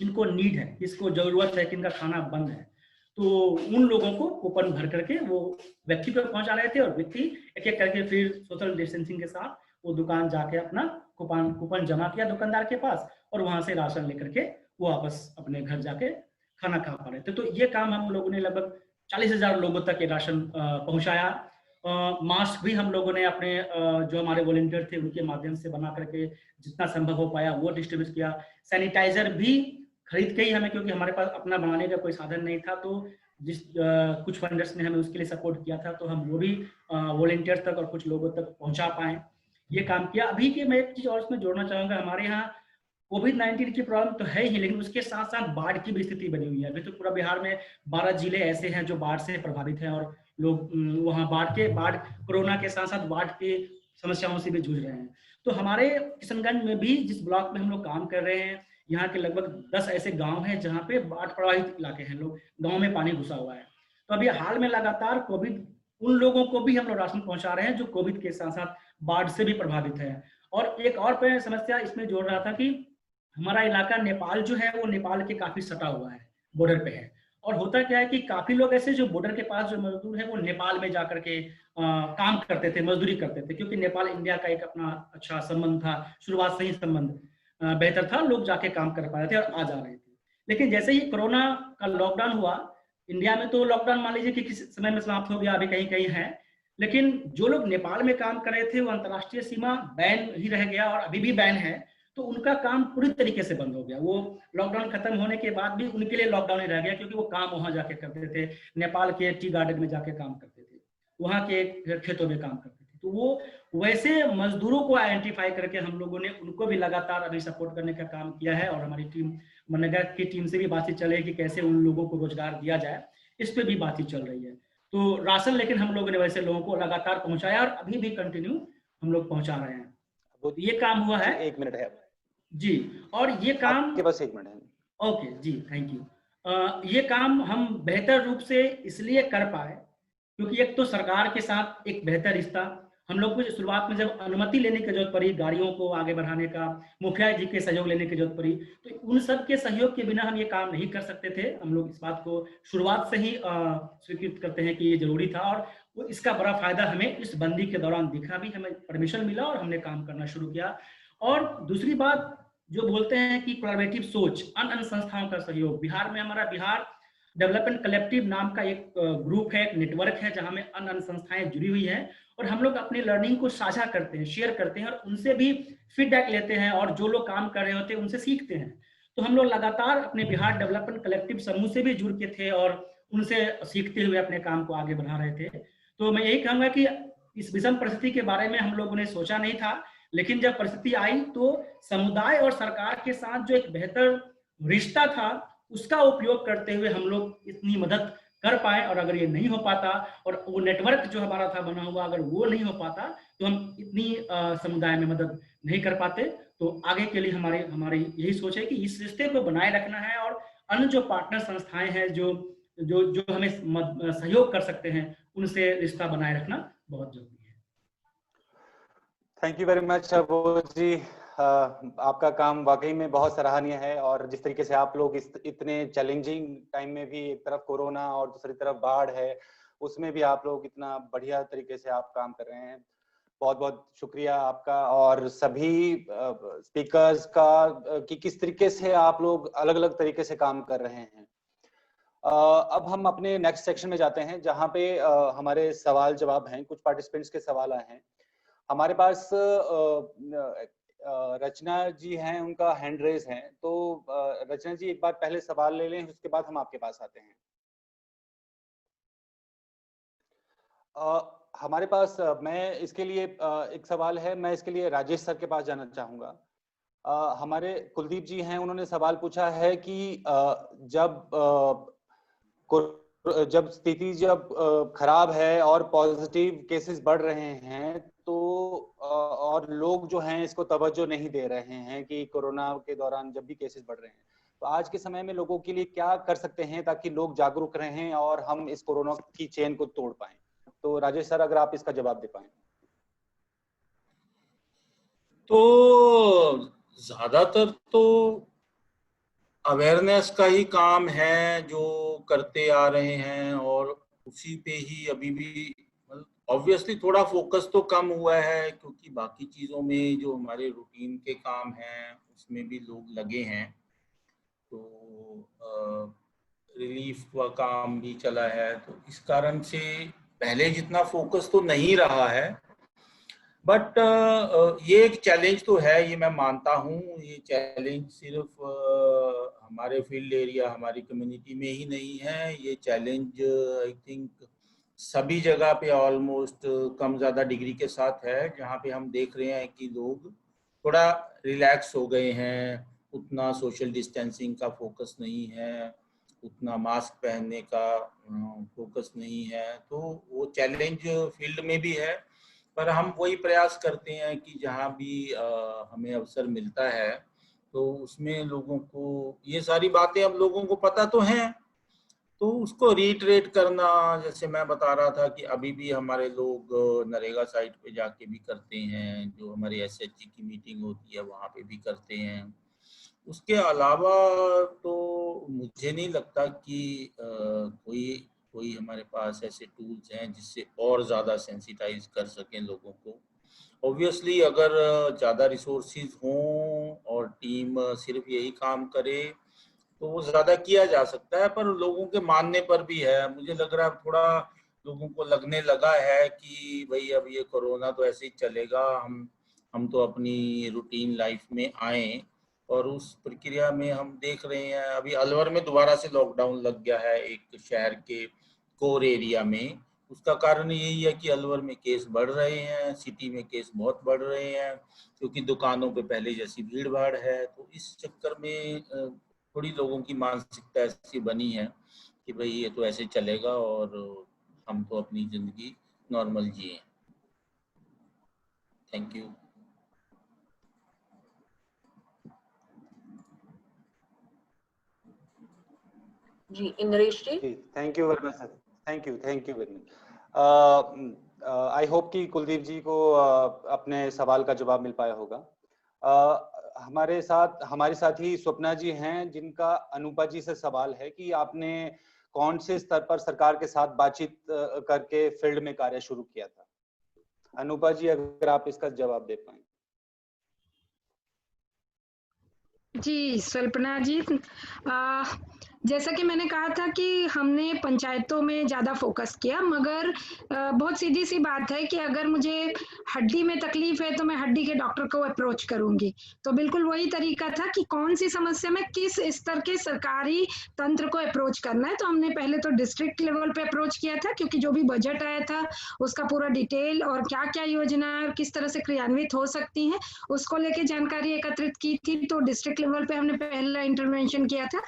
किनको नीड है, किसको जरूरत है, किनका खाना बंद है, तो उन लोगों को कूपन भर करके वो व्यक्ति को पहुंचा रहे थे, और व्यक्ति एक एक करके फिर सोशल डिस्टेंसिंग के साथ वो दुकान जाके अपना कूपन जमा किया दुकानदार के पास, और वहां से राशन लेकर के वो वापस अपने घर जाके खाना खा पा रहे थे। तो ये काम हम लोगों ने लगभग 40,000 लोगों तक ये राशन पहुंचाया। मास्क भी हम लोगों ने अपने जो हमारे वॉलंटियर थे उनके माध्यम से बना करके जितना संभव हो पाया वो डिस्ट्रीब्यूट किया। सैनिटाइजर भी खरीद के ही हमें, क्योंकि हमारे पास अपना बनाने का कोई साधन नहीं था, तो कुछ फंडर्स ने हमें उसके लिए सपोर्ट किया था, तो हम वो भी वॉलंटियर तक और कुछ लोगों तक पहुंचा पाए, ये काम किया। अभी के मैं एक चीज और इसमें जोड़ना चाहूंगा, हमारे यहाँ कोविड-19 की प्रॉब्लम तो है ही, लेकिन उसके साथ साथ बाढ़ की भी स्थिति बनी हुई है। अभी तो पूरा बिहार में 12 जिले ऐसे हैं जो बाढ़ से प्रभावित हैं, और लोग वहाँ बाढ़ कोरोना के साथ साथ बाढ़ की समस्याओं से भी जूझ रहे हैं। तो हमारे किशनगंज में भी जिस ब्लॉक में हम लोग काम कर रहे हैं, यहाँ के लगभग 10 ऐसे गांव हैं जहाँ पे बाढ़ प्रभावित इलाके हैं, लोग गांव में पानी घुसा हुआ है। तो अभी हाल में लगातार कोविड उन लोगों को भी हम लोग राशन पहुंचा रहे हैं जो कोविड के साथ साथ बाढ़ से भी प्रभावित है। और एक और समस्या इसमें जोड़ रहा था कि हमारा इलाका नेपाल जो है वो नेपाल के काफी सटा हुआ है, बॉर्डर पे है, और होता क्या है कि काफी लोग ऐसे जो बॉर्डर के पास जो मजदूर है वो नेपाल में जाकर के काम करते थे, मजदूरी करते थे, क्योंकि नेपाल इंडिया का एक अपना अच्छा संबंध था, शुरुआत से ही संबंध बेहतर था, लोग जाके काम कर पा रहे थे और आ जा रहे थे। लेकिन जैसे ही कोरोना का लॉकडाउन हुआ इंडिया में, तो लॉकडाउन मान लीजिए कि किस समय में समाप्त हो गया, अभी कहीं कहीं है, लेकिन जो लोग नेपाल में काम कर रहे थे वो अंतर्राष्ट्रीय सीमा बैन ही रह गया, और अभी भी बैन है, तो उनका काम पूरी तरीके से बंद हो गया। वो लॉकडाउन खत्म होने के बाद भी उनके लिए लॉकडाउन ही रह गया, क्योंकि वो काम वहां जाके करते थे, नेपाल के टी गार्डन में जाके काम करते थे, वहां के खेतों में काम करते थे। तो वो वैसे मजदूरों को आइडेंटिफाई करके हम लोगों ने उनको भी लगातार अभी सपोर्ट करने का काम किया है, और हमारी टीम मनरेगा की टीम से भी बातचीत चल रही है कि कैसे उन लोगों को रोजगार दिया जाए, इस पे भी बातचीत चल रही है। तो राशन लेकिन हम लोगों ने वैसे लोगों को लगातार पहुंचाया, और अभी भी कंटिन्यू हम लोग पहुंचा रहे हैं। तो ये काम हुआ है। 1 मिनट है जी, और ये काम आपके पास 1 मिनट है। ओके जी, थैंक यू। ये काम हम बेहतर रूप से इसलिए कर पाए क्योंकि एक तो सरकार के साथ एक बेहतर रिश्ता, हम लोग को शुरुआत में जब अनुमति लेने की जरूरत पड़ी, गाड़ियों को आगे बढ़ाने का मुखिया जी के सहयोग लेने की जरूरत पड़ी, तो उन सब के सहयोग के बिना हम ये काम नहीं कर सकते थे। हम लोग इस बात को शुरुआत से ही स्वीकृत करते हैं कि ये जरूरी था, और वो इसका बड़ा फायदा हमें इस बंदी के दौरान दिखा भी, हमें परमिशन मिला और हमने काम करना शुरू किया। और दूसरी बात जो बोलते हैं कि कोलैबोरेटिव सोच, अन्य संस्थाओं का सहयोग, बिहार में हमारा बिहार डेवलपमेंट कलेक्टिव नाम का एक ग्रुप है, एक नेटवर्क है, जहां में अन्य संस्थाएं जुड़ी हुई हैं, और हम लोग अपनी लर्निंग को साझा करते हैं, शेयर करते हैं, और उनसे भी फीडबैक लेते हैं, और जो लोग काम कर रहे होते हैं उनसे सीखते हैं। तो हम लोग लगातार अपने बिहार डेवलपमेंट कलेक्टिव समूह से भी जुड़ के थे, और उनसे सीखते हुए अपने काम को आगे बढ़ा रहे थे। तो मैं यही कहूँगा कि इस विषम परिस्थिति के बारे में हम लोगों ने सोचा नहीं था, लेकिन जब परिस्थिति आई तो समुदाय और सरकार के साथ जो एक बेहतर रिश्ता था उसका उपयोग करते हुए हम लोग इतनी मदद कर पाए। और अगर ये नहीं हो पाता, और वो नेटवर्क जो हमारा था बना हुआ, अगर वो नहीं हो पाता, तो हम इतनी समुदाय में मदद नहीं कर पाते। तो आगे के लिए हमारी यही सोच है कि इस रिश्ते को बनाए रखना है, और अन्य जो पार्टनर संस्थाएं हैं जो जो जो हमें सहयोग कर सकते हैं, उनसे रिश्ता बनाए रखना बहुत जरूरी है। थैंक यू वेरी मच अबोध जी। आपका काम वाकई में बहुत सराहनीय है, और जिस तरीके से आप लोग इस इतने चैलेंजिंग टाइम में भी, एक तरफ कोरोना और दूसरी तरफ बाढ़ है, उसमें भी आप लोग इतना बढ़िया तरीके से आप काम कर रहे हैं। बहुत बहुत शुक्रिया आपका, और सभी स्पीकर्स का कि किस तरीके से आप लोग अलग अलग तरीके से काम कर रहे हैं। अब हम अपने नेक्स्ट सेक्शन में जाते हैं, जहाँ पे हमारे सवाल जवाब हैं। कुछ पार्टिसिपेंट्स के सवाल आए हैं हमारे पास। रचना जी हैं, उनका हैंड रेज है, तो रचना जी एक बार पहले सवाल ले लें, उसके बाद हम आपके पास आते हैं। हमारे पास मैं इसके लिए एक सवाल है, मैं इसके लिए राजेश सर के पास जाना चाहूंगा। हमारे कुलदीप जी हैं, उन्होंने सवाल पूछा है कि जब स्थिति खराब है और पॉजिटिव केसेस बढ़ रहे हैं, तो और लोग जो हैं इसको तवज्जो नहीं दे रहे हैं कि कोरोना के दौरान जब भी केसेस बढ़ रहे हैं, तो आज के समय में लोगों के लिए क्या कर सकते हैं ताकि लोग जागरूक रहें और हम इस कोरोना की चेन को तोड़ पाएं? तो राजेश सर, अगर आप इसका जवाब दे पाएं। तो ज्यादातर तो अवेयरनेस का ही काम है जो करते आ रहे हैं, और उसी पे ही अभी भी ऑब्वियसली थोड़ा फोकस तो कम हुआ है, क्योंकि बाकी चीज़ों में जो हमारे रूटीन के काम हैं उसमें भी लोग लगे हैं। तो रिलीफ का काम भी चला है, तो इस कारण से पहले जितना फोकस तो नहीं रहा है। बट ये एक चैलेंज तो है, ये मैं मानता हूँ। ये चैलेंज सिर्फ हमारे फील्ड एरिया, हमारी कम्युनिटी में ही नहीं है। ये चैलेंज आई थिंक सभी जगह पे ऑलमोस्ट कम ज़्यादा डिग्री के साथ है, जहाँ पे हम देख रहे हैं कि लोग थोड़ा रिलैक्स हो गए हैं, उतना सोशल डिस्टेंसिंग का फोकस नहीं है, उतना मास्क पहनने का फोकस नहीं है। तो वो चैलेंज फील्ड में भी है, पर हम वही प्रयास करते हैं कि जहाँ भी हमें अवसर मिलता है तो उसमें लोगों को ये सारी बातें अब लोगों को पता तो हैं, तो उसको रीट्रेट करना। जैसे मैं बता रहा था कि अभी भी हमारे लोग नरेगा साइट पे जाके भी करते हैं, जो हमारी SHG की मीटिंग होती है वहाँ पे भी करते हैं। उसके अलावा तो मुझे नहीं लगता कि कोई हमारे पास ऐसे टूल्स हैं जिससे और ज़्यादा सेंसिटाइज कर सकें लोगों को। ऑब्वियसली अगर ज़्यादा रिसोर्सेज हों और टीम सिर्फ यही काम करे तो वो ज़्यादा किया जा सकता है, पर लोगों के मानने पर भी है। मुझे लग रहा है थोड़ा लोगों को लगने लगा है कि भाई अब ये कोरोना तो ऐसे ही चलेगा, हम तो अपनी रूटीन लाइफ में आए। और उस प्रक्रिया में हम देख रहे हैं अभी अलवर में दोबारा से लॉकडाउन लग गया है एक शहर के कोर एरिया में। उसका कारण यही है कि अलवर में केस बढ़ रहे हैं, सिटी में केस बहुत बढ़ रहे हैं, क्योंकि दुकानों पे पहले जैसी भीड़ भाड़ है। तो इस चक्कर में थोड़ी लोगों की मानसिकता ऐसी बनी है कि भाई ये तो ऐसे चलेगा और हम तो अपनी जिंदगी नॉर्मल जिए। Thank you. जी Indresh ji. Thank you very much sir, thank you very much. I hope कि कुलदीप जी को अपने सवाल का जवाब मिल पाया होगा। हमारे साथ ही स्वप्ना जी हैं, जिनका अनूपा जी से सवाल है कि आपने कौन से स्तर पर सरकार के साथ बातचीत करके फील्ड में कार्य शुरू किया था। अनूपा जी, अगर आप इसका जवाब दे पाएं। जी स्वल्पना जी, जैसा कि मैंने कहा था कि हमने पंचायतों में ज़्यादा फोकस किया, मगर बहुत सीधी सी बात है कि अगर मुझे हड्डी में तकलीफ है तो मैं हड्डी के डॉक्टर को अप्रोच करूंगी। तो बिल्कुल वही तरीका था कि कौन सी समस्या में किस स्तर के सरकारी तंत्र को अप्रोच करना है। तो हमने पहले तो डिस्ट्रिक्ट लेवल पे अप्रोच किया था, क्योंकि जो भी बजट आया था उसका पूरा डिटेल और क्या क्या योजनाएं और किस तरह से क्रियान्वित हो सकती हैं उसको लेके जानकारी एकत्रित की थी। तो डिस्ट्रिक्ट लेवल पे हमने पहला इंटरवेंशन किया था।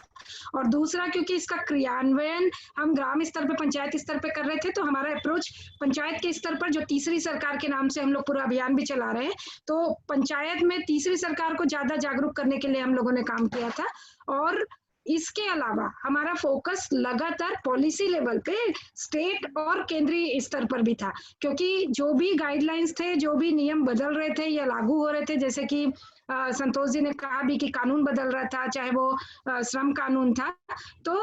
और दूसरा, क्योंकि इसका क्रियान्वयन हम ग्राम स्तर पे, पंचायत स्तर पे कर रहे थे, तो हमारा अप्रोच पंचायत के स्तर पर, जो तीसरी सरकार के नाम से हम लोग पूरा अभियान भी चला रहे हैं, तो पंचायत में तीसरी सरकार को ज्यादा जागरूक करने के लिए हम लोगों ने काम किया था। और इसके अलावा हमारा फोकस लगातार पॉलिसी लेवल पे स्टेट और केंद्रीय स्तर पर भी था, क्योंकि जो भी गाइडलाइंस थे, जो भी नियम बदल रहे थे या लागू हो रहे थे, जैसे कि संतोष जी ने कहा भी कि कानून बदल रहा था, चाहे वो श्रम कानून था, तो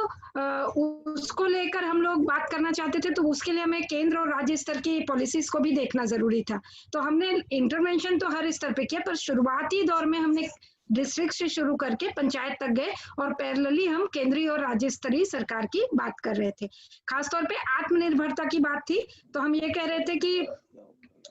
उसको लेकर हम लोग बात करना चाहते थे। तो उसके लिए हमें केंद्र और राज्य स्तर की पॉलिसीज को भी देखना जरूरी था। तो हमने इंटरवेंशन तो हर स्तर पे किया, पर शुरुआती दौर में हमने डिस्ट्रिक्ट से शुरू करके पंचायत तक गए और पैरेलली हम केंद्रीय और राज्य स्तरीय सरकार की बात कर रहे थे। खासतौर पे आत्मनिर्भरता की बात थी, तो हम ये कह रहे थे कि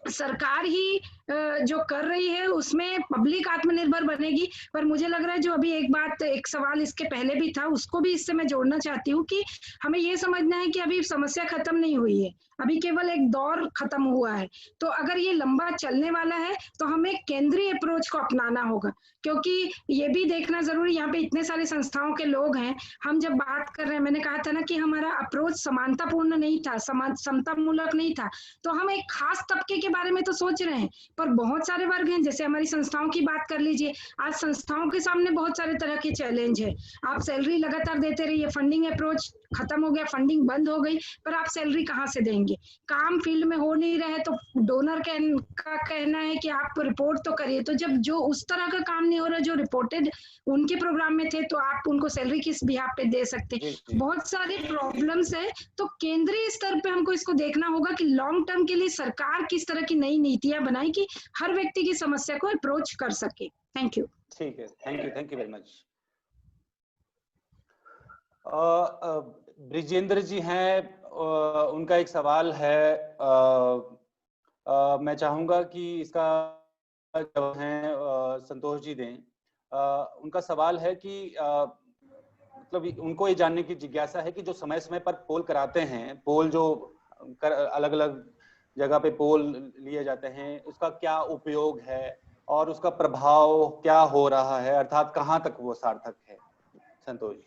सरकार ही जो कर रही है उसमें पब्लिक आत्मनिर्भर बनेगी। पर मुझे लग रहा है जो अभी एक सवाल इसके पहले भी था, उसको भी इससे मैं जोड़ना चाहती हूँ कि हमें ये समझना है कि अभी समस्या खत्म नहीं हुई है, अभी केवल एक दौर खत्म हुआ है। तो अगर ये लंबा चलने वाला है तो हमें केंद्रीय अप्रोच को अपनाना होगा, क्योंकि ये भी देखना जरूरी, यहाँ पे इतने सारे संस्थाओं के लोग हैं, हम जब बात कर रहे हैं, मैंने कहा था ना कि हमारा अप्रोच समानतापूर्ण नहीं था, समतामूलक नहीं था, तो हम एक खास तबके के बारे में तो सोच रहे हैं, पर बहुत सारे वर्ग हैं, जैसे हमारी संस्थाओं की बात कर लीजिए, आज संस्थाओं के सामने बहुत सारे तरह के चैलेंज है। आप सैलरी लगातार देते रहिए, फंडिंग अप्रोच खत्म हो गया, फंडिंग बंद हो गई, पर आप सैलरी कहाँ से देंगे? काम फील्ड में हो नहीं रहे तो डोनर का कहना है कि आप रिपोर्ट तो करिए, तो जब जो उस तरह का काम नहीं हो रहा जो रिपोर्टेड उनके प्रोग्राम में थे, तो आप उनको सैलरी किस बिहाफ पे दे सकते हैं? बहुत सारे प्रॉब्लम्स है। तो केंद्रीय स्तर पे हमको इसको देखना होगा कि लॉन्ग टर्म के लिए सरकार किस तरह की नई नीतियां बनाए कि हर व्यक्ति की समस्या को अप्रोच कर सके। Thank you. ठीक है, thank you very much. Brijendra ji हैं, उनका एक सवाल है, मैं चाहूंगा कि इसका जवाब है संतोष जी दें। उनका सवाल है कि मतलब उनको ये जानने की जिज्ञासा है कि जो समय समय पर पोल कराते हैं, पोल जो अलग अलग जगह पे पोल लिए जाते हैं, उसका क्या उपयोग है और उसका प्रभाव क्या हो रहा है, अर्थात कहाँ तक वो सार्थक है? संतोष जी,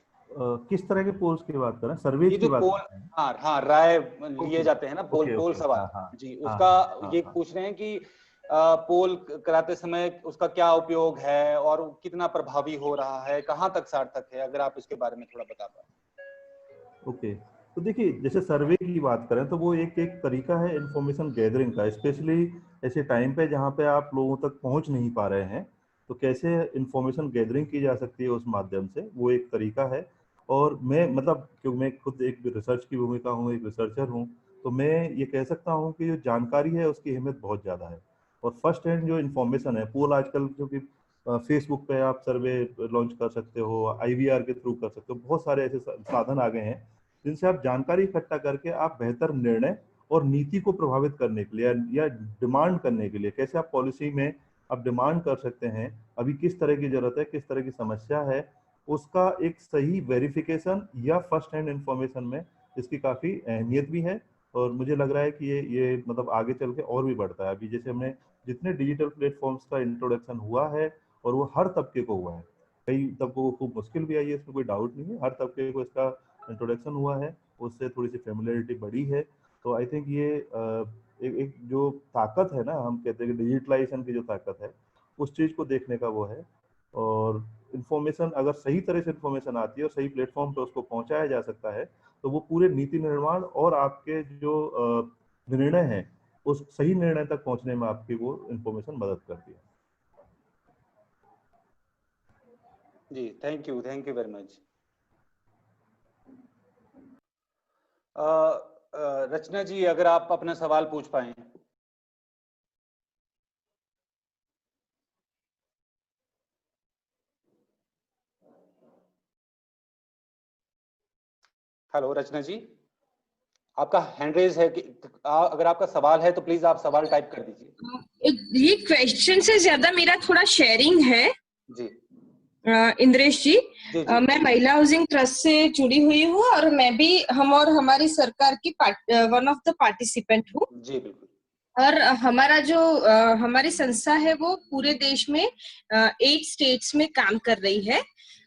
किस तरह के पोल्स की बात कर रहे हैं? सर्वे की बात कर रहे हैं? हाँ, राय लिए जाते हैं ना, पोल सवाल जी, उसका ये पूछ रहे हैं कि पोल कराते समय उसका क्या उपयोग है और कितना प्रभावी हो रहा है, कहाँ तक सार्थक है, अगर आप इसके बारे में थोड़ा बता पाए। ओके, तो देखिए, जैसे सर्वे की बात करें तो वो एक तरीका है इंफॉर्मेशन गैदरिंग का, स्पेशली ऐसे टाइम पे जहाँ पे आप लोगों तक पहुँच नहीं पा रहे हैं, तो कैसे इंफॉर्मेशन गैदरिंग की जा सकती है उस माध्यम से, वो एक तरीका है। और मैं मतलब क्योंकि मैं खुद एक रिसर्च की भूमिका हूँ, एक रिसर्चर हूँ, तो मैं ये कह सकता हूँ कि जो जानकारी है उसकी अहमियत बहुत ज़्यादा है। और फर्स्ट हैंड जो इन्फॉर्मेशन है, पोल आजकल क्योंकि फेसबुक पे आप सर्वे लॉन्च कर सकते हो, IVR के थ्रू कर सकते हो, बहुत सारे ऐसे साधन आ गए हैं जिनसे आप जानकारी इकट्ठा करके आप बेहतर निर्णय और नीति को प्रभावित करने के लिए या डिमांड करने के लिए, कैसे आप पॉलिसी में आप डिमांड कर सकते हैं, अभी किस तरह की जरूरत है, किस तरह की समस्या है, उसका एक सही वेरिफिकेशन या फर्स्ट हैंड इंफॉर्मेशन में इसकी काफ़ी अहमियत भी है। और मुझे लग रहा है कि ये मतलब आगे चल के और भी बढ़ता है। अभी जैसे हमने जितने डिजिटल प्लेटफॉर्म्स का इंट्रोडक्शन हुआ है, और वो हर तबके को हुआ है, कई तबकों को खूब मुश्किल भी आई है, इसमें कोई डाउट नहीं है, हर तबके को इसका इंट्रोडक्शन हुआ है, उससे थोड़ी सी फेमिलियरिटी बढ़ी है। तो आई थिंक ये एक जो ताकत है ना, हम कहते हैं कि डिजिटलाइजेशन की जो ताकत है, उस चीज़ को देखने का वो है। और इन्फॉर्मेशन अगर सही तरह से इन्फॉर्मेशन आती है और सही प्लेटफॉर्म पे उसको पहुंचाया जा सकता है, तो वो पूरे नीति निर्माण और आपके जो निर्णय हैं, उस सही निर्णय तक पहुंचने में आपकी वो इन्फॉर्मेशन मदद करती है। जी, थैंक यू वेरी मच। रचना जी, अगर आप अपना सवाल पूछ पाएं। हेलो रचना जी, आपका हैंड रेज है कि अगर आपका सवाल है तो प्लीज आप सवाल टाइप कर दीजिए। ये क्वेश्चन से ज्यादा मेरा थोड़ा शेयरिंग है जी। इंद्रेश जी, मैं महिला हाउसिंग ट्रस्ट से जुड़ी हुई हूँ और मैं भी हम और हमारी सरकार की वन ऑफ द पार्टिसिपेंट हूँ। जी बिल्कुल। और हमारा जो हमारी संस्था है वो पूरे देश में 8 स्टेट्स में काम कर रही है।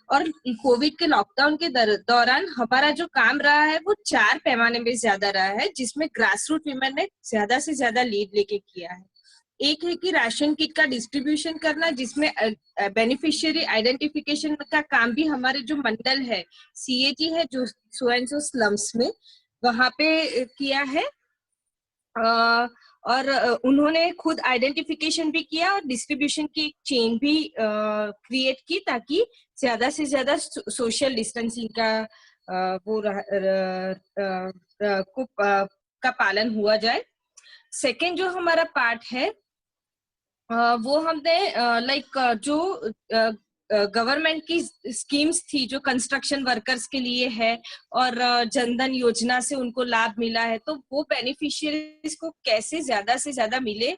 और कोविड के लॉकडाउन के दौरान हमारा जो काम रहा है वो 4 पैमाने में ज्यादा रहा है, जिसमें ग्रास रूट विमेन ने ज्यादा से ज्यादा लीड लेके किया है। एक है कि राशन किट का डिस्ट्रीब्यूशन करना, जिसमें बेनिफिशियरी आइडेंटिफिकेशन का काम भी हमारे जो मंडल है CAG है जो सो एंड सो स्लम्स में वहां पे किया है। और उन्होंने खुद आइडेंटिफिकेशन भी किया और डिस्ट्रीब्यूशन की एक चेन भी क्रिएट की, ताकि ज्यादा से ज्यादा सोशल डिस्टेंसिंग का वो का पालन हुआ जाए। सेकेंड जो हमारा पार्ट है वो हमने लाइक जो गवर्नमेंट की स्कीम्स थी जो कंस्ट्रक्शन वर्कर्स के लिए है और जनधन योजना से उनको लाभ मिला है, तो वो बेनिफिशियरीज को कैसे ज्यादा से ज्यादा मिले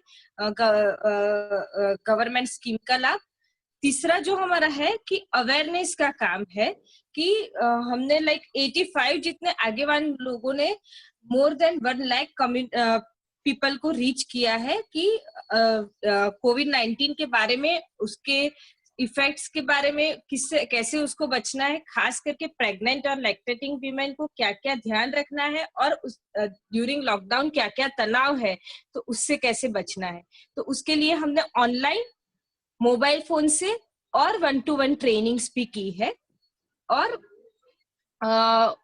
गवर्नमेंट स्कीम का लाभ। तीसरा जो हमारा है कि अवेयरनेस का काम है कि हमने 85 जितने आगे वाले लोगों ने मोर देन 1 लाख पीपल को रीच किया है कि कोविड-19 के बारे में, उसके इफेक्ट्स के बारे में, किससे कैसे उसको बचना है, खास करके प्रेग्नेंट और लैक्टेटिंग वीमेन को क्या क्या ध्यान रखना है, और उस ड्यूरिंग लॉकडाउन क्या क्या तनाव है तो उससे कैसे बचना है। तो उसके लिए हमने ऑनलाइन, मोबाइल फोन से और 1-to-1 ट्रेनिंग्स भी की है। और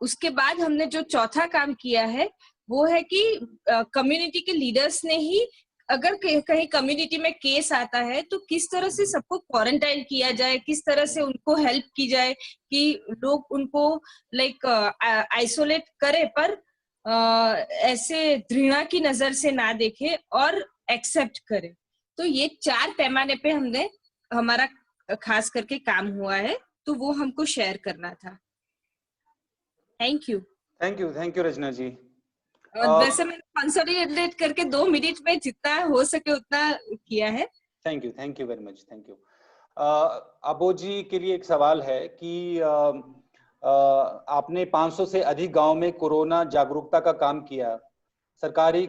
उसके बाद हमने जो चौथा काम किया है वो है कि कम्युनिटी के लीडर्स ने ही, अगर कहीं कम्युनिटी में केस आता है तो किस तरह से सबको क्वारंटाइन किया जाए, किस तरह से उनको हेल्प की जाए कि लोग उनको आइसोलेट करे पर ऐसे घृणा की नजर से ना देखे और एक्सेप्ट करे। तो ये 4 पैमाने पे हमने हमारा खास करके काम हुआ है, तो वो हमको शेयर करना था। थैंक यू रचना जी। वैसे मैंने कंसोलिडेट करके 2 मिनट में जितना हो सके उतना किया है। Thank you very much, thank you. Abo ji के लिए एक सवाल है कि आपने 500 से अधिक गांव में कोरोना जागरूकता का काम किया। सरकारी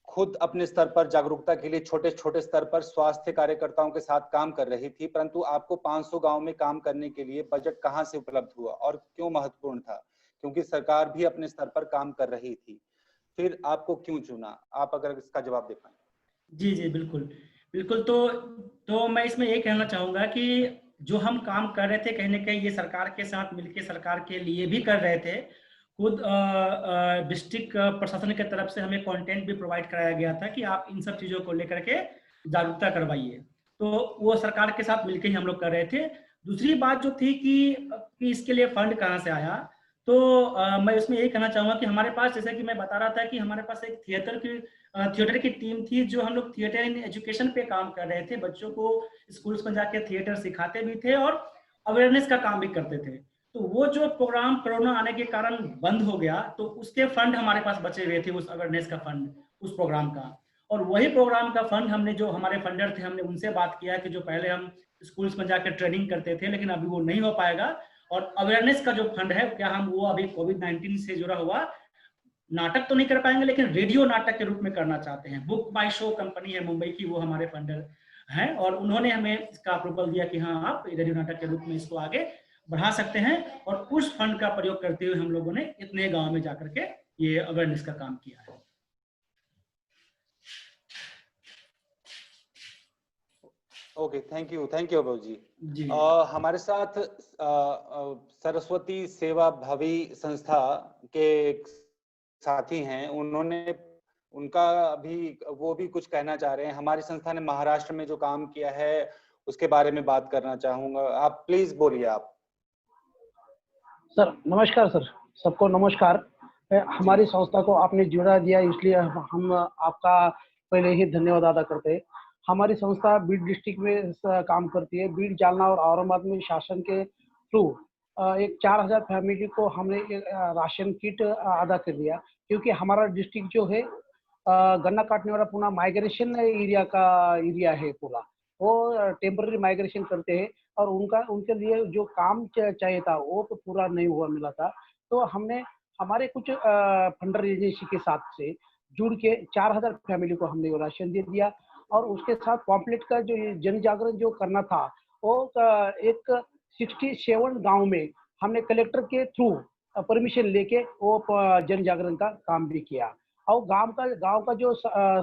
खुद अपने स्तर पर जागरूकता के लिए छोटे छोटे स्तर पर स्वास्थ्य कार्यकर्ताओं के साथ काम कर रही थी, परंतु आपको 500 गांव में काम करने के लिए बजट कहां से उपलब्ध हुआ और क्यों महत्वपूर्ण था? क्योंकि सरकार भी अपने स्तर पर काम कर रही थी, फिर आपको क्यों चुना? आप अगर इसका जवाब दे पाएं। जी बिल्कुल। तो मैं इसमें ये कहना चाहूँगा कि जो हम काम कर रहे थे, कहीं ना कहीं ये सरकार के साथ मिलकर सरकार के लिए भी कर रहे थे। खुद डिस्ट्रिक्ट प्रशासन की तरफ से हमें कंटेंट भी प्रोवाइड कराया गया था कि आप इन सब चीज़ों को लेकर के जागरूकता करवाइए। तो वो सरकार के साथ मिलकर ही हम लोग कर रहे थे। दूसरी बात जो थी कि इसके लिए फंड कहाँ से आया, तो मैं उसमें यही कहना चाहूँगा कि हमारे पास, जैसे कि मैं बता रहा था कि हमारे पास एक थिएटर की टीम थी, जो हम लोग थिएटर इन एजुकेशन पे काम कर रहे थे। बच्चों को स्कूल्स में जाके थिएटर सिखाते भी थे और अवेयरनेस का काम भी करते थे। तो वो जो प्रोग्राम कोरोना आने के कारण बंद हो गया, तो उसके फंड हमारे पास बचे हुए थे, उस अवेयरनेस का फंड, उस प्रोग्राम का। और वही प्रोग्राम का फंड हमने, जो हमारे फंडर थे, हमने उनसे बात किया कि जो पहले हम स्कूल्स में जाकर ट्रेनिंग करते थे, लेकिन अभी वो नहीं हो पाएगा, और अवेयरनेस का जो फंड है, क्या हम वो अभी कोविड-19 से जुड़ा हुआ नाटक तो नहीं कर पाएंगे, लेकिन रेडियो नाटक के रूप में करना चाहते हैं। बुक माई शो कंपनी है मुंबई की, वो हमारे फंडर हैं, और उन्होंने हमें इसका अप्रूवल दिया कि हाँ, आप रेडियो नाटक के रूप में इसको आगे बढ़ा सकते हैं। और उस फंड का प्रयोग करते हुए हम लोगों ने इतने गांव में जाकर के ये अवेयरनेस का काम किया है। ओके, थैंक यू अबू जी। हमारे साथ सरस्वती सेवा भावी संस्था के साथी हैं, वो भी कुछ कहना चाह रहे हैं। हमारी संस्था ने महाराष्ट्र में जो काम किया है उसके बारे में बात करना चाहूंगा। आप प्लीज बोलिए। आप सर नमस्कार। सर सबको नमस्कार। हमारी संस्था को आपने जुड़ा दिया, इसलिए हम आपका पहले ही धन्यवाद अदा करते हैं। हमारी संस्था बीड डिस्ट्रिक्ट में काम करती है। बीड, जालना और औरंगाबाद में शासन के थ्रू एक 4000 फैमिली को हमने राशन किट अदा कर दिया, क्योंकि हमारा डिस्ट्रिक्ट जो है गन्ना काटने वाला पूरा माइग्रेशन एरिया है पूरा। वो टेम्पररी माइग्रेशन करते हैं और उनके लिए जो काम चाहिए था वो तो पूरा नहीं हुआ मिला था। तो हमने हमारे कुछ फंडर एजेंसी के साथ से जुड़ के 4000 फैमिली को हमने राशन दे दिया। और उसके साथ पॉम्पलेट का जो जन जागरण जो करना था, वो एक 67 गांव में हमने कलेक्टर के थ्रू परमिशन लेके वो जन जागरण का काम भी किया। और गांव का जो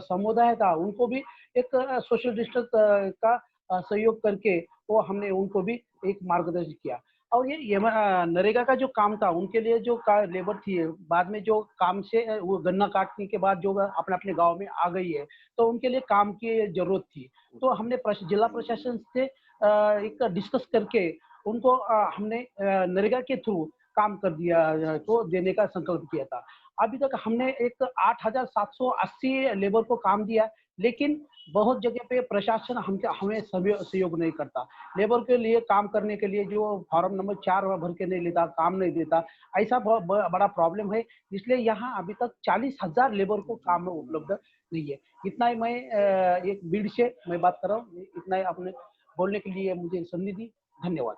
समुदाय था, उनको भी एक सोशल डिस्टेंस का सहयोग करके वो हमने उनको भी एक मार्गदर्शन किया। और ये नरेगा का जो काम था, उनके लिए जो लेबर थी, बाद में जो काम से वो गन्ना काटने के बाद जो अपने अपने गांव में आ गई है, तो उनके लिए काम की जरूरत थी। तो हमने जिला प्रशासन से एक डिस्कस करके उनको हमने नरेगा के थ्रू काम कर दिया, तो देने का संकल्प किया था। अभी तक हमने एक 8780 लेबर को काम दिया, लेकिन बहुत जगह पे प्रशासन हमें सहयोग नहीं करता। लेबर के लिए काम करने के लिए जो फॉर्म नंबर 4 भर के नहीं लेता, काम नहीं देता, ऐसा बहुत बड़ा प्रॉब्लम है। इसलिए यहाँ अभी तक 40,000 लेबर को काम उपलब्ध नहीं है। इतना ही मैं एक बीड से मैं बात कर रहा हूँ, इतना ही अपने बोलने के लिए मुझे संधि दी। धन्यवाद।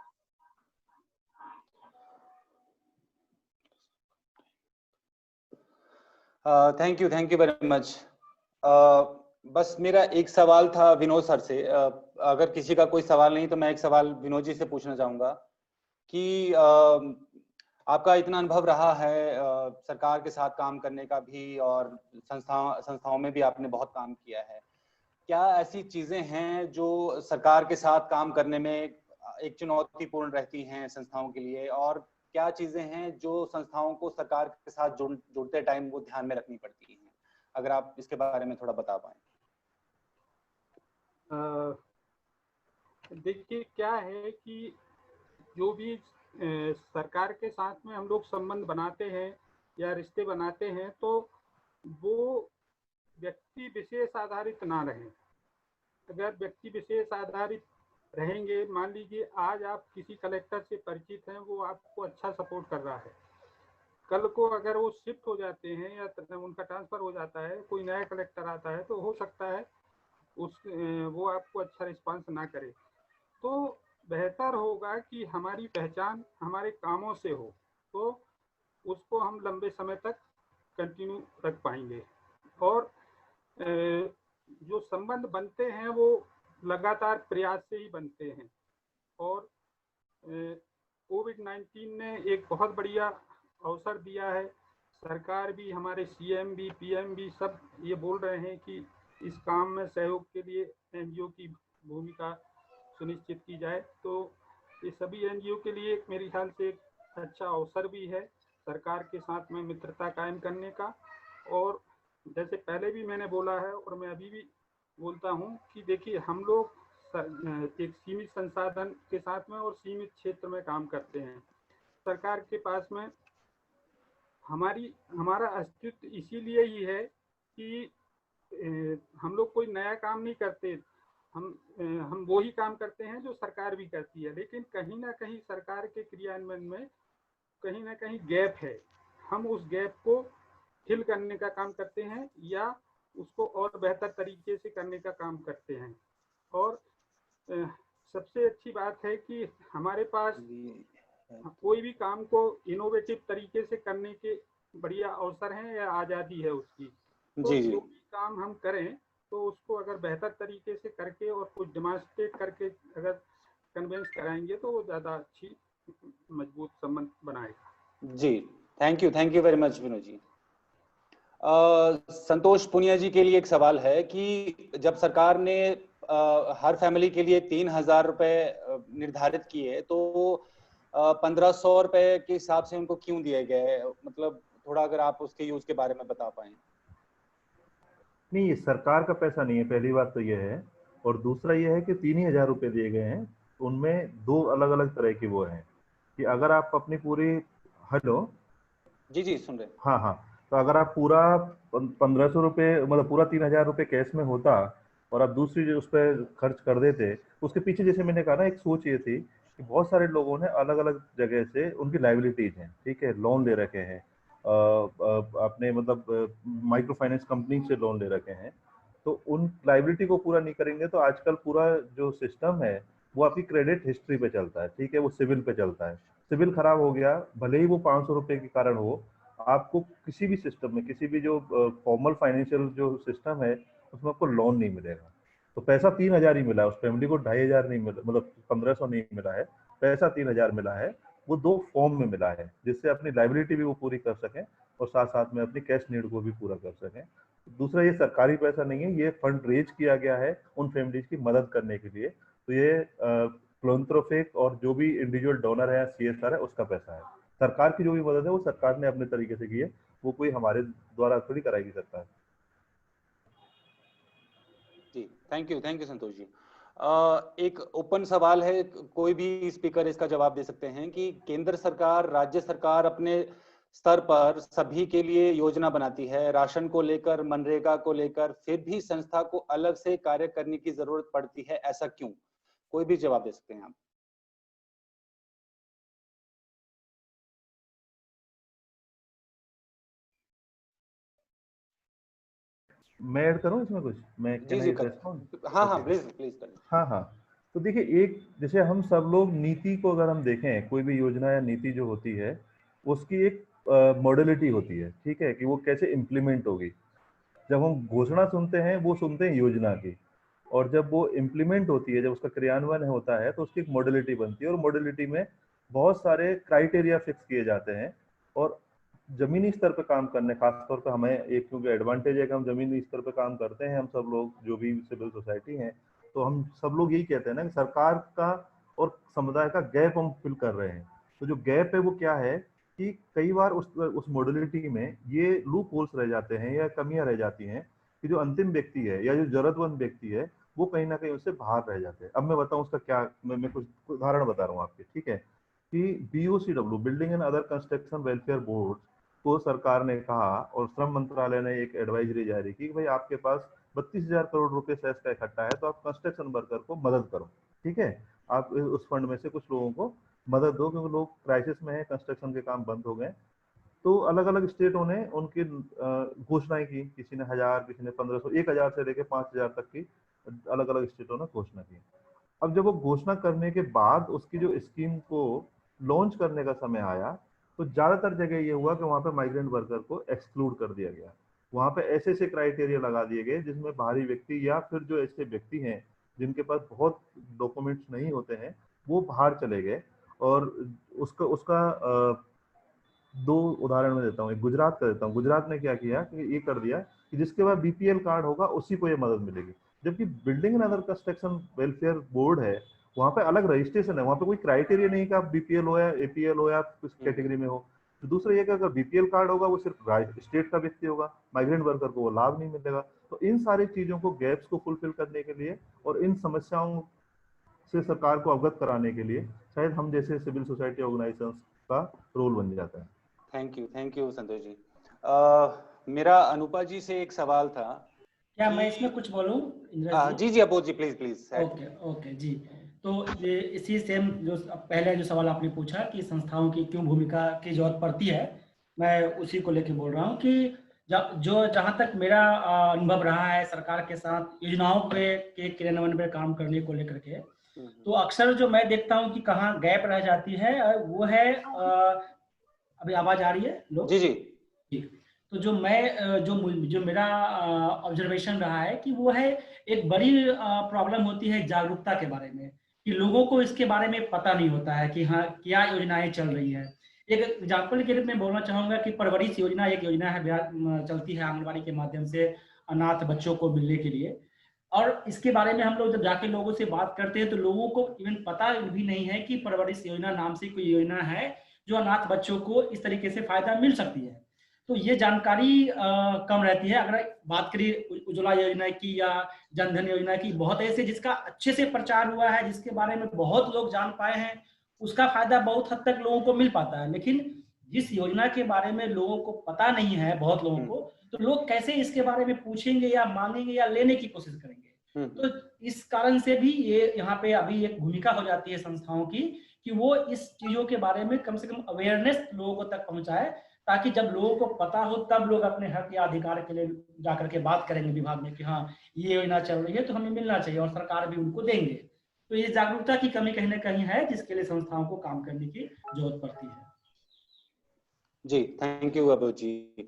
Thank you very much. बस मेरा एक सवाल था विनोद सर से। अगर किसी का कोई सवाल नहीं तो मैं एक सवाल विनोद जी से पूछना चाहूंगा कि आपका इतना अनुभव रहा है सरकार के साथ काम करने का भी, और संस्थाओं में भी आपने बहुत काम किया है। क्या ऐसी चीजें हैं जो सरकार के साथ काम करने में एक चुनौतीपूर्ण रहती हैं संस्थाओं के लिए, और क्या चीजें हैं जो संस्थाओं को सरकार के साथ जुड़ते टाइम वो ध्यान में रखनी पड़ती हैं? अगर आप इसके बारे में थोड़ा बता पाएं। देखिए क्या है कि जो भी सरकार के साथ में हम लोग संबंध बनाते हैं या रिश्ते बनाते हैं, तो वो व्यक्ति विशेष आधारित ना रहे। अगर व्यक्ति विशेष आधारित रहेंगे, मान लीजिए आज आप किसी कलेक्टर से परिचित हैं, वो आपको अच्छा सपोर्ट कर रहा है, कल को अगर वो शिफ्ट हो जाते हैं या उनका ट्रांसफर हो जाता है, कोई नया कलेक्टर आता है, तो हो सकता है वो आपको अच्छा रिस्पांस ना करे। तो बेहतर होगा कि हमारी पहचान हमारे कामों से हो, तो उसको हम लंबे समय तक कंटिन्यू रख पाएंगे। और जो संबंध बनते हैं वो लगातार प्रयास से ही बनते हैं। और कोविड-19 ने एक बहुत बढ़िया अवसर दिया है। सरकार भी, हमारे सीएम भी, पीएम भी सब ये बोल रहे हैं कि इस काम में सहयोग के लिए एनजीओ की भूमिका सुनिश्चित की जाए। तो ये सभी एनजीओ के लिए मेरे ख्याल से एक अच्छा अवसर भी है सरकार के साथ में मित्रता कायम करने का। और जैसे पहले भी मैंने बोला है और मैं अभी भी बोलता हूँ कि देखिए, हम लोग एक सीमित संसाधन के साथ में और सीमित क्षेत्र में काम करते हैं। सरकार के पास में हमारा अस्तित्व इसीलिए ही है कि हम लोग कोई नया काम नहीं करते, हम वो ही काम करते हैं जो सरकार भी करती है। लेकिन कहीं ना कहीं सरकार के क्रियान्वयन में कहीं ना कहीं गैप है। हम उस गैप को फिल करने का काम करते हैं या उसको और बेहतर तरीके से करने का काम करते हैं। और सबसे अच्छी बात है कि हमारे पास कोई भी काम को इनोवेटिव तरीके से करने के बढ़िया अवसर हैं या आज़ादी है उसकी। तो जो भी काम हम करें तो उसको अगर बेहतर तरीके से करके और कुछ डेमोंस्ट्रेट करके अगर कन्विंस कराएंगे तो वो ज़्यादा अच्छी मजबूत संबंध बनाएगा। जी, thank you very much Vinod ji. Santosh Punia ji के लिए एक सवाल है कि जब सरकार ने हर फैमिली के लिए 3,000 रुपए निर्धारित किए, तो 1,500 रुपए के हिसाब से उनको क्यों दिए गए? मतलब थोड़ा अगर आप उसके यूज के बारे में बता पाएं। नहीं, ये सरकार का पैसा नहीं है, पहली बात तो ये है। और दूसरा ये है कि 3,000 रुपए दिए गए हैं, उनमें दो अलग अलग तरह की वो हैं कि अगर आप अपनी पूरी, हेलो जी सुन रहे। हाँ, तो अगर आप पूरा 1,500 रुपये, मतलब पूरा 3,000 रुपये कैश में होता और आप दूसरी जो उस पर खर्च कर देते, उसके पीछे जैसे मैंने कहा ना, एक सोच ये थी कि बहुत सारे लोगों ने अलग अलग जगह से उनकी लाइबिलिटीज हैं, ठीक है, लोन ले रखे हैं, अपने मतलब माइक्रो फाइनेंस कंपनी से लोन ले रखे हैं। तो उन लाइबिलिटी को पूरा नहीं करेंगे तो आजकल पूरा जो सिस्टम है वो आपकी क्रेडिट हिस्ट्री पे चलता है, ठीक है, वो सिविल पे चलता है। सिविल खराब हो गया, भले ही वो 500 रुपये के कारण हो, आपको किसी भी सिस्टम में, किसी भी जो फॉर्मल फाइनेंशियल जो सिस्टम है उसमें आपको लोन नहीं मिलेगा। तो पैसा 3,000 ही मिला है, उस फैमिली को 2,500 नहीं मिला, मतलब 1,500 नहीं मिला है, पैसा 3,000 मिला है। वो दो फॉर्म में मिला है जिससे अपनी लाइबिलिटी भी वो पूरी कर सकें और साथ साथ में अपनी कैश नीड को भी पूरा कर सकें। दूसरा, ये सरकारी पैसा नहीं है, ये फंड रेज किया गया है उन फैमिलीज की मदद करने के लिए। तो ये फिलैंथ्रोपिक और जो भी इंडिविजुअल डोनर है, CSR है, उसका पैसा है। सरकार की जो भी मदद है वो सरकार ने अपने तरीके से की है, वो कोई हमारे द्वारा थोड़ी कराएगी सरकार। जी, थैंक यू संतोष जी। एक ओपन सवाल है, कोई भी स्पीकर इसका जवाब दे सकते हैं कि केंद्र सरकार, राज्य सरकार अपने स्तर पर सभी के लिए योजना बनाती है, राशन को लेकर, मनरेगा को लेकर, फिर भी संस्था को अलग से कार्य करने की जरूरत पड़ती है, ऐसा क्यों? कोई भी जवाब दे सकते हैं आप। मैं ऐड करूं इसमें कुछ? मैं जी हाँ प्लीज करें। हाँ, तो देखिए, एक जैसे हम सब लोग नीति को अगर हम देखें, कोई भी योजना या नीति जो होती है उसकी एक मॉडलिटी होती है, ठीक है, कि वो कैसे इम्प्लीमेंट होगी। जब हम घोषणा सुनते हैं वो सुनते हैं योजना की, और जब वो इम्प्लीमेंट होती है, जब उसका क्रियान्वयन होता है तो उसकी एक मॉडलिटी बनती है, और मॉडलिटी में बहुत सारे क्राइटेरिया फिक्स किए जाते हैं। और जमीनी स्तर पर काम करने, खासतौर पर हमें एक क्योंकि एडवांटेज है कि हम जमीनी स्तर पर काम करते हैं, हम सब लोग जो भी सिविल सोसाइटी हैं, तो हम सब लोग यही कहते हैं ना कि सरकार का और समुदाय का गैप हम फिल कर रहे हैं। तो जो गैप है वो क्या है कि कई बार उस मॉडलिटी में ये लूप होल्स रह जाते हैं या कमियां रह जाती हैं कि जो अंतिम व्यक्ति है या जो जरूरतमंद व्यक्ति है वो कहीं ना कहीं उससे बाहर रह जाते हैं। अब मैं बताऊं उसका क्या, मैं कुछ उदाहरण बता रहा हूँ आपके, ठीक है, कि BOCW, building and other construction welfare board को सरकार ने कहा और श्रम मंत्रालय ने एक एडवाइजरी जारी की कि भाई आपके पास 32,000 करोड़ रुपए सेस का इकट्ठा है, तो आप कंस्ट्रक्शन वर्कर को मदद करो, ठीक है, आप उस फंड में से कुछ लोगों को मदद दो, क्योंकि लोग क्राइसिस में है, कंस्ट्रक्शन के काम बंद हो गए। तो अलग अलग स्टेटों ने उनकी घोषणाएं की, किसी ने 1000, किसी ने 1500, 1000 से लेकर 5000 तक की अलग अलग स्टेटों ने घोषणा की। अब जब वो घोषणा करने के बाद उसकी जो स्कीम को लॉन्च करने का समय आया, तो ज्यादातर जगह ये हुआ कि वहां पे माइग्रेंट वर्कर को एक्सक्लूड कर दिया गया। वहां पे ऐसे ऐसे क्राइटेरिया लगा दिए गए जिसमें बाहरी व्यक्ति या फिर जो ऐसे व्यक्ति हैं जिनके पास बहुत डॉक्यूमेंट्स नहीं होते हैं वो बाहर चले गए। और उसका दो उदाहरण में देता हूँ, एक गुजरात का देता हूँ। गुजरात ने क्या किया कि ये कर दिया कि जिसके पास BPL कार्ड होगा उसी को ये मदद मिलेगी, जबकि building and other construction welfare board है, वहाँ पे अलग रजिस्ट्रेशन है, वहाँ पे कोई क्राइटेरिया नहीं कि आप BPL हो या APL हो या आप किस कैटेगरी में हो। तो दूसरा ये कि अगर BPL कार्ड होगा वो सिर्फ स्टेट का व्यक्ति होगा, माइग्रेंट वर्कर को वो लाभ नहीं मिलेगा। तो इन सारी चीजों को, गैप्स को फुलफिल करने के लिए और इन समस्याओं से सरकार को अवगत कराने के लिए शायद हम जैसे सिविल सोसाइटी ऑर्गेनाइजेशंस का रोल बन जाता है। थैंक यू संतोष जी। मेरा अनुपा जी से एक सवाल था। क्या मैं इसमें कुछ बोलूं? जी अपोज जी, प्लीज। ओके जी। तो ये इसी सेम जो पहले जो सवाल आपने पूछा कि संस्थाओं की क्यों भूमिका की जरूरत पड़ती है, मैं उसी को लेके बोल रहा हूँ कि जो जहाँ तक मेरा अनुभव रहा है सरकार के साथ योजनाओं के क्रियान्वयन पर काम करने को लेकर के, तो अक्सर जो मैं देखता हूँ कि कहाँ गैप रह जाती है वो है, अभी आवाज आ रही है लोग? जी। तो जो मेरा ऑब्जर्वेशन रहा है कि वो है एक बड़ी प्रॉब्लम होती है जागरूकता के बारे में, कि लोगों को इसके बारे में पता नहीं होता है कि हाँ क्या योजनाएं चल रही है। एक एग्जाम्पल के रूप में बोलना चाहूंगा कि परवरिश योजना एक योजना है, चलती है आंगनबाड़ी के माध्यम से अनाथ बच्चों को मिलने के लिए। और इसके बारे में हम लोग जब जाके लोगों से बात करते हैं तो लोगों को इवन पता भी नहीं है कि परवरिश योजना नाम से कोई योजना है जो अनाथ बच्चों को इस तरीके से फायदा मिल सकती है। तो ये जानकारी कम रहती है। अगर बात करिए उज्ज्वला योजना की या जनधन योजना की, बहुत ऐसे जिसका अच्छे से प्रचार हुआ है, जिसके बारे में बहुत लोग जान पाए हैं, उसका फायदा बहुत हद तक लोगों को मिल पाता है। लेकिन जिस योजना के बारे में लोगों को पता नहीं है, बहुत लोगों को, तो लोग कैसे इसके बारे में पूछेंगे या मांगेंगे या लेने की कोशिश करेंगे। तो इस कारण से भी ये यहाँ पे अभी एक भूमिका हो जाती है संस्थाओं की कि वो इस चीजों के बारे में कम से कम अवेयरनेस लोगों को तक पहुंचाए, ताकि जब लोगों को पता हो तब लोग अपने हक या अधिकार के लिए जाकर के बात करेंगे विभाग में कि हाँ ये योजना चल रही है तो हमें मिलना चाहिए, और सरकार भी उनको देंगे। तो ये जागरूकता की कमी कहीं ना कहीं है, जिसके लिए संस्थाओं को काम करने की जरूरत पड़ती है। जी थैंक यू अबू जी।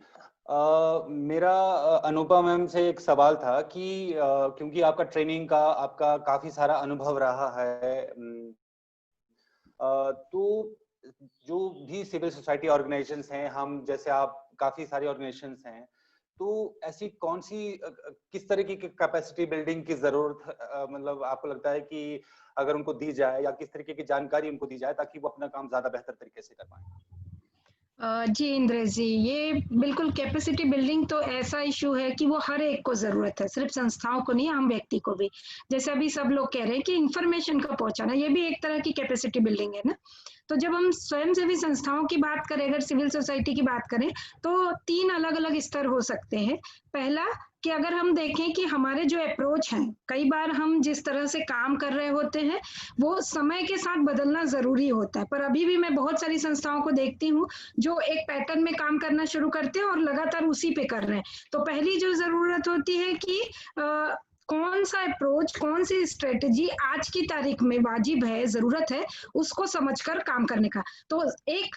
मेरा अनुपा मैम से एक सवाल था कि क्योंकि आपका ट्रेनिंग का आपका काफी सारा अनुभव रहा है, तो जो भी सिविल सोसाइटी ऑर्गेनाइजेशंस हैं, हम जैसे आप काफी सारी ऑर्गेनाइजेशंस हैं, तो ऐसी कौन सी किस तरीके की कैपेसिटी बिल्डिंग की जरूरत मतलब आपको लगता है कि अगर उनको दी जाए, या किस तरीके की जानकारी उनको दी जाए ताकि वो अपना काम ज्यादा बेहतर तरीके से कर पाए? जी इंद्रेश जी, ये बिल्कुल कैपेसिटी बिल्डिंग तो ऐसा इशू है कि वो हर एक को जरूरत है, सिर्फ संस्थाओं को नहीं, आम व्यक्ति को भी। जैसे अभी सब लोग कह रहे हैं कि इंफॉर्मेशन का पहुंचाना, ये भी एक तरह की कैपेसिटी बिल्डिंग है ना। तो जब हम स्वयंसेवी संस्थाओं की बात करें, अगर सिविल सोसाइटी की बात करें, तो 3 अलग अलग स्तर हो सकते हैं। पहला कि अगर हम देखें कि हमारे जो अप्रोच हैं, कई बार हम जिस तरह से काम कर रहे होते हैं वो समय के साथ बदलना जरूरी होता है, पर अभी भी मैं बहुत सारी संस्थाओं को देखती हूँ जो एक पैटर्न में काम करना शुरू करते हैं और लगातार उसी पे कर रहे हैं। तो पहली जो जरूरत होती है कि कौन सा अप्रोच, कौन सी स्ट्रेटेजी आज की तारीख में वाजिब है, जरूरत है, उसको समझकर काम करने का। तो एक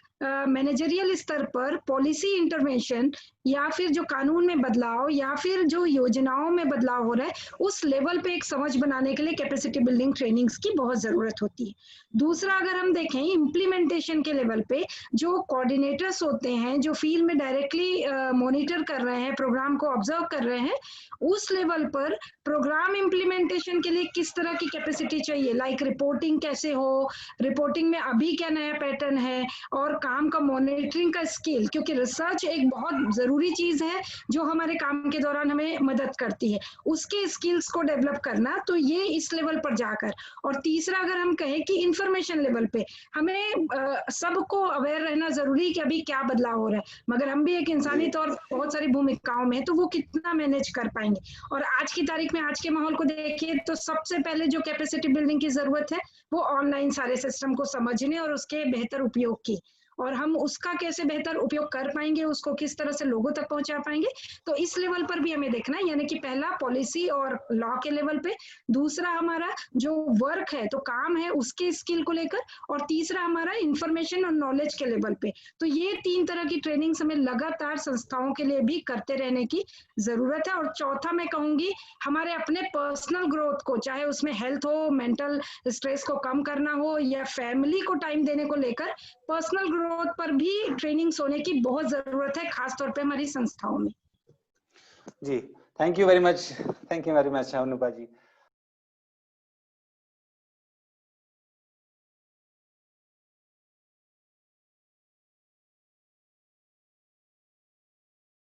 मैनेजरियल स्तर पर पॉलिसी इंटरवेंशन या फिर जो कानून में बदलाव या फिर जो योजनाओं में बदलाव हो रहा है, उस लेवल पे एक समझ बनाने के लिए कैपेसिटी बिल्डिंग ट्रेनिंग्स की बहुत जरूरत होती है। दूसरा, अगर हम देखें इम्प्लीमेंटेशन के लेवल पे, जो कोऑर्डिनेटर्स होते हैं, जो फील्ड में डायरेक्टली मॉनिटर कर रहे हैं, प्रोग्राम को ऑब्जर्व कर रहे हैं, उस लेवल पर प्रोग्राम इम्प्लीमेंटेशन के लिए किस तरह की कैपेसिटी चाहिए, लाइक रिपोर्टिंग कैसे हो, रिपोर्टिंग में अभी क्या नया पैटर्न है, और काम का मॉनिटरिंग का स्किल, क्योंकि रिसर्च एक बहुत जरूरी चीज है जो हमारे काम के दौरान हमें मदद करती है, उसके स्किल्स को डेवलप करना, तो ये इस लेवल पर जाकर। और तीसरा, अगर हम कहें कि इंफॉर्मेशन लेवल पे हमें सबको अवेयर रहना जरूरी कि अभी क्या बदलाव हो रहा है, मगर हम भी एक इंसानी तौर पर बहुत सारी भूमिकाओं में, तो वो कितना मैनेज कर पाएंगे। और आज की तारीख में, आज के माहौल को देखिए तो सबसे पहले जो कैपेसिटी बिल्डिंग की जरूरत है वो ऑनलाइन सारे सिस्टम को समझने और उसके बेहतर उपयोग की, और हम उसका कैसे बेहतर उपयोग कर पाएंगे, उसको किस तरह से लोगों तक पहुंचा पाएंगे, तो इस लेवल पर भी हमें देखना है। यानी कि पहला पॉलिसी और लॉ के लेवल पे, दूसरा हमारा जो वर्क है, तो काम है, उसके स्किल को लेकर, और तीसरा हमारा इंफॉर्मेशन और नॉलेज के लेवल पे। तो ये 3 तरह की ट्रेनिंग्स हमें लगातार संस्थाओं के लिए भी करते रहने की जरूरत है। और चौथा, मैं कहूंगी हमारे अपने पर्सनल ग्रोथ को, चाहे उसमें हेल्थ हो, मेंटल स्ट्रेस को कम करना हो, या फैमिली को टाइम देने को लेकर, पर्सनल ग्रोथ पर भी ट्रेनिंग्स होने की बहुत जरूरत है, खासतौर पे हमारी संस्थाओं में। जी, thank you very much Anupa ji.